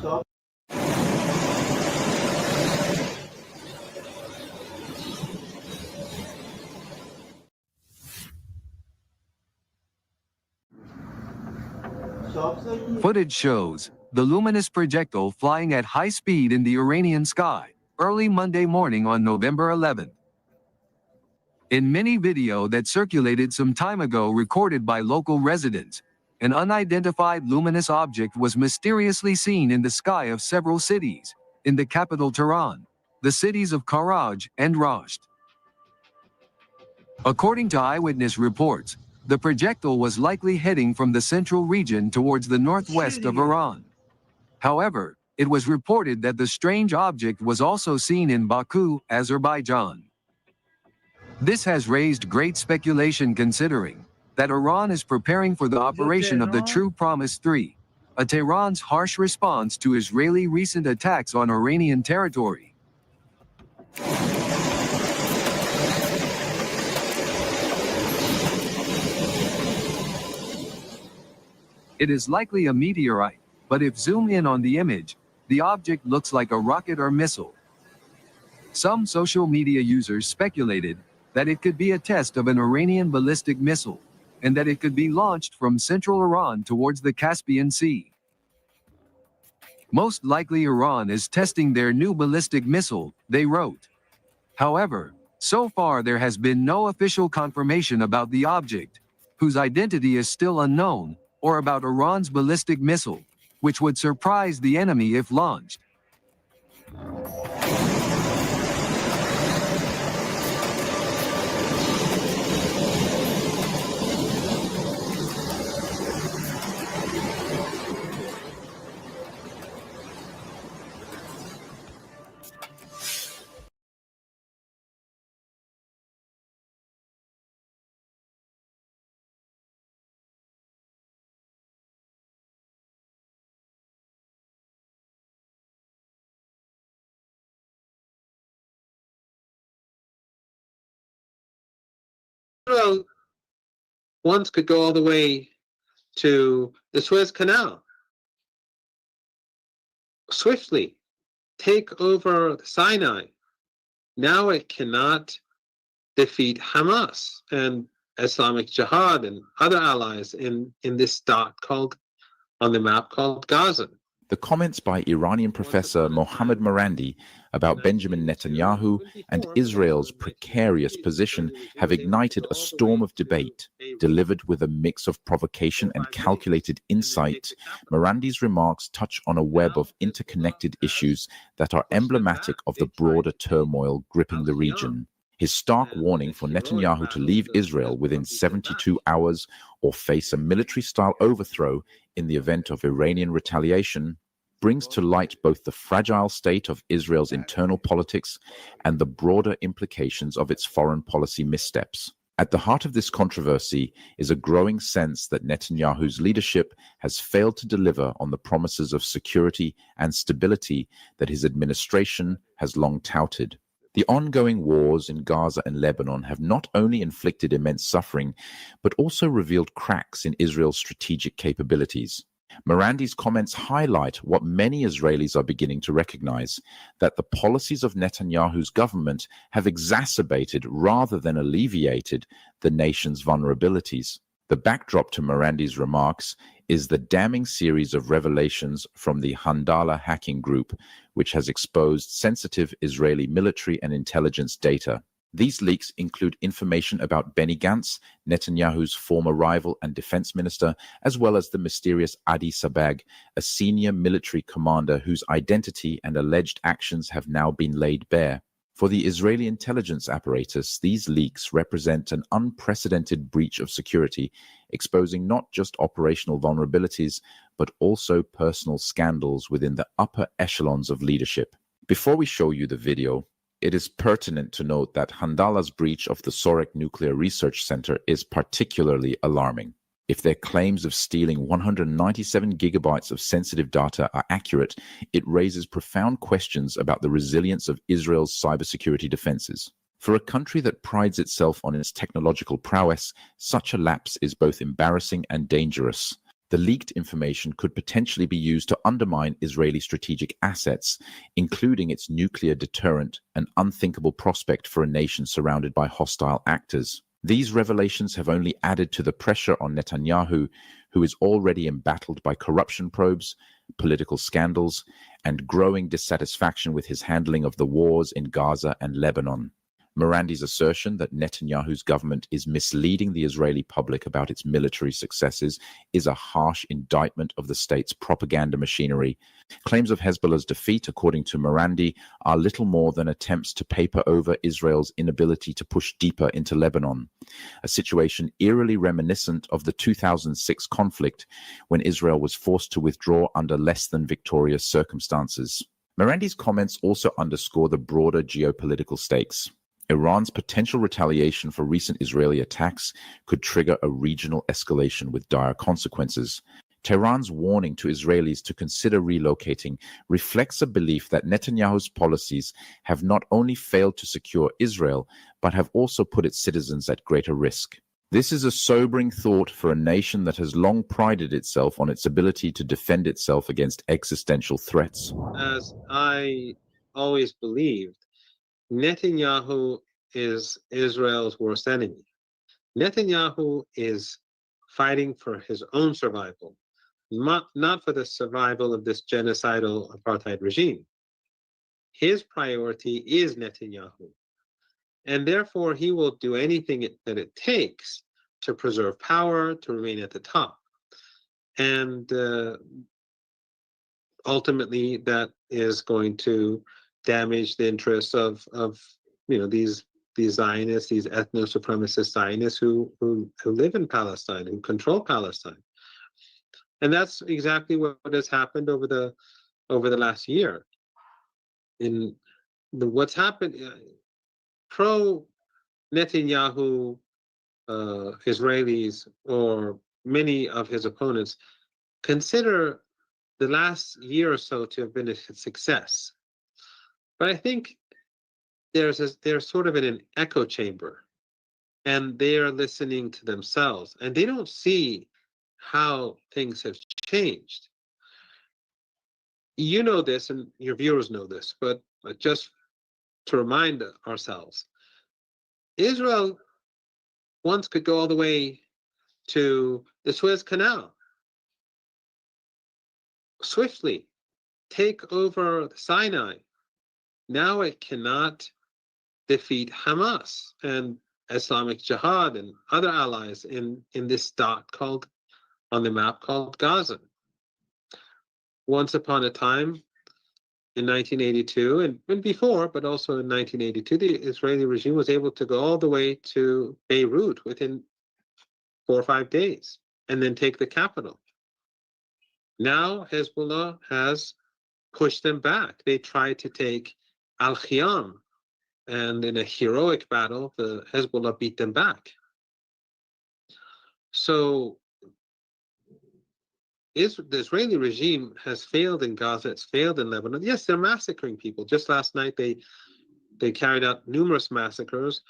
So Footage shows the luminous projectile flying at high speed in the Iranian sky early Monday morning on November 11th. In mini video that circulated some time ago recorded by local residents, an unidentified luminous object was mysteriously seen in the sky of several cities, in the capital Tehran, the cities of Karaj and Rasht. According to eyewitness reports, the projectile was likely heading from the central region towards the northwest of Iran. However, it was reported that the strange object was also seen in Baku, Azerbaijan. This has raised great speculation considering that Iran is preparing for the operation of the True Promise 3, Tehran's harsh response to Israeli recent attacks on Iranian territory. It is likely a meteorite, but if zoomed in on the image, the object looks like a rocket or missile. Some social media users speculated that it could be a test of an Iranian ballistic missile, and that it could be launched from central Iran towards the Caspian Sea. Most likely Iran is testing their new ballistic missile, they wrote. However, so far there has been no official confirmation about the object, whose identity is still unknown, or about Iran's ballistic missile, which would surprise the enemy if launched. Once could go all the way to the Suez Canal, swiftly take over Sinai. Now it cannot defeat Hamas and Islamic Jihad and other allies in this dot called on the map called Gaza. The comments by Iranian professor Mohammad Marandi about Benjamin Netanyahu and Israel's precarious position have ignited a storm of debate. Delivered with a mix of provocation and calculated insight, Marandi's remarks touch on a web of interconnected issues that are emblematic of the broader turmoil gripping the region. His stark warning for Netanyahu to leave Israel within 72 hours or face a military-style overthrow in the event of Iranian retaliation brings to light both the fragile state of Israel's internal politics and the broader implications of its foreign policy missteps. At the heart of this controversy is a growing sense that Netanyahu's leadership has failed to deliver on the promises of security and stability that his administration has long touted. The ongoing wars in Gaza and Lebanon have not only inflicted immense suffering, but also revealed cracks in Israel's strategic capabilities. Marandi's comments highlight what many Israelis are beginning to recognize, that the policies of Netanyahu's government have exacerbated rather than alleviated the nation's vulnerabilities. The backdrop to Marandi's remarks is the damning series of revelations from the Handala hacking group, which has exposed sensitive Israeli military and intelligence data. These leaks include information about Benny Gantz, Netanyahu's former rival and defense minister, as well as the mysterious Adi Sabag, a senior military commander whose identity and alleged actions have now been laid bare. For the Israeli intelligence apparatus, these leaks represent an unprecedented breach of security, exposing not just operational vulnerabilities, but also personal scandals within the upper echelons of leadership. Before we show you the video, it is pertinent to note that Handala's breach of the Sorek Nuclear Research Center is particularly alarming. If their claims of stealing 197 gigabytes of sensitive data are accurate, it raises profound questions about the resilience of Israel's cybersecurity defenses. For a country that prides itself on its technological prowess, such a lapse is both embarrassing and dangerous. The leaked information could potentially be used to undermine Israeli strategic assets, including its nuclear deterrent, an unthinkable prospect for a nation surrounded by hostile actors. These revelations have only added to the pressure on Netanyahu, who is already embattled by corruption probes, political scandals, and growing dissatisfaction with his handling of the wars in Gaza and Lebanon. Morandi's assertion that Netanyahu's government is misleading the Israeli public about its military successes is a harsh indictment of the state's propaganda machinery. Claims of Hezbollah's defeat, according to Morandi, are little more than attempts to paper over Israel's inability to push deeper into Lebanon, a situation eerily reminiscent of the 2006 conflict when Israel was forced to withdraw under less than victorious circumstances. Morandi's comments also underscore the broader geopolitical stakes. Iran's potential retaliation for recent Israeli attacks could trigger a regional escalation with dire consequences. Tehran's warning to Israelis to consider relocating reflects a belief that Netanyahu's policies have not only failed to secure Israel, but have also put its citizens at greater risk. This is a sobering thought for a nation that has long prided itself on its ability to defend itself against existential threats. As I always believed, Netanyahu is Israel's worst enemy. Netanyahu is fighting for his own survival, not for the survival of this genocidal apartheid regime. His priority is Netanyahu, and therefore he will do anything that it takes to preserve power, to remain at the top. And ultimately, that is going to damage the interests of these Zionists, these ethno-supremacist Zionists who live in Palestine, who control Palestine. And that's exactly what has happened over the last year. What's happened, pro Netanyahu Israelis or many of his opponents consider the last year or so to have been a success. But I think they're sort of in an echo chamber, and they are listening to themselves, and they don't see how things have changed. You know this, and your viewers know this, but just to remind ourselves, Israel once could go all the way to the Suez Canal, swiftly take over Sinai. Now it cannot defeat Hamas and Islamic Jihad and other allies in this dot on the map called Gaza. Once upon a time in 1982 and before, but also in 1982, the Israeli regime was able to go all the way to Beirut within 4 or 5 days and then take the capital. Now Hezbollah has pushed them back. They tried to take Al-Khiyam, and in a heroic battle, the Hezbollah beat them back. So the Israeli regime has failed in Gaza, it's failed in Lebanon. Yes, they're massacring people. Just last night, they carried out numerous massacres,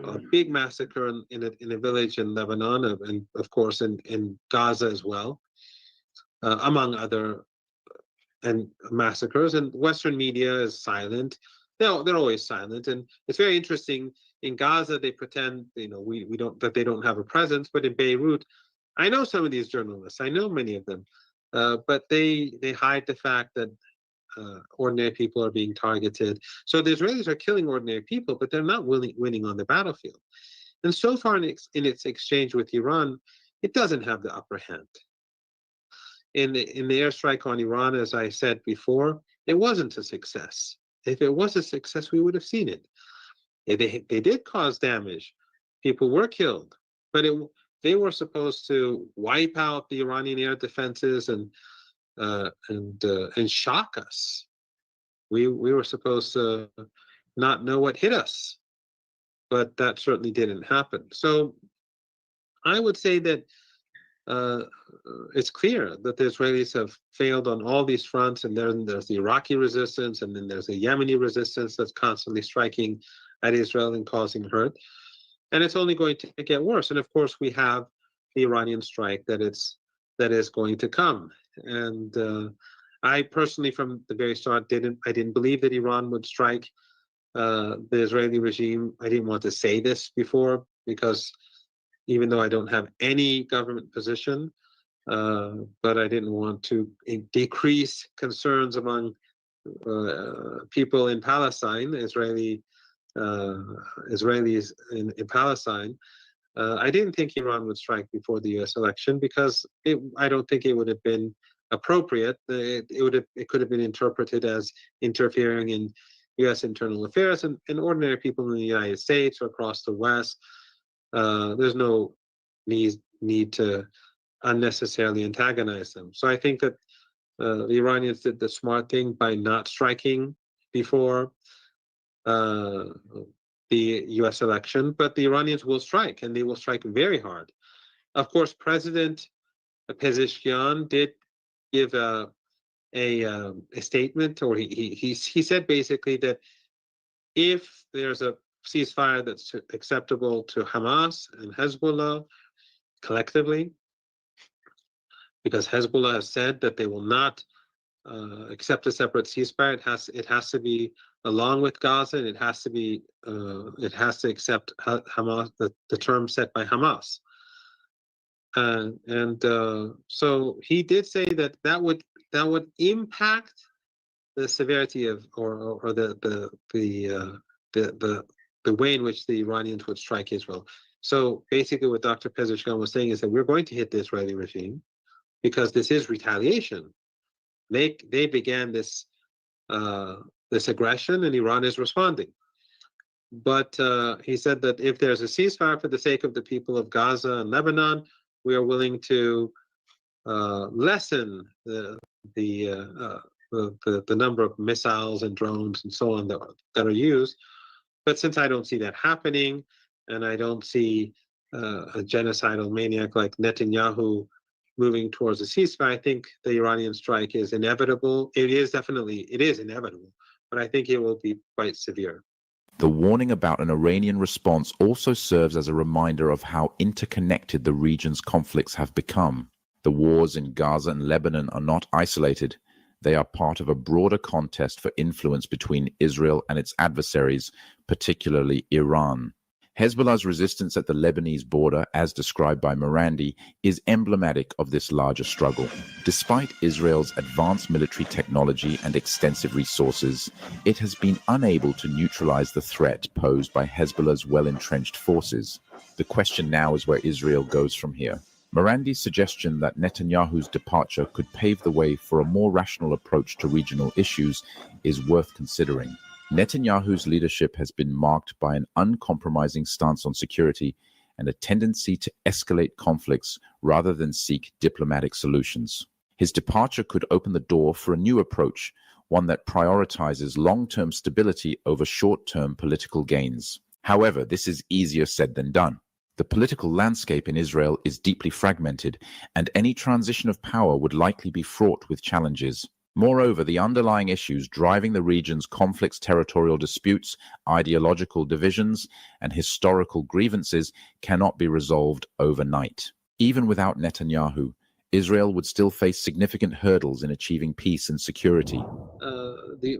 a big massacre in a village in Lebanon, and of course in Gaza as well, among other massacres. And Western media is silent. They're always silent, and it's very interesting. In Gaza, they pretend that they don't have a presence, but in Beirut, I know some of these journalists. I know many of them, but they hide the fact that ordinary people are being targeted. So the Israelis are killing ordinary people, but they're not winning on the battlefield. And so far in its exchange with Iran, it doesn't have the upper hand. In the airstrike on Iran, as I said before, it wasn't a success. If it was a success, we would have seen it. They did cause damage. People were killed, but they were supposed to wipe out the Iranian air defenses and shock us. We were supposed to not know what hit us, but that certainly didn't happen. So I would say that it's clear that the Israelis have failed on all these fronts, and then there's the Iraqi resistance, and then there's the Yemeni resistance that's constantly striking at Israel and causing hurt. And it's only going to get worse. And of course, we have the Iranian strike that is going to come. And I personally, from the very start, I didn't believe that Iran would strike the Israeli regime. I didn't want to say this before, because even though I don't have any government position, but I didn't want to decrease concerns among people in Palestine, Israelis in Palestine. I didn't think Iran would strike before the U.S. election because I don't think it would have been appropriate. It could have been interpreted as interfering in U.S. internal affairs, and ordinary people in the United States or across the West. There's no need to unnecessarily antagonize them. So I think that the Iranians did the smart thing by not striking before the U.S. election, but the Iranians will strike, and they will strike very hard. Of course, President Pezeshkian did give a statement, or he said basically that if there's a ceasefire that's acceptable to Hamas and Hezbollah collectively, because Hezbollah has said that they will not accept a separate ceasefire. It has to be along with Gaza, and it has to accept Hamas, the term set by Hamas. So he did say that would impact the severity of or the way in which the Iranians would strike Israel. So basically, what Dr. Pezeshkian was saying is that we're going to hit the Israeli regime because this is retaliation. They began this aggression, and Iran is responding. But he said that if there's a ceasefire for the sake of the people of Gaza and Lebanon, we are willing to lessen the number of missiles and drones and so on that are used. But since I don't see that happening, and I don't see a genocidal maniac like Netanyahu moving towards a ceasefire, I think the Iranian strike is inevitable. It is inevitable, but I think it will be quite severe. The warning about an Iranian response also serves as a reminder of how interconnected the region's conflicts have become. The wars in Gaza and Lebanon are not isolated. They are part of a broader contest for influence between Israel and its adversaries, particularly Iran. Hezbollah's resistance at the Lebanese border, as described by Morandi, is emblematic of this larger struggle. Despite Israel's advanced military technology and extensive resources, it has been unable to neutralize the threat posed by Hezbollah's well-entrenched forces. The question now is where Israel goes from here. Morandi's suggestion that Netanyahu's departure could pave the way for a more rational approach to regional issues is worth considering. Netanyahu's leadership has been marked by an uncompromising stance on security and a tendency to escalate conflicts rather than seek diplomatic solutions. His departure could open the door for a new approach, one that prioritizes long-term stability over short-term political gains. However, this is easier said than done. The political landscape in Israel is deeply fragmented, and any transition of power would likely be fraught with challenges. Moreover, the underlying issues driving the region's conflicts, territorial disputes, ideological divisions, and historical grievances cannot be resolved overnight. Even without Netanyahu, Israel would still face significant hurdles in achieving peace and security. The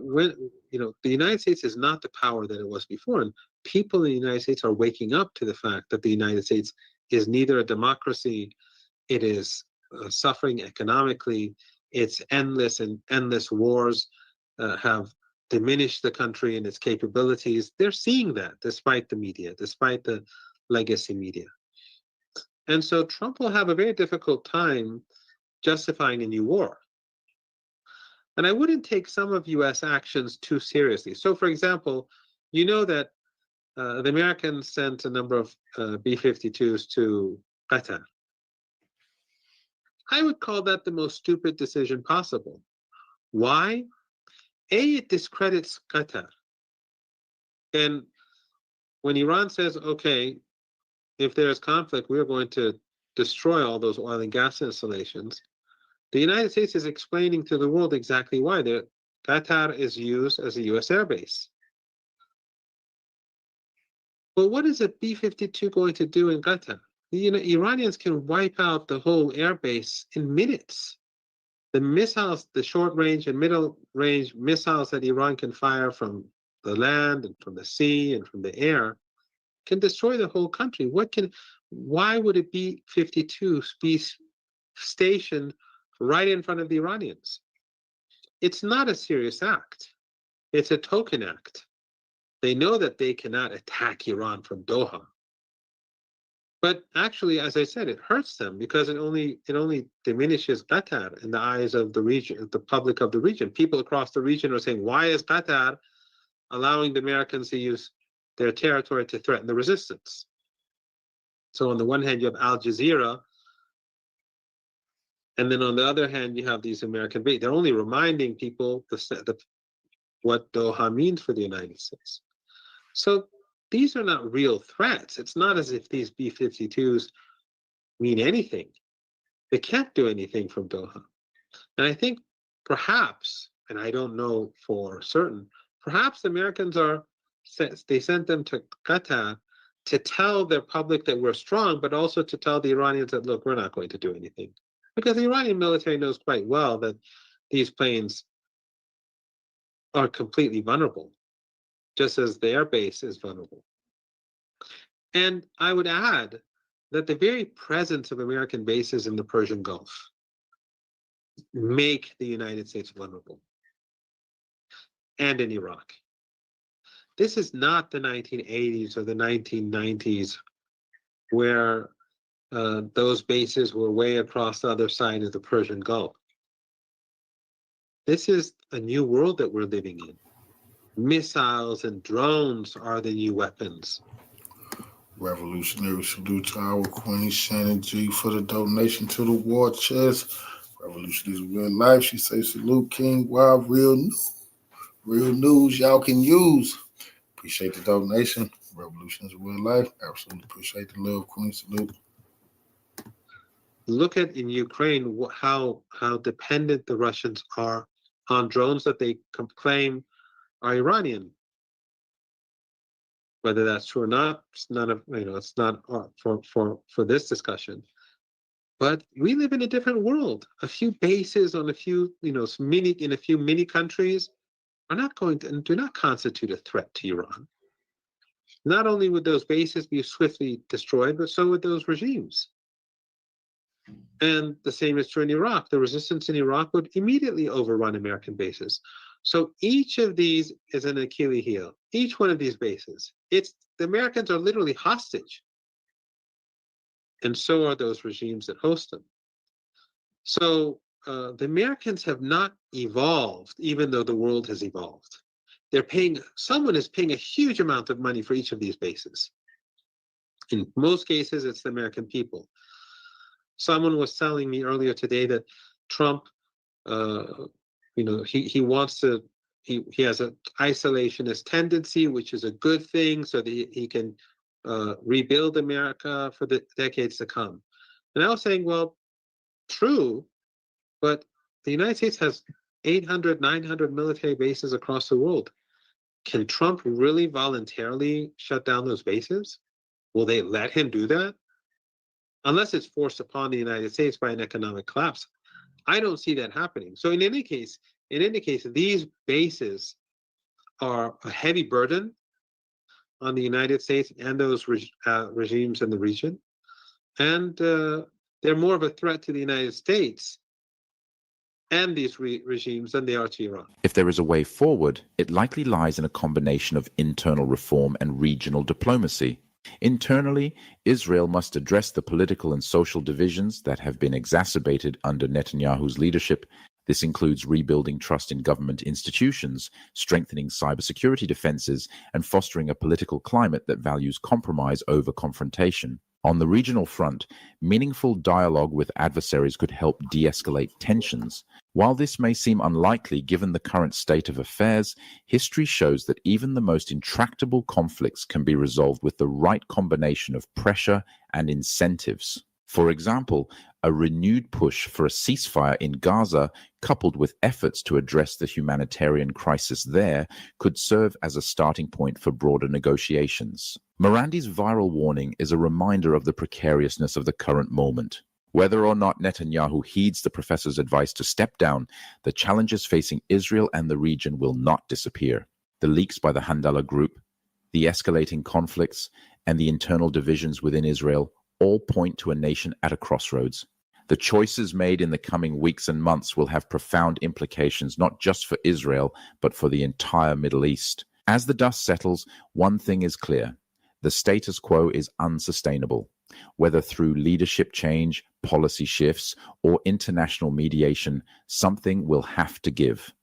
United States is not the power that it was before, and people in the United States are waking up to the fact that the United States is neither a democracy, it is suffering economically. Its endless wars have diminished the country and its capabilities. They're seeing that despite the media, despite the legacy media. And so Trump will have a very difficult time justifying a new war. And I wouldn't take some of U.S. actions too seriously. So, for example, you know that the Americans sent a number of B-52s to Qatar. I would call that the most stupid decision possible. Why? It discredits Qatar. And when Iran says, okay, if there's conflict, we're going to destroy all those oil and gas installations, the United States is explaining to the world exactly why. Qatar is used as a U.S. airbase. But what is a B-52 going to do in Qatar? Iranians can wipe out the whole airbase in minutes. The missiles, the short-range and middle-range missiles that Iran can fire from the land and from the sea and from the air can destroy the whole country. Why would a B-52 be stationed right in front of the Iranians. It's not a serious act. It's a token act. They know that they cannot attack Iran from Doha. But actually, as I said, it hurts them because it only diminishes Qatar in the eyes of the region, the public of the region. People across the region are saying, why is Qatar allowing the Americans to use their territory to threaten the resistance? So on the one hand, you have Al Jazeera, and then on the other hand, you have these American bases. They're only reminding people what Doha means for the United States. So these are not real threats. It's not as if these B-52s mean anything. They can't do anything from Doha. And I think perhaps, and I don't know for certain, perhaps the Americans they sent them to Qatar to tell their public that we're strong, but also to tell the Iranians that, look, we're not going to do anything. Because the Iranian military knows quite well that these planes are completely vulnerable, just as their base is vulnerable. And I would add that the very presence of American bases in the Persian Gulf make the United States vulnerable, and in Iraq. This is not the 1980s or the 1990s where those bases were way across the other side of the Persian Gulf. This is a new world that we're living in. Missiles and drones are the new weapons. Revolutionary salute to our Queen Shannon G for the donation to the war chest. Revolution is real life. She says salute King Wild, real news y'all can use. Appreciate the donation. Revolution is real life. Absolutely appreciate the love, Queen. Salute. Look at in Ukraine how dependent the Russians are on drones that they claim are Iranian. Whether that's true or not, it's not it's not for this discussion. But we live in a different world. A few bases on a few in a few mini countries are not going to and do not constitute a threat to Iran. Not only would those bases be swiftly destroyed, but so would those regimes. And the same is true in Iraq. The resistance in Iraq would immediately overrun American bases. So each of these is an Achilles heel. Each one of these bases. The Americans are literally hostage. And so are those regimes that host them. So the Americans have not evolved, even though the world has evolved. Someone is paying a huge amount of money for each of these bases. In most cases, it's the American people. Someone was telling me earlier today that Trump, he wants to, he has an isolationist tendency, which is a good thing, so that he can rebuild America for the decades to come. And I was saying, well, true, but the United States has 800, 900 military bases across the world. Can Trump really voluntarily shut down those bases? Will they let him do that? Unless it's forced upon the United States by an economic collapse. I don't see that happening. So in any case, these bases are a heavy burden on the United States and those regimes in the region. And they're more of a threat to the United States and these regimes than they are to Iran. If there is a way forward, it likely lies in a combination of internal reform and regional diplomacy. Internally, Israel must address the political and social divisions that have been exacerbated under Netanyahu's leadership. This includes rebuilding trust in government institutions, strengthening cybersecurity defenses, and fostering a political climate that values compromise over confrontation. On the regional front, meaningful dialogue with adversaries could help de-escalate tensions. While this may seem unlikely given the current state of affairs, history shows that even the most intractable conflicts can be resolved with the right combination of pressure and incentives. For example, a renewed push for a ceasefire in Gaza, coupled with efforts to address the humanitarian crisis there, could serve as a starting point for broader negotiations. Morandi's viral warning is a reminder of the precariousness of the current moment. Whether or not Netanyahu heeds the professor's advice to step down, the challenges facing Israel and the region will not disappear. The leaks by the Handala Group, the escalating conflicts, and the internal divisions within Israel all point to a nation at a crossroads. The choices made in the coming weeks and months will have profound implications, not just for Israel, but for the entire Middle East. As the dust settles, one thing is clear. The status quo is unsustainable. Whether through leadership change, policy shifts, or international mediation, something will have to give.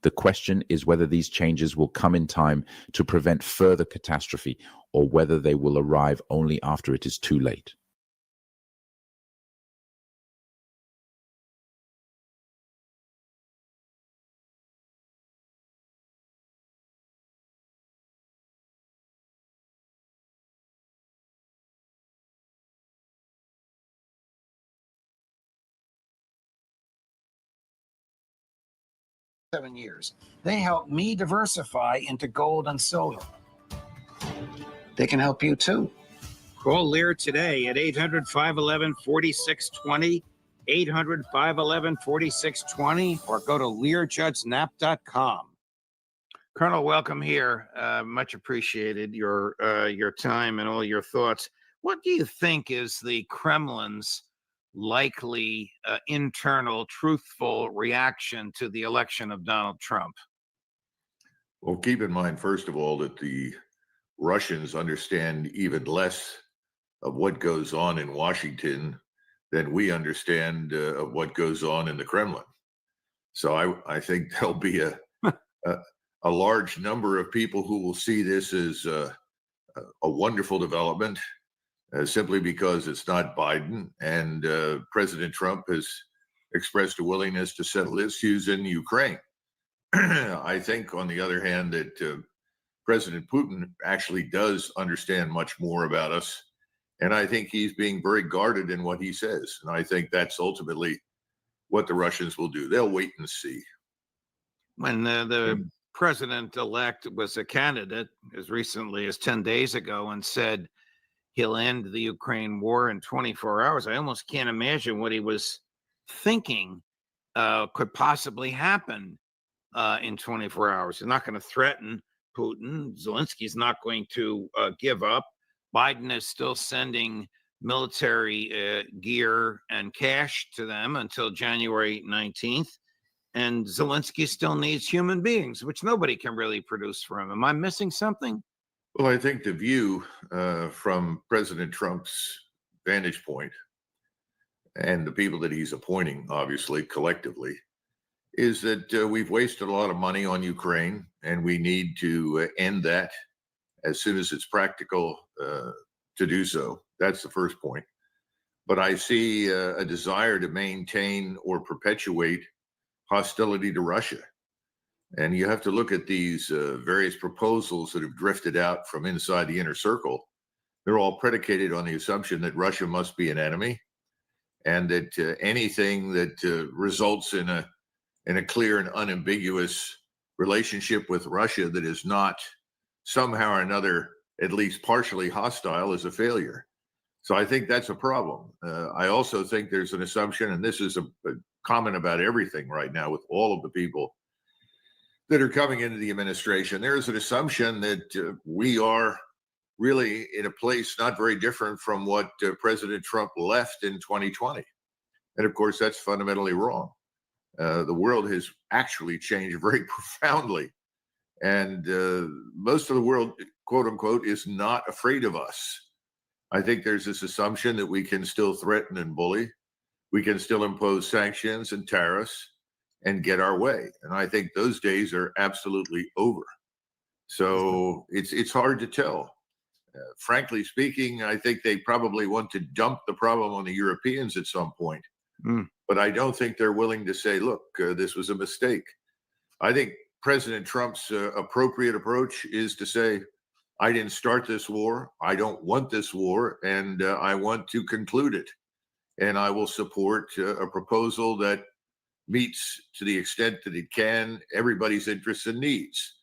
The question is whether these changes will come in time to prevent further catastrophe, or whether they will arrive only after it is too late. Years. They helped me diversify into gold and silver. They can help you too. Call Lear today at 800-511-4620, 800-511-4620, or go to learjudgenap.com. Colonel, welcome here. Much appreciated your time and all your thoughts. What do you think is the Kremlin's likely internal, truthful reaction to the election of Donald Trump? Well, keep in mind, first of all, that the Russians understand even less of what goes on in Washington than we understand of what goes on in the Kremlin. So I think there'll be a large number of people who will see this as a wonderful development, simply because it's not Biden, and President Trump has expressed a willingness to settle issues in Ukraine. I think, on the other hand, that President Putin actually does understand much more about us, and I think he's being very guarded in what he says. And I think that's ultimately what the Russians will do. They'll wait and see. When the president-elect was a candidate as recently as 10 days ago and said he'll end the Ukraine war in 24 hours, I almost can't imagine what he was thinking could possibly happen in 24 hours. He's not going to threaten Putin. Zelensky's not going to give up. Biden is still sending military gear and cash to them until January 19th. And Zelensky still needs human beings, which nobody can really produce for him. Am I missing something? Well, I think the view from President Trump's vantage point, and the people that he's appointing, obviously, collectively, is that we've wasted a lot of money on Ukraine, and we need to end that as soon as it's practical to do so. That's the first point. But I see a desire to maintain or perpetuate hostility to Russia. And you have to look at these various proposals that have drifted out from inside the inner circle. They're all predicated on the assumption that Russia must be an enemy, and that anything that results in a clear and unambiguous relationship with Russia that is not somehow or another at least partially hostile is a failure. So I think that's a problem. I also think there's an assumption, and this is a common about everything right now with all of the people that are coming into the administration. There is an assumption that we are really in a place not very different from what President Trump left in 2020. And of course, that's fundamentally wrong. The world has actually changed very profoundly. And most of the world, quote unquote, is not afraid of us. I think there's this assumption that we can still threaten and bully. We can still impose sanctions and tariffs and get our way. And I think those days are absolutely over. So it's hard to tell. Frankly speaking, I think they probably want to dump the problem on the Europeans at some point. But I don't think they're willing to say, look, this was a mistake. I think President Trump's appropriate approach is to say, I didn't start this war. I don't want this war, and I want to conclude it. And I will support a proposal that meets, to the extent that it can, everybody's interests and needs.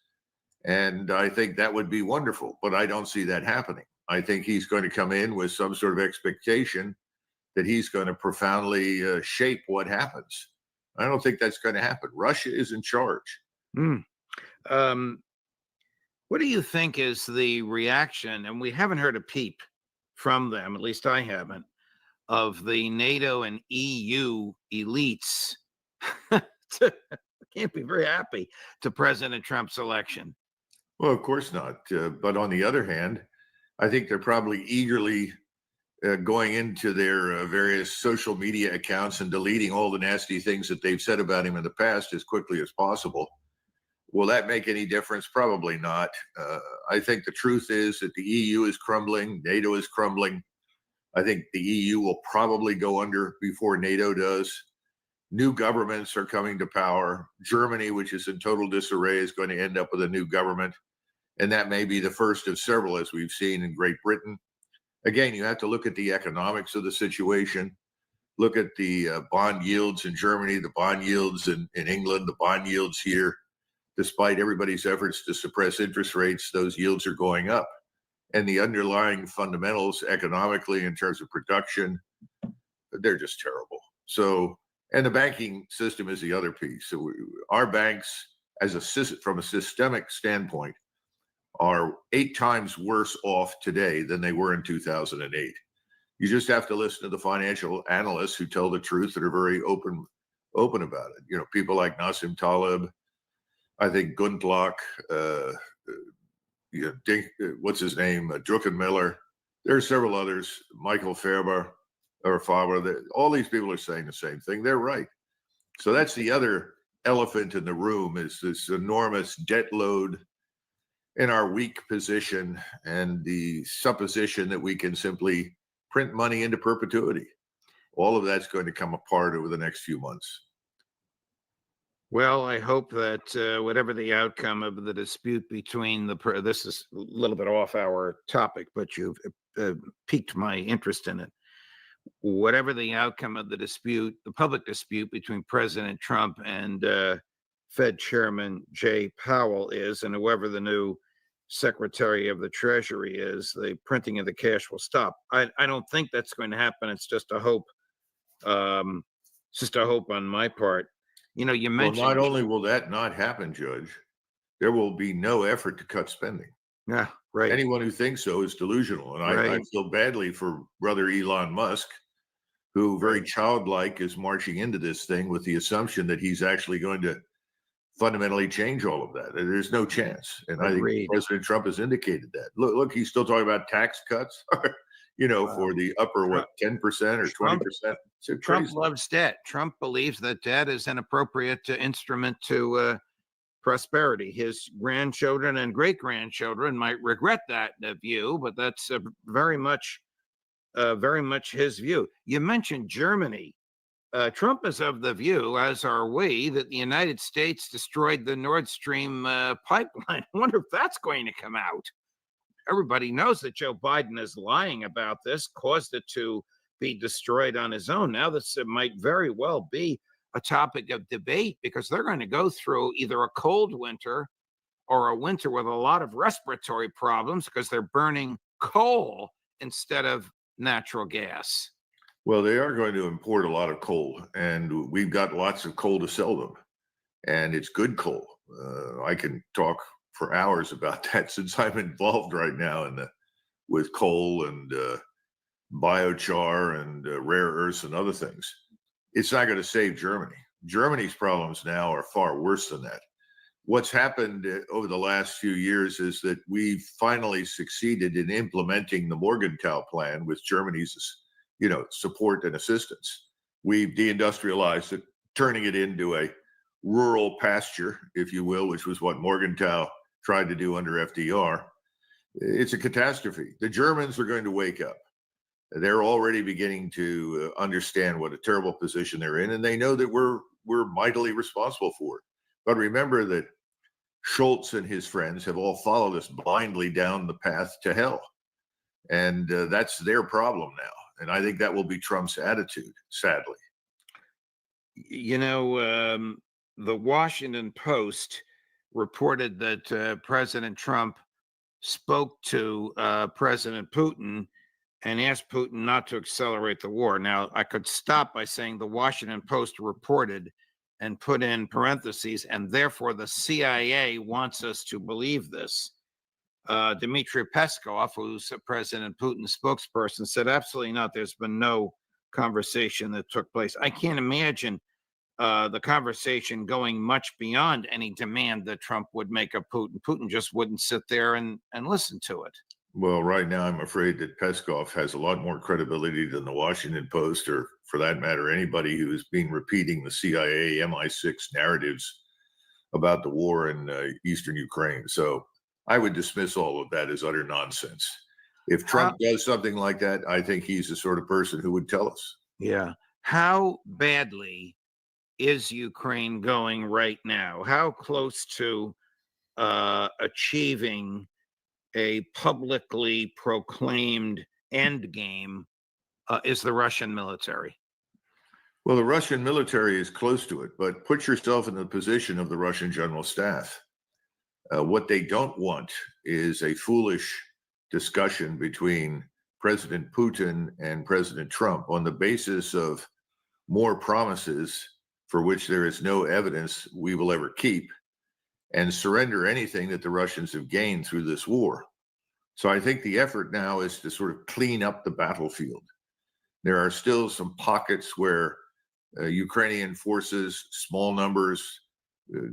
And I think that would be wonderful, but I don't see that happening. I think he's going to come in with some sort of expectation that he's going to profoundly shape what happens. I don't think that's going to happen. Russia is in charge. What do you think is the reaction? And we haven't heard a peep from them, at least I haven't, of the NATO and EU elites can't be very happy to President Trump's election. Well, of course not. But on the other hand, I think they're probably eagerly going into their various social media accounts and deleting all the nasty things that they've said about him in the past as quickly as possible. Will that make any difference? Probably not. I think the truth is that the EU is crumbling, NATO is crumbling. I think the EU will probably go under before NATO does. New governments are coming to power. Germany, which is in total disarray, is going to end up with a new government. And that may be the first of several, as we've seen in Great Britain. Again, you have to look at the economics of the situation. Look at the bond yields in Germany, the bond yields in England, the bond yields here. Despite everybody's efforts to suppress interest rates, those yields are going up. And the underlying fundamentals economically in terms of production, they're just terrible. So, and the banking system is the other piece. So our banks, from a systemic standpoint, are 8 times worse off today than they were in 2008. You just have to listen to the financial analysts who tell the truth that are very open about it. You know, people like Nassim Taleb, I think Gundlach, what's his name, Druckenmiller. There are several others, Michael Faber, all these people are saying the same thing. They're right. So that's the other elephant in the room, is this enormous debt load in our weak position and the supposition that we can simply print money into perpetuity. All of that's going to come apart over the next few months. Well, I hope that whatever the outcome of the dispute between this is a little bit off our topic, but you've piqued my interest in it. Whatever the outcome of the dispute, the public dispute between President Trump and Fed Chairman Jay Powell is, and whoever the new Secretary of the Treasury is, the printing of the cash will stop. I don't think that's going to happen. It's just a hope. Just a hope on my part. You know, you mentioned. Well, not only will that not happen, Judge, there will be no effort to cut spending. Yeah, right. Anyone who thinks so is delusional. And I feel badly for brother Elon Musk, who very childlike is marching into this thing with the assumption that he's actually going to fundamentally change all of that. There's no chance. And I think President Trump has indicated that. Look, he's still talking about tax cuts, for the upper, 10% or 20%. Trump loves debt. Trump believes that debt is an appropriate instrument to prosperity. His grandchildren and great-grandchildren might regret that view, but that's very much his view. You mentioned Germany. Trump is of the view, as are we, that the United States destroyed the Nord Stream pipeline. I wonder if that's going to come out. Everybody knows that Joe Biden is lying about this, caused it to be destroyed on his own. Now this might very well be a topic of debate, because they're going to go through either a cold winter or a winter with a lot of respiratory problems because they're burning coal instead of natural gas. Well, they are going to import a lot of coal, and we've got lots of coal to sell them, and it's good coal. I can talk for hours about that, since I'm involved right now with coal and biochar and rare earths and other things. It's not going to save Germany. Germany's problems now are far worse than that. What's happened over the last few years is that we've finally succeeded in implementing the Morgenthau plan with Germany's support and assistance. We've deindustrialized it, turning it into a rural pasture, if you will, which was what Morgenthau tried to do under FDR. It's a catastrophe. The Germans are going to wake up. They're already beginning to understand what a terrible position they're in, and they know that we're mightily responsible for it. But remember that Scholz and his friends have all followed us blindly down the path to hell. And that's their problem now. And I think that will be Trump's attitude, sadly. You know, the Washington Post reported that President Trump spoke to President Putin and asked Putin not to accelerate the war. Now, I could stop by saying the Washington Post reported and put in parentheses, and therefore the CIA wants us to believe this. Dmitry Peskov, who's President Putin's spokesperson, said absolutely not. There's been no conversation that took place. I can't imagine the conversation going much beyond any demand that Trump would make of Putin. Putin just wouldn't sit there and listen to it. Well, right now, I'm afraid that Peskov has a lot more credibility than the Washington Post, or for that matter, anybody who's been repeating the CIA, MI6 narratives about the war in eastern Ukraine. So I would dismiss all of that as utter nonsense. If Trump does something like that, I think he's the sort of person who would tell us. Yeah. How badly is Ukraine going right now? How close to achieving a publicly proclaimed end game is the Russian military? Well, the Russian military is close to it, but put yourself in the position of the Russian general staff. What they don't want is a foolish discussion between President Putin and President Trump on the basis of more promises for which there is no evidence we will ever keep, and surrender anything that the Russians have gained through this war. So I think the effort now is to sort of clean up the battlefield. There are still some pockets where Ukrainian forces, small numbers,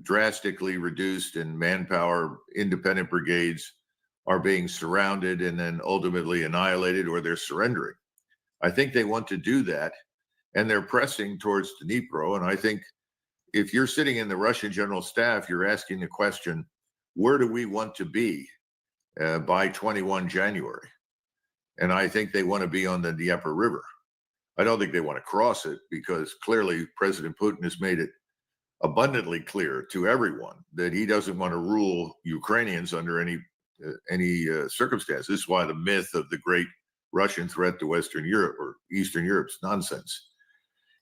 drastically reduced in manpower, independent brigades are being surrounded and then ultimately annihilated, or they're surrendering. I think they want to do that, and they're pressing towards Dnipro. And I think if you're sitting in the Russian general staff, you're asking the question, where do we want to be by 21 January? And I think they want to be on the Dnieper River. I don't think they want to cross it, because clearly President Putin has made it abundantly clear to everyone that he doesn't want to rule Ukrainians under any circumstance. This is why the myth of the great Russian threat to Western Europe or Eastern Europe is nonsense.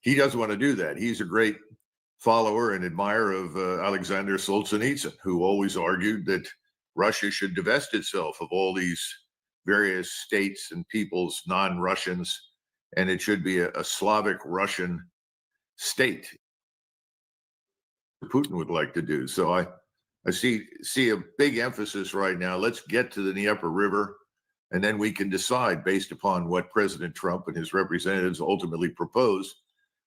He doesn't want to do that. He's a great follower and admirer of Alexander Solzhenitsyn, who always argued that Russia should divest itself of all these various states and peoples, non-Russians, and it should be a Slavic Russian state. Putin would like to do. So I see a big emphasis right now. Let's get to the Dnieper River, and then we can decide, based upon what President Trump and his representatives ultimately propose,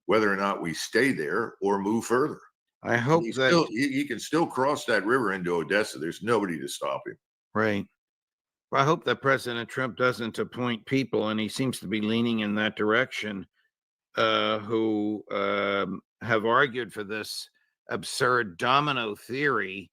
whether or not we stay there or move further. I hope he can still cross that river into Odessa. There's nobody to stop him. Right. Well, I hope that President Trump doesn't appoint people, and he seems to be leaning in that direction, who have argued for this absurd domino theory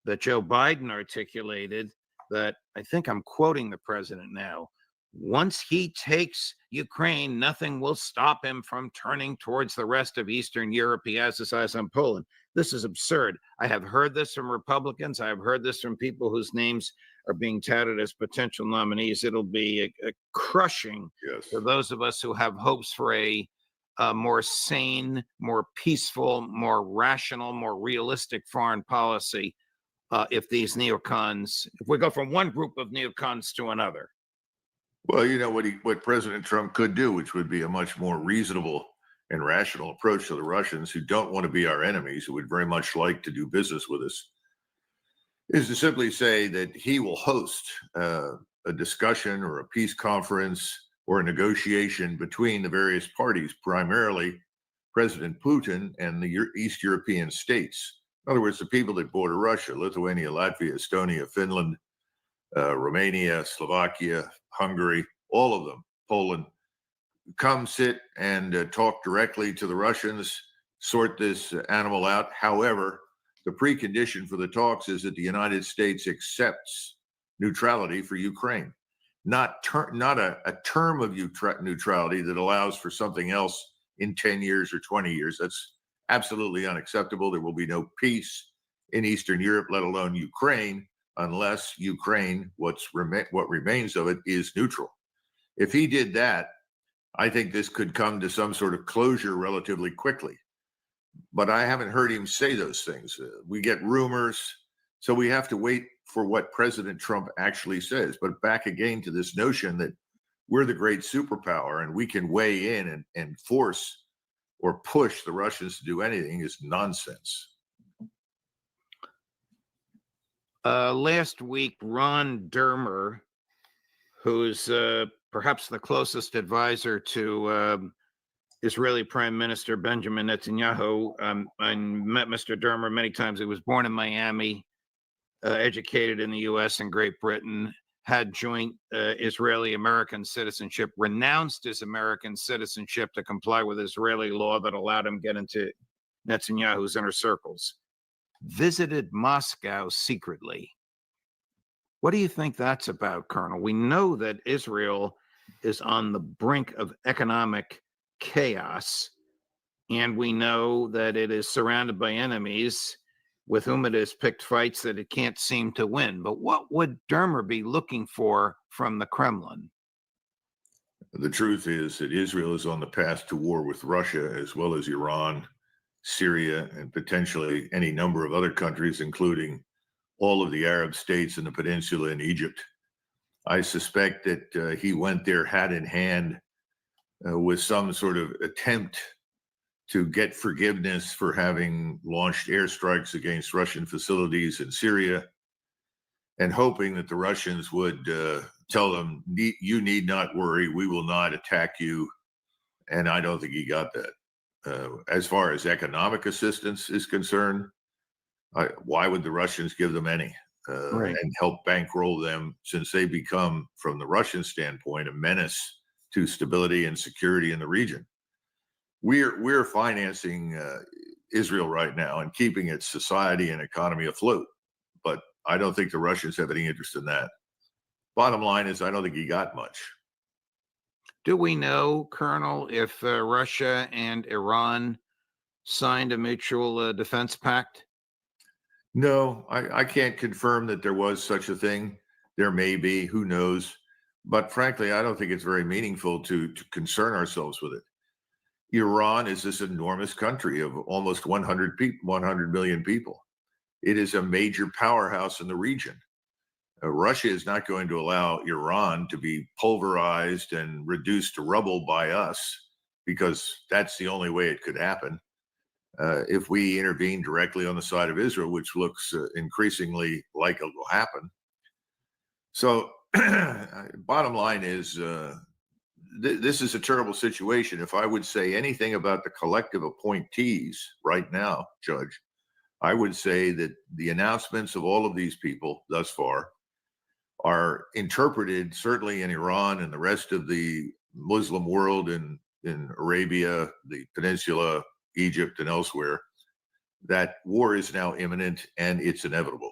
that Joe Biden articulated, that I think I'm quoting the president now. Once he takes Ukraine, nothing will stop him from turning towards the rest of Eastern Europe. He has his eyes on Poland. This is absurd. I have heard this from Republicans. I have heard this from people whose names are being touted as potential nominees. It'll be a crushing to those of us who have hopes for a more sane, more peaceful, more rational, more realistic foreign policy if these neocons, if we go from one group of neocons to another. Well, you know what President Trump could do, which would be a much more reasonable and rational approach to the Russians, who don't want to be our enemies, who would very much like to do business with us, is to simply say that he will host a discussion or a peace conference or a negotiation between the various parties, primarily President Putin and the East European states. In other words, the people that border Russia: Lithuania, Latvia, Estonia, Finland, Romania, Slovakia, Hungary, all of them, Poland. Come sit and talk directly to the Russians, sort this animal out. However, the precondition for the talks is that the United States accepts neutrality for Ukraine, not a term of neutrality that allows for something else in 10 years or 20 years. That's absolutely unacceptable. There will be no peace in Eastern Europe, let alone Ukraine, unless Ukraine, what remains of it, is neutral. If he did that, I think this could come to some sort of closure relatively quickly. But I haven't heard him say those things. We get rumors, so we have to wait for what President Trump actually says. But back again to this notion that we're the great superpower and we can weigh in and force or push the Russians to do anything is nonsense. Last week, Ron Dermer, who's perhaps the closest advisor to Israeli Prime Minister Benjamin Netanyahu. I met Mr. Dermer many times. He was born in Miami, educated in the U.S. and Great Britain, had joint Israeli-American citizenship, renounced his American citizenship to comply with Israeli law that allowed him to get into Netanyahu's inner circles, visited Moscow secretly. What do you think that's about, Colonel? We know that Israel is on the brink of economic chaos, and we know that it is surrounded by enemies with whom it has picked fights that it can't seem to win. But what would Dermer be looking for from the Kremlin? The truth is that Israel is on the path to war with Russia, as well as Iran, Syria, and potentially any number of other countries, including all of the Arab states in the peninsula and Egypt. I suspect that he went there hat in hand with some sort of attempt to get forgiveness for having launched airstrikes against Russian facilities in Syria, and hoping that the Russians would tell them, you need not worry, we will not attack you. And I don't think he got that. As far as economic assistance is concerned, why would the Russians give them any and help bankroll them, since they become, from the Russian standpoint, a menace to stability and security in the region? We're financing Israel right now and keeping its society and economy afloat, but I don't think the Russians have any interest in that. Bottom line is, I don't think he got much. Do we know, Colonel, if Russia and Iran signed a mutual defense pact? No, I can't confirm that there was such a thing. There may be, who knows? But frankly, I don't think it's very meaningful to concern ourselves with it. Iran is this enormous country of almost 100 million people. It is a major powerhouse in the region. Russia is not going to allow Iran to be pulverized and reduced to rubble by us, because that's the only way it could happen. If we intervene directly on the side of Israel, which looks increasingly like it will happen. So bottom line is, this is a terrible situation. If I would say anything about the collective appointees right now, Judge, I would say that the announcements of all of these people thus far are interpreted, certainly in Iran and the rest of the Muslim world, in Arabia, the peninsula, Egypt, and elsewhere, that war is now imminent and it's inevitable.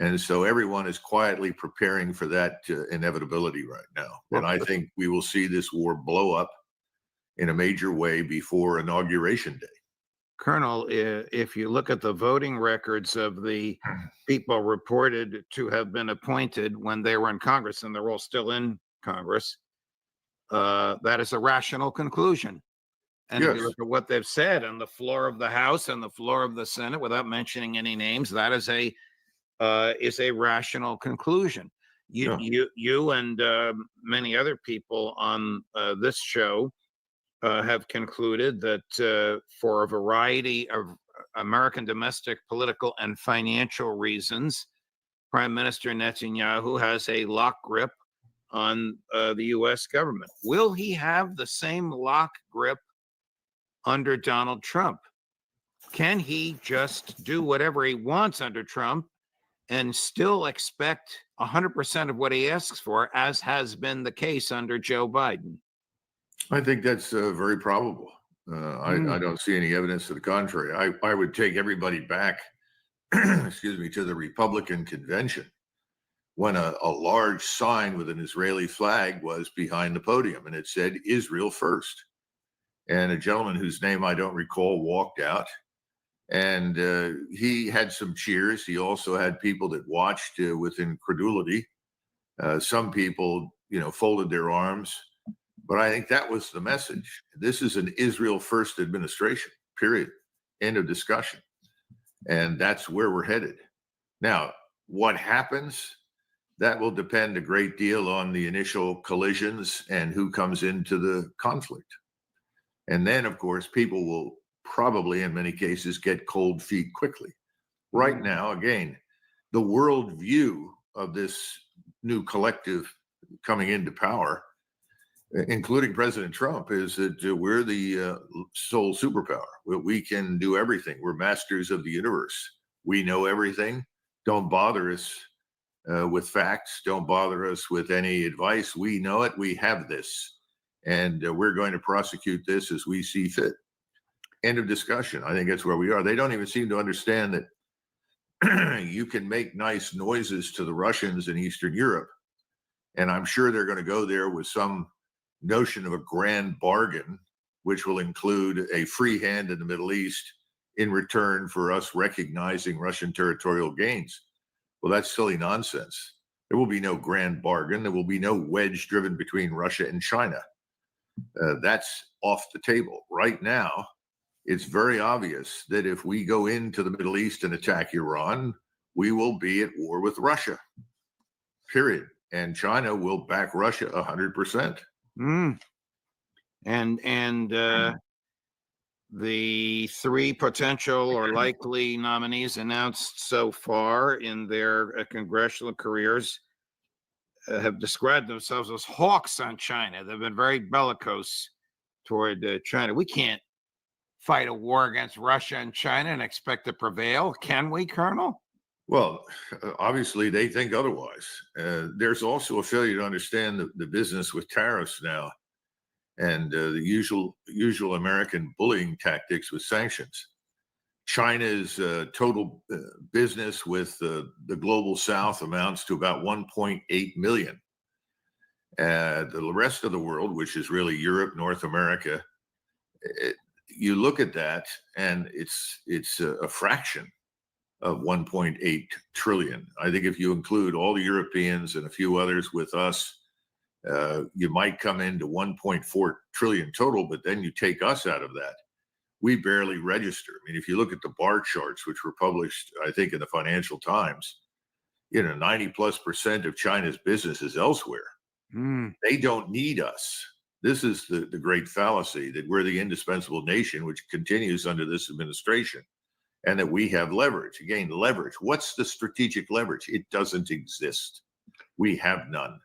And so everyone is quietly preparing for that inevitability right now. And I think we will see this war blow up in a major way before Inauguration Day. Colonel, if you look at the voting records of the people reported to have been appointed when they were in Congress, and they're all still in Congress, that is a rational conclusion. And if you look at what they've said on the floor of the House and the floor of the Senate, without mentioning any names, that is a rational conclusion. You and many other people on this show have concluded that for a variety of American domestic, political, and financial reasons, Prime Minister Netanyahu has a lock grip on the U.S. government. Will he have the same lock grip under Donald Trump? Can he just do whatever he wants under Trump and still expect 100% of what he asks for, as has been the case under Joe Biden? I think that's very probable. I don't see any evidence to the contrary. I would take everybody back, excuse me, to the Republican convention, when a large sign with an Israeli flag was behind the podium, and it said Israel first. And a gentleman whose name I don't recall walked out, and he had some cheers. He also had people that watched with incredulity. Some people, folded their arms. But I think that was the message. This is an Israel first administration, period. End of discussion. And that's where we're headed. Now, what happens? That will depend a great deal on the initial collisions and who comes into the conflict. And then, of course, people will probably, in many cases, get cold feet quickly. Right now, again, the world view of this new collective coming into power including President Trump, is that we're the sole superpower. We can do everything. We're masters of the universe. We know everything. Don't bother us with facts. Don't bother us with any advice. We know it. We have this. And we're going to prosecute this as we see fit. End of discussion. I think that's where we are. They don't even seem to understand that you can make nice noises to the Russians in Eastern Europe. And I'm sure they're going to go there with some notion of a grand bargain, which will include a free hand in the Middle East in return for us recognizing Russian territorial gains. Well, that's silly nonsense. There will be no grand bargain. There will be no wedge driven between Russia and China. That's off the table. Right now, it's very obvious that if we go into the Middle East and attack Iran, we will be at war with Russia, period. And China will back Russia 100%. And the three potential or likely nominees announced so far in their congressional careers have described themselves as hawks on China. They've been very bellicose toward China. We can't fight a war against Russia and China and expect to prevail, can we, Colonel? Well, obviously they think otherwise. There's also a failure to understand the business with tariffs now and the usual American bullying tactics with sanctions. China's total business with the global South amounts to about 1.8 million. The rest of the world, which is really Europe, North America, you look at that and it's a fraction of 1.8 trillion. I think if you include all the Europeans and a few others with us, you might come into 1.4 trillion total, but then you take us out of that. We barely register. I mean, if you look at the bar charts, which were published, I think, in the Financial Times, 90+% of China's business is elsewhere. They don't need us. This is the great fallacy that we're the indispensable nation, which continues under this administration, and that we have leverage. Again, leverage. What's the strategic leverage? It doesn't exist. We have none.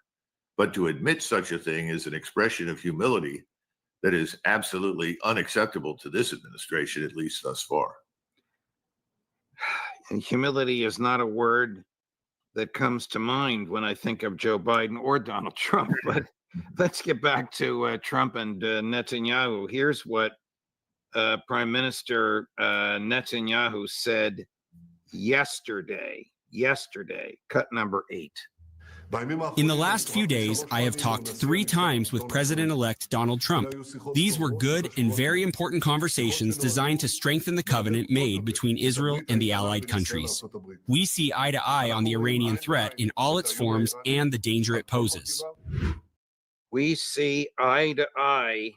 But to admit such a thing is an expression of humility that is absolutely unacceptable to this administration, at least thus far. And humility is not a word that comes to mind when I think of Joe Biden or Donald Trump. But let's get back to Trump and Netanyahu. Here's what Prime Minister Netanyahu said yesterday, cut number 8. In the last few days, I have talked 3 times with President-elect Donald Trump. These were good and very important conversations designed to strengthen the covenant made between Israel and the allied countries. We see eye to eye on the Iranian threat in all its forms and the danger it poses. We see eye to eye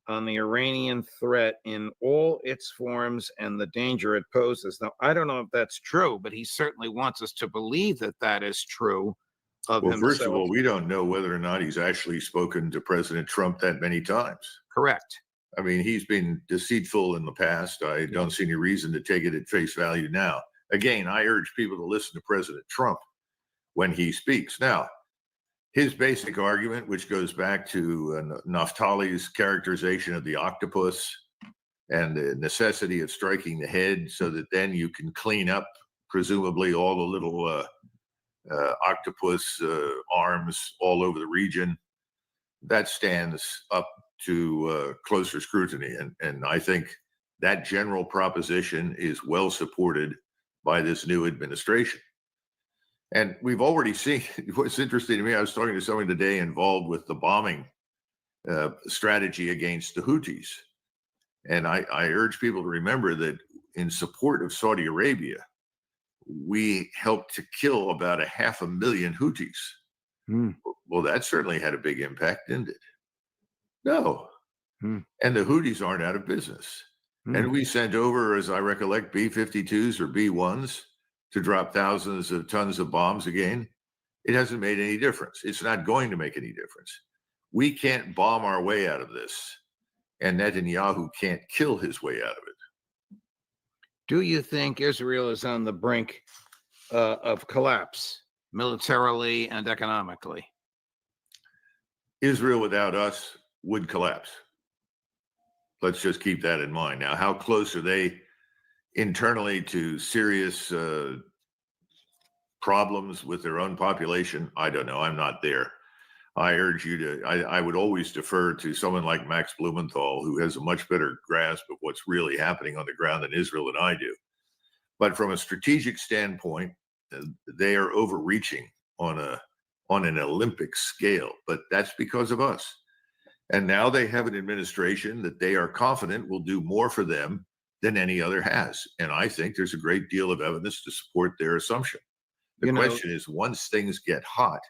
on the Iranian threat in all its forms and the danger it poses. Now, I don't know if that's true, but he certainly wants us to believe that that is true. Well, first of all, we don't know whether or not he's actually spoken to President Trump that many times. Correct. I mean, he's been deceitful in the past. I don't see any reason to take it at face value now. Again, I urge people to listen to President Trump when he speaks. Now, his basic argument, which goes back to Naftali's characterization of the octopus and the necessity of striking the head so that then you can clean up, presumably, all the little octopus arms all over the region, that stands up to closer scrutiny. And I think that general proposition is well supported by this new administration. And we've already seen, what's interesting to me, I was talking to someone today involved with the bombing strategy against the Houthis. And I urge people to remember that in support of Saudi Arabia, we helped to kill about 500,000 Houthis. Well, that certainly had a big impact, didn't it? No. And the Houthis aren't out of business. And we sent over, as I recollect, B-52s or B-1s to drop thousands of tons of bombs again. It hasn't made any difference. It's not going to make any difference. We can't bomb our way out of this. And Netanyahu can't kill his way out of it. Do you think Israel is on the brink of collapse, militarily and economically? Israel without us would collapse. Let's just keep that in mind. Now, how close are they internally to serious problems with their own population? I don't know. I'm not there. I urge you to, I would always defer to someone like Max Blumenthal, who has a much better grasp of what's really happening on the ground in Israel than I do. But from a strategic standpoint, they are overreaching on an Olympic scale, but that's because of us. And now they have an administration that they are confident will do more for them than any other has. And I think there's a great deal of evidence to support their assumption. The question is, once things get hot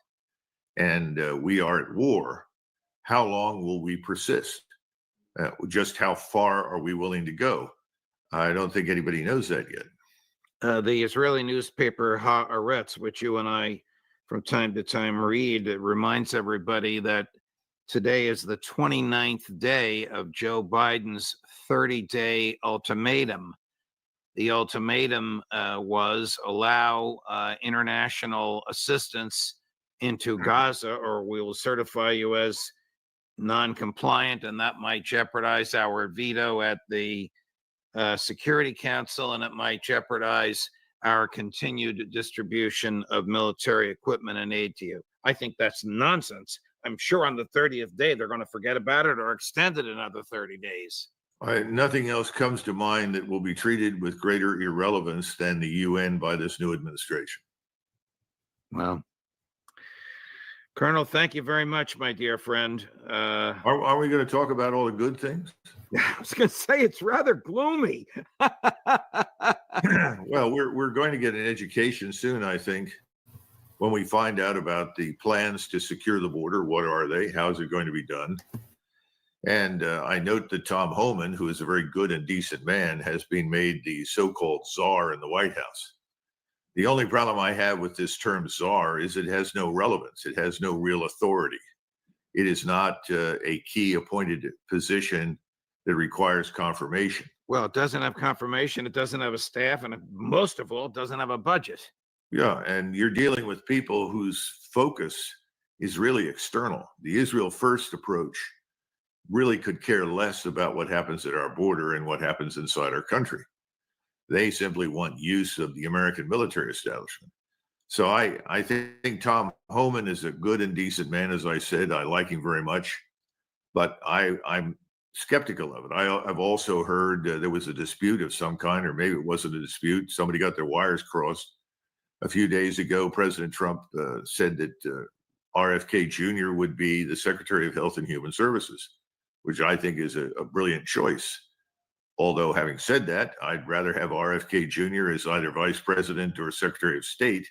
and we are at war, how long will we persist? Just how far are we willing to go? I don't think anybody knows that yet. The Israeli newspaper Haaretz, which you and I from time to time read, it reminds everybody that today is the 29th day of Joe Biden's 30-day ultimatum. The ultimatum was allow international assistance into Gaza, or we will certify you as non-compliant, and that might jeopardize our veto at the Security Council, and it might jeopardize our continued distribution of military equipment and aid to you. I think that's nonsense. I'm sure on the 30th day, they're going to forget about it or extend it another 30 days. Nothing else comes to mind that will be treated with greater irrelevance than the UN by this new administration. Well, Colonel, thank you very much, my dear friend. Are we going to talk about all the good things? I was going to say it's rather gloomy. Well, we're going to get an education soon, I think, when we find out about the plans to secure the border. What are they? How is it going to be done? And I note that Tom Homan, who is a very good and decent man, has been made the so-called czar in the White House. The only problem I have with this term czar is it has no relevance. It has no real authority. It is not a key appointed position that requires confirmation. Well, it doesn't have confirmation. It doesn't have a staff. And most of all, it doesn't have a budget. Yeah, and you're dealing with people whose focus is really external. The Israel first approach really could care less about what happens at our border and what happens inside our country. They simply want use of the American military establishment. So I think Tom Homan is a good and decent man, as I said. I like him very much, but I'm skeptical of it. I've also heard there was a dispute of some kind, or maybe it wasn't a dispute. Somebody got their wires crossed. A few days ago, President Trump said that RFK Jr. would be the Secretary of Health and Human Services, which I think is a brilliant choice. Although, having said that, I'd rather have RFK Jr. as either Vice President or Secretary of State,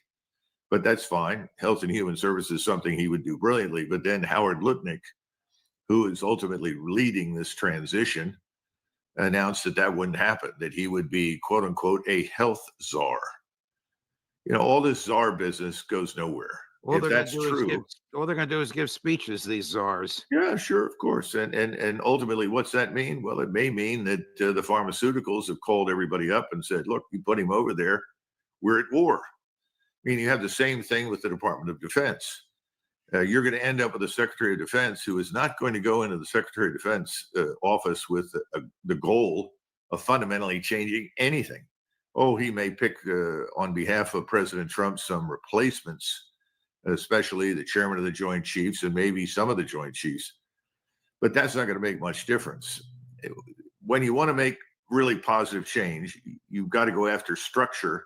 but that's fine. Health and Human Services is something he would do brilliantly. But then Howard Lutnick, who is ultimately leading this transition, announced that that wouldn't happen, that he would be, quote unquote, a health czar. You know, all this czar business goes nowhere. If that's true, all they're going to do is give speeches, these czars. Yeah, sure, of course. And ultimately, what's that mean? Well, it may mean that the pharmaceuticals have called everybody up and said, look, you put him over there, we're at war. I mean, you have the same thing with the Department of Defense. You're going to end up with a Secretary of Defense who is not going to go into the Secretary of Defense office with the goal of fundamentally changing anything. Oh, he may pick on behalf of President Trump some replacements, especially the chairman of the Joint Chiefs and maybe some of the Joint Chiefs. But that's not going to make much difference. When you want to make really positive change, you've got to go after structure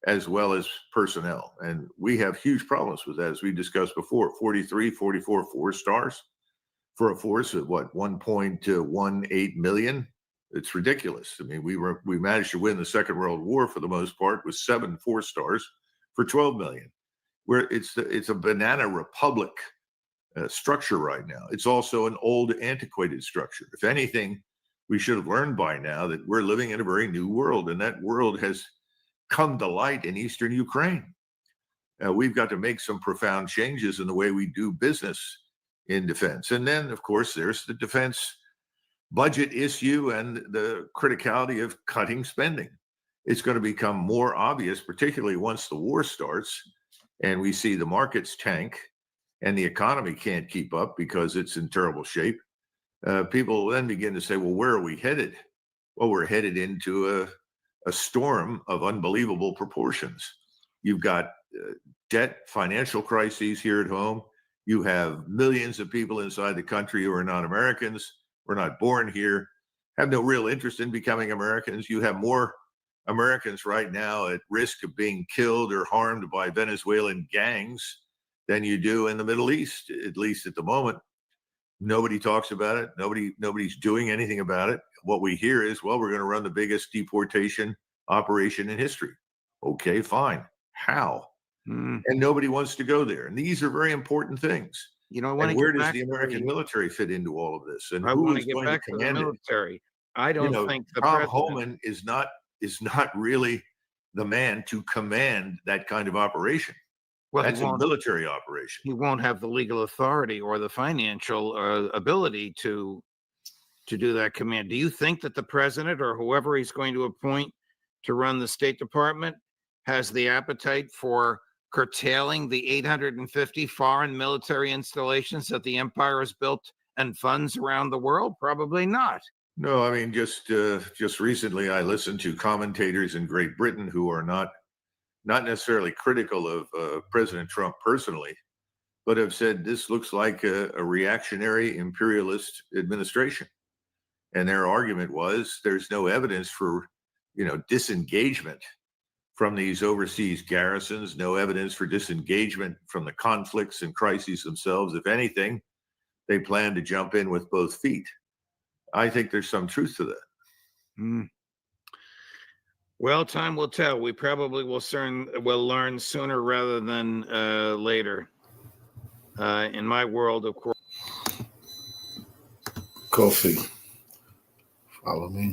as well as personnel. And we have huge problems with that, as we discussed before. 43, 44 4-stars for a force of what, 1.18 million? It's ridiculous. I mean, we managed to win the Second World War for the most part with 7 4-stars for 12 million. Where it's a banana republic structure right now. It's also an old, antiquated structure. If anything, we should have learned by now that we're living in a very new world, and that world has come to light in eastern Ukraine. We've got to make some profound changes in the way we do business in defense. And then, of course, there's the defense budget issue and the criticality of cutting spending. It's going to become more obvious, particularly once the war starts and we see the markets tank and the economy can't keep up because it's in terrible shape, people then begin to say, well, where are we headed? Well, we're headed into a storm of unbelievable proportions. You've got debt, financial crises here at home. You have millions of people inside the country who are not Americans, were not born here, have no real interest in becoming Americans. You have more Americans right now at risk of being killed or harmed by Venezuelan gangs than you do in the Middle East, at least at the moment. Nobody talks about it. Nobody's doing anything about it. What we hear is, well, we're going to run the biggest deportation operation in history. Okay, fine. How? And nobody wants to go there. And these are very important things. You know, and where does the American military fit into all of this? And who is going to command it? I don't think the Tom Homan is not really the man to command that kind of operation. Well, that's a military operation. He won't have the legal authority or the financial ability to do that command. Do you think that the president or whoever he's going to appoint to run the State Department has the appetite for curtailing the 850 foreign military installations that the empire has built and funds around the world? Probably not. No, I mean, just recently I listened to commentators in Great Britain who are not necessarily critical of President Trump personally, but have said this looks like a reactionary imperialist administration. And their argument was there's no evidence for, disengagement from these overseas garrisons, no evidence for disengagement from the conflicts and crises themselves. If anything, they plan to jump in with both feet. I think there's some truth to that. Well, time will tell. We probably will learn sooner rather than later. In my world, of course. Coffee. Follow me.